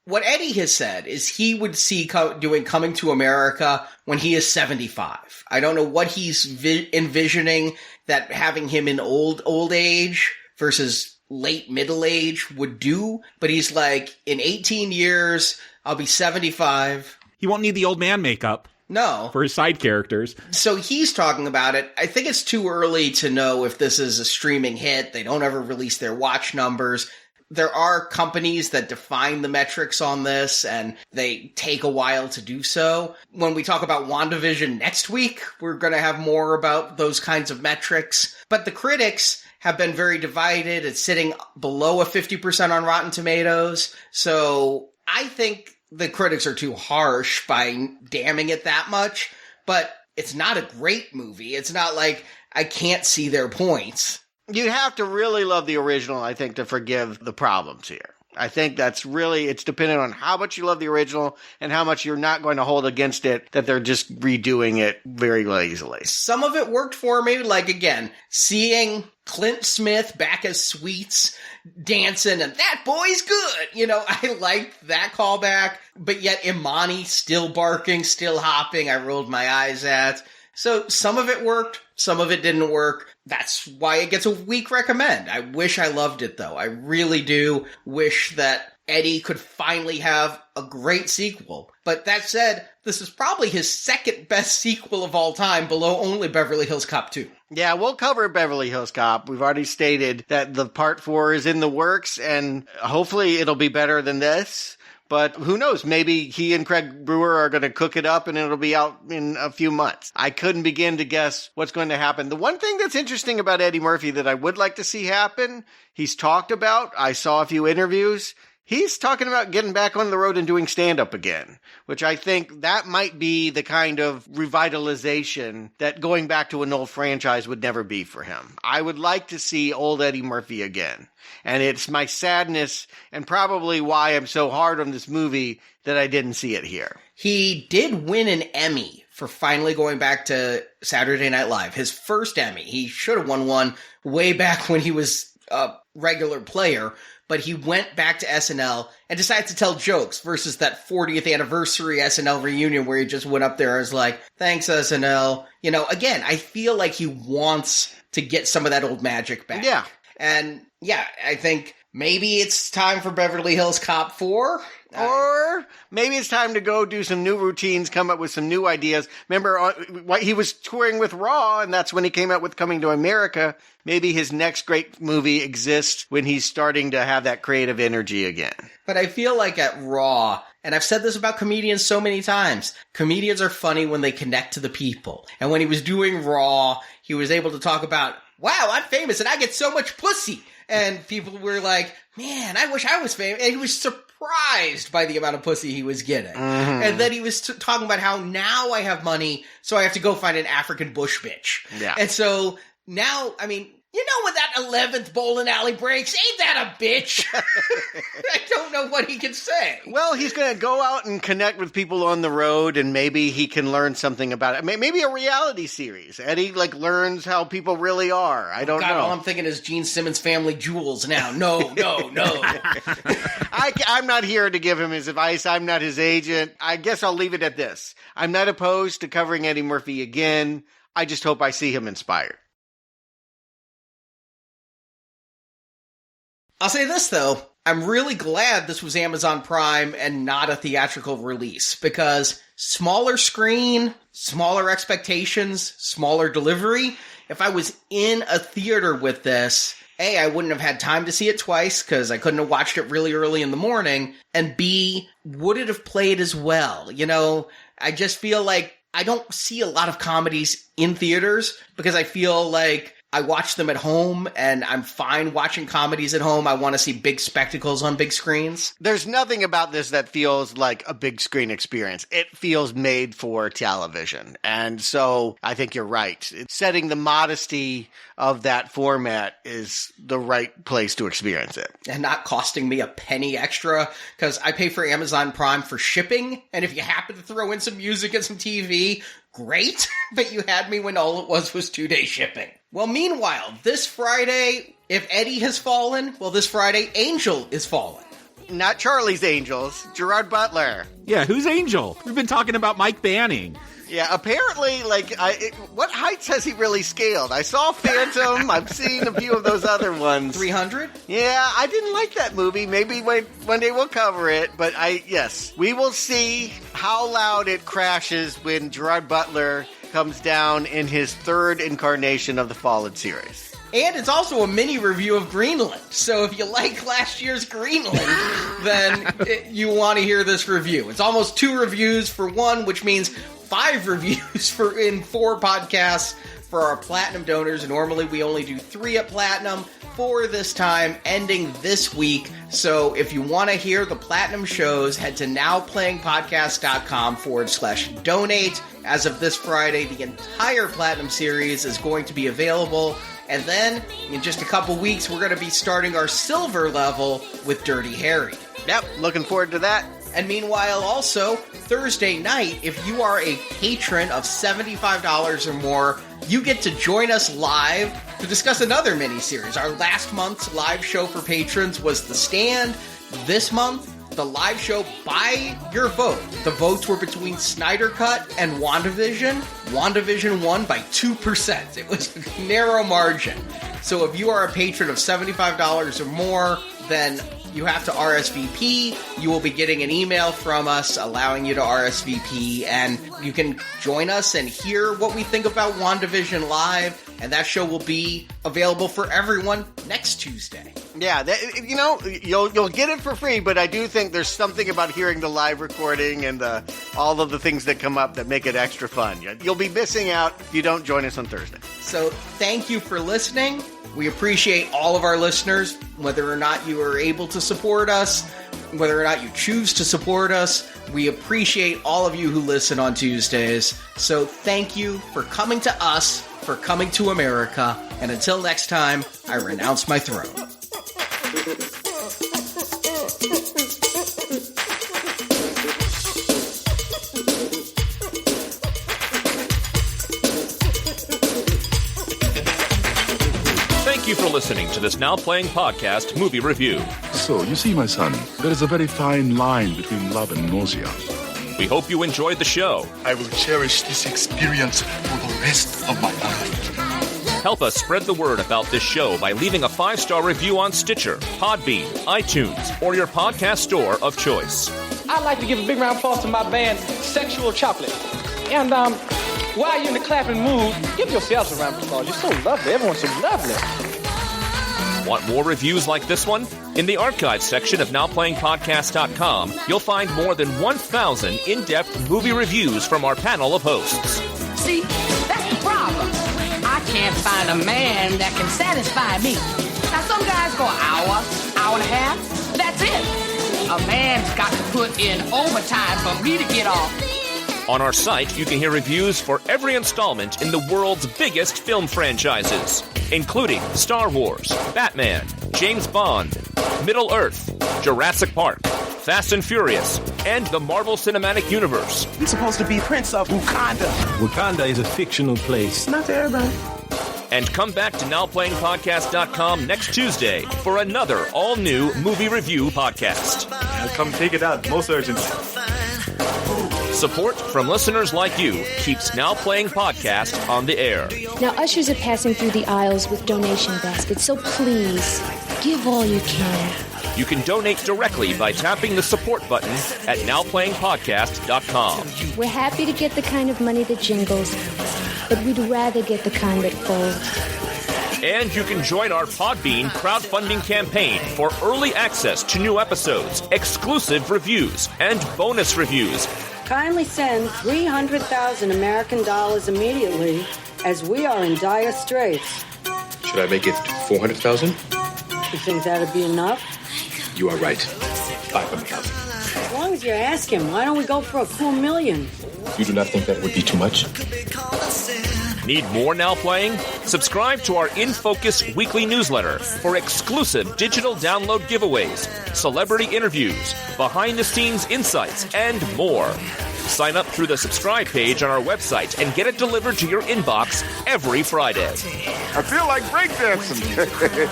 Speaker 9: what Eddie has said is he would see doing Coming to America when he is 75. I don't know what he's envisioning that having him in old age versus late middle age would do, but he's like, in 18 years, I'll be 75.
Speaker 11: He won't need the old man makeup.
Speaker 9: No.
Speaker 11: For his side characters.
Speaker 9: So he's talking about it. I think it's too early to know if this is a streaming hit. They don't ever release their watch numbers. There are companies that define the metrics on this, and they take a while to do so. When we talk about WandaVision next week, we're going to have more about those kinds of metrics. But the critics have been very divided. It's sitting below a 50% on Rotten Tomatoes. So I think the critics are too harsh by damning it that much, but it's not a great movie. It's not like I can't see their points.
Speaker 10: You'd have to really love the original, I think, to forgive the problems here. I think that's really, it's dependent on how much you love the original and how much you're not going to hold against it, that they're just redoing it very lazily.
Speaker 9: Some of it worked for me, like, again, seeing Clint Smith back as Sweets dancing, and that boy's good. You know, I liked that callback, but yet Imani still barking, still hopping, I rolled my eyes at. So some of it worked, some of it didn't work. That's why it gets a weak recommend. I wish I loved it, though. I really do wish that Eddie could finally have a great sequel. But that said, this is probably his second best sequel of all time, below only Beverly Hills Cop 2.
Speaker 10: Yeah, we'll cover Beverly Hills Cop. We've already stated that the part 4 is in the works, and hopefully it'll be better than this. But who knows? Maybe he and Craig Brewer are going to cook it up and it'll be out in a few months. I couldn't begin to guess what's going to happen. The one thing that's interesting about Eddie Murphy that I would like to see happen, he's talked about, I saw a few interviews, he's talking about getting back on the road and doing stand-up again, which I think that might be the kind of revitalization that going back to an old franchise would never be for him. I would like to see old Eddie Murphy again. And it's my sadness and probably why I'm so hard on this movie that I didn't see it here.
Speaker 9: He did win an Emmy for finally going back to Saturday Night Live. His first Emmy. He should have won one way back when he was a regular player. But he went back to SNL and decided to tell jokes versus that 40th anniversary SNL reunion where he just went up there and was like, thanks, SNL. You know, again, I feel like he wants to get some of that old magic back.
Speaker 10: Yeah.
Speaker 9: And yeah, I think maybe it's time for Beverly Hills Cop 4.
Speaker 10: Or maybe it's time to go do some new routines, come up with some new ideas. Remember, he was touring with Raw, and that's when he came out with Coming to America. Maybe his next great movie exists when he's starting to have that creative energy again.
Speaker 9: But I feel like at Raw, and I've said this about comedians so many times, comedians are funny when they connect to the people. And when he was doing Raw, he was able to talk about, wow, I'm famous and I get so much pussy. And people were like, man, I wish I was famous. And he was surprised by the amount of pussy he was getting. Mm-hmm. And then he was talking about how now I have money, so I have to go find an African bush bitch.
Speaker 10: Yeah.
Speaker 9: And so now, I mean, you know when that 11th bowling alley breaks? Ain't that a bitch? I don't know what he can say.
Speaker 10: Well, he's going to go out and connect with people on the road, and maybe he can learn something about it. Maybe a reality series. Eddie, learns how people really are. I don't know.
Speaker 9: All I'm thinking is Gene Simmons' Family Jewels now. No.
Speaker 10: I'm not here to give him his advice. I'm not his agent. I guess I'll leave it at this. I'm not opposed to covering Eddie Murphy again. I just hope I see him inspired.
Speaker 9: I'll say this, though. I'm really glad this was Amazon Prime and not a theatrical release, because smaller screen, smaller expectations, smaller delivery. If I was in a theater with this, A, I wouldn't have had time to see it twice because I couldn't have watched it really early in the morning, and B, would it have played as well? You know, I just feel like I don't see a lot of comedies in theaters because I feel like I watch them at home, and I'm fine watching comedies at home. I want to see big spectacles on big screens.
Speaker 10: There's nothing about this that feels like a big screen experience. It feels made for television. And so I think you're right. Setting the modesty of that format is the right place to experience it.
Speaker 9: And not costing me a penny extra, because I pay for Amazon Prime for shipping, and if you happen to throw in some music and some TV, great, but you had me when all it was 2-day shipping. Well, meanwhile, this Friday, if Eddie has fallen, well, this Friday, Angel is fallen.
Speaker 10: Not Charlie's Angels, Gerard Butler.
Speaker 11: Yeah, who's Angel? We've been talking about Mike Banning.
Speaker 10: Yeah, apparently, what heights has he really scaled? I saw Phantom. I've seen a few of those other ones.
Speaker 9: 300?
Speaker 10: Yeah, I didn't like that movie. Maybe one day we'll cover it. But yes, we will see how loud it crashes when Gerard Butler comes down in his third incarnation of the Fallen series.
Speaker 9: And it's also a mini review of Greenland. So if you like last year's Greenland, then you want to hear this review. It's almost 2 reviews for one, which means 5 reviews in 4 podcasts for our Platinum donors. Normally we only do 3 at Platinum. 4 this time, ending this week. So if you want to hear the Platinum shows, head to nowplayingpodcast.com/donate. As of this Friday, the entire Platinum series is going to be available. And then, in just a couple weeks, we're going to be starting our Silver level with Dirty Harry.
Speaker 10: Yep, looking forward to that.
Speaker 9: And meanwhile, also, Thursday night, if you are a patron of $75 or more, you get to join us live to discuss another miniseries. Our last month's live show for patrons was The Stand. This month, the live show by your vote. The votes were between Snyder Cut and WandaVision. WandaVision won by 2%. It was a narrow margin. So if you are a patron of $75 or more, then you have to RSVP. You will be getting an email from us allowing you to RSVP, and you can join us and hear what we think about WandaVision live, and that show will be available for everyone next Tuesday.
Speaker 10: Yeah, you'll get it for free, but I do think there's something about hearing the live recording and all of the things that come up that make it extra fun. You'll be missing out if you don't join us on Thursday.
Speaker 9: So thank you for listening. We appreciate all of our listeners, whether or not you are able to support us, whether or not you choose to support us. We appreciate all of you who listen on Tuesdays. So thank you for coming to us, for coming to America, and until next time, I renounce my throne.
Speaker 5: Thank you for listening to this Now Playing Podcast movie review.
Speaker 2: So, you see, my son, there is a very fine line between love and nausea.
Speaker 5: We hope you enjoyed the show.
Speaker 2: I will cherish this experience for the rest of my life.
Speaker 5: Help us spread the word about this show by leaving a 5-star review on Stitcher, Podbean, iTunes, or your podcast store of choice.
Speaker 8: I'd like to give a big round of applause to my band, Sexual Chocolate. And while you're in the clapping mood, give yourselves a round of applause. You're so lovely. Everyone's so lovely.
Speaker 5: Want more reviews like this one? In the archives section of NowPlayingPodcast.com, you'll find more than 1,000 in-depth movie reviews from our panel of hosts.
Speaker 12: See, that's the problem. I can't find a man that can satisfy me. Now, some guys go an hour, hour and a half. That's it. A man's got to put in overtime for me to get off.
Speaker 5: On our site, you can hear reviews for every installment in the world's biggest film franchises, including Star Wars, Batman, James Bond, Middle-earth, Jurassic Park, Fast and Furious, and the Marvel Cinematic Universe.
Speaker 8: You're supposed to be Prince of Wakanda.
Speaker 3: Wakanda is a fictional place.
Speaker 8: Not to everybody.
Speaker 5: And come back to NowPlayingPodcast.com next Tuesday for another all-new movie review podcast.
Speaker 3: I'll come take it out, most urgently.
Speaker 5: Support from listeners like you keeps Now Playing Podcast on the air.
Speaker 13: Now, ushers are passing through the aisles with donation baskets, so please, give all you can.
Speaker 5: You can donate directly by tapping the support button at NowPlayingPodcast.com.
Speaker 13: We're happy to get the kind of money that jingles, but we'd rather get the kind that folds.
Speaker 5: And you can join our Podbean crowdfunding campaign for early access to new episodes, exclusive reviews, and bonus reviews.
Speaker 14: Kindly send $300,000 American dollars immediately, as we are in dire straits.
Speaker 2: Should I make it 400,000?
Speaker 14: You think that'd be enough?
Speaker 2: You are right. 500,000.
Speaker 14: As long as you're asking, why don't we go for a cool $1 million?
Speaker 2: You do not think that would be too much?
Speaker 5: Need more Now Playing? Subscribe to our In Focus weekly newsletter for exclusive digital download giveaways, celebrity interviews, behind-the-scenes insights, and more. Sign up through the subscribe page on our website and get it delivered to your inbox every Friday.
Speaker 6: I feel like breakdancing.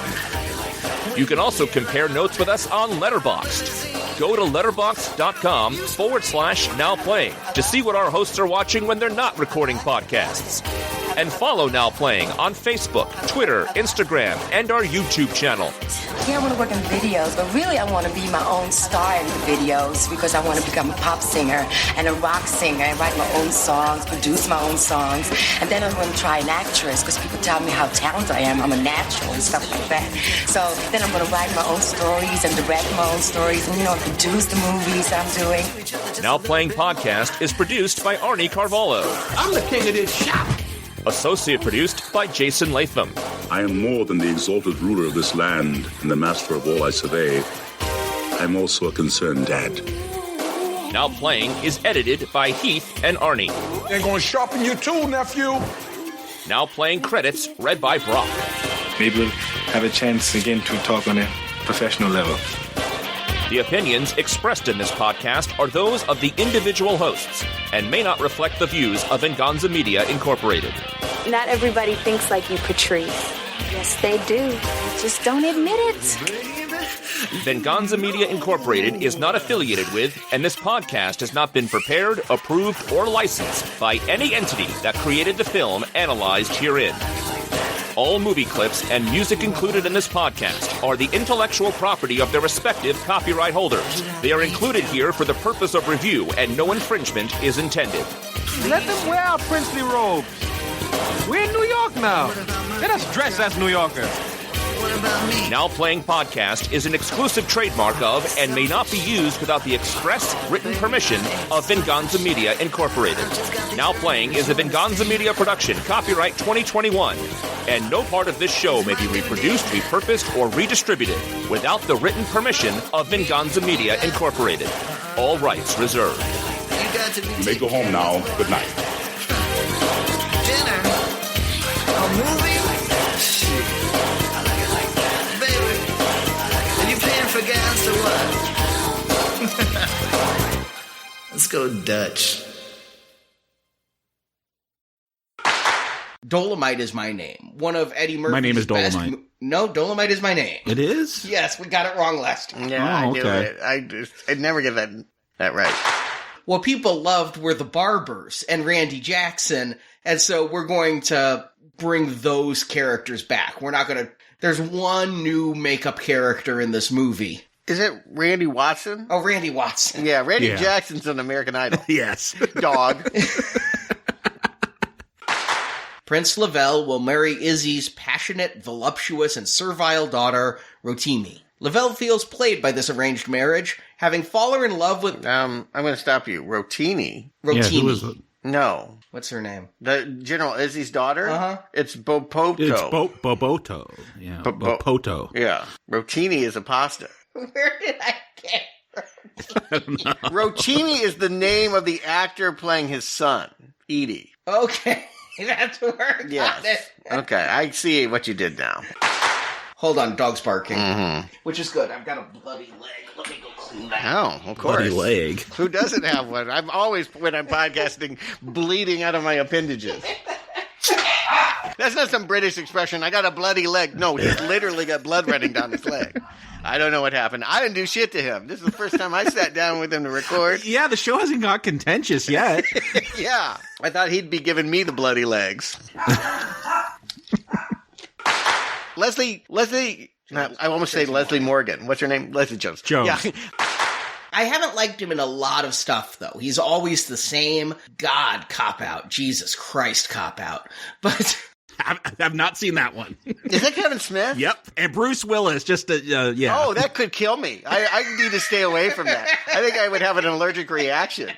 Speaker 5: You can also compare notes with us on Letterboxd. Go to letterboxd.com/nowplaying to see what our hosts are watching when they're not recording podcasts. And follow Now Playing on Facebook, Twitter, Instagram, and our YouTube channel.
Speaker 15: Yeah, I want to work in videos, but really I want to be my own star in the videos because I want to become a pop singer and a rock singer and write my own songs, produce my own songs. And then I'm going to try an actress because people tell me how talented I am. I'm a natural and stuff like that. So then I'm going to write my own stories and direct my own stories and, produce the movies I'm doing.
Speaker 5: Now Playing Podcast is produced by Arnie Carvalho.
Speaker 4: I'm the king of this shop.
Speaker 5: Associate produced by Jason Latham.
Speaker 1: I am more than the exalted ruler of this land and the master of all I survey. I am also a concerned dad.
Speaker 5: Now Playing is edited by Heath and Arnie.
Speaker 6: They're going to sharpen your tool, nephew.
Speaker 5: Now Playing credits read by Brock.
Speaker 3: Maybe we'll have a chance again to talk on a professional level.
Speaker 5: The opinions expressed in this podcast are those of the individual hosts and may not reflect the views of Venganza Media Incorporated.
Speaker 13: Not everybody thinks like you, Patrice. Yes, they do. Just don't admit it.
Speaker 5: Venganza Media Incorporated is not affiliated with, and this podcast has not been prepared, approved, or licensed by any entity that created the film analyzed herein. All movie clips and music included in this podcast are the intellectual property of their respective copyright holders. They are included here for the purpose of review, and no infringement is intended.
Speaker 7: Let them wear our princely robes. We're in New York now. Let us dress as New Yorkers.
Speaker 5: Now Playing Podcast is an exclusive trademark of and may not be used without the express written permission of Venganza Media Incorporated. Now Playing is a Venganza Media production, copyright 2021, and no part of this show may be reproduced, repurposed, or redistributed without the written permission of Venganza Media Incorporated. All rights reserved.
Speaker 1: You may go home now. Good night.
Speaker 16: Dinner? A movie? For gas or what? Let's go Dutch.
Speaker 9: Dolomite is my name. One of Eddie Murphy's
Speaker 11: My name is Dolomite.
Speaker 9: No, Dolomite is my name.
Speaker 11: It is?
Speaker 9: Yes, we got it wrong last time.
Speaker 10: Yeah, I do it. I'd never get that right.
Speaker 9: What people loved were the Barbers and Randy Jackson, and so we're going to bring those characters back. We're not going to... There's one new makeup character in this movie.
Speaker 10: Is it Randy Watson?
Speaker 9: Oh, Randy Watson.
Speaker 10: Yeah, Randy Jackson's on American Idol.
Speaker 11: Yes.
Speaker 10: Dog.
Speaker 9: Prince Lavelle will marry Izzy's passionate, voluptuous, and servile daughter, Rotimi. Lavelle feels played by this arranged marriage, having fallen in love with...
Speaker 10: I'm going to stop you. Rotimi?
Speaker 9: Rotimi.
Speaker 11: Yeah, who is it?
Speaker 10: No.
Speaker 9: What's her name?
Speaker 10: The General Izzy's daughter?
Speaker 9: Uh-huh.
Speaker 10: It's Bopoto.
Speaker 11: It's Boboto. Yeah, Bopoto.
Speaker 10: Yeah. Rotimi is a pasta.
Speaker 9: Where did I get
Speaker 10: Rotimi is the name of the actor playing his son, Edie.
Speaker 9: Okay. That's where I got it.
Speaker 10: Okay, I see what you did now.
Speaker 9: Hold on, dog's barking.
Speaker 10: Mm-hmm.
Speaker 9: Which is good. I've got a bloody leg. Let me go clean that.
Speaker 10: Oh, of course.
Speaker 11: Bloody leg.
Speaker 10: Who doesn't have one? I'm always, when I'm podcasting, bleeding out of my appendages. That's not some British expression. I got a bloody leg. No, he's literally got blood running down his leg. I don't know what happened. I didn't do shit to him. This is the first time I sat down with him to record.
Speaker 11: Yeah, the show hasn't got contentious yet.
Speaker 10: Yeah. I thought he'd be giving me the bloody legs. Leslie, I almost say Leslie Morgan. What's her name? Leslie Jones. Yeah.
Speaker 9: I haven't liked him in a lot of stuff, though. He's always the same God cop-out. Jesus Christ cop-out. But...
Speaker 11: I've not seen that one.
Speaker 10: Is that Kevin Smith?
Speaker 11: Yep. And Bruce Willis, just yeah.
Speaker 10: Oh, that could kill me. I need to stay away from that. I think I would have an allergic reaction.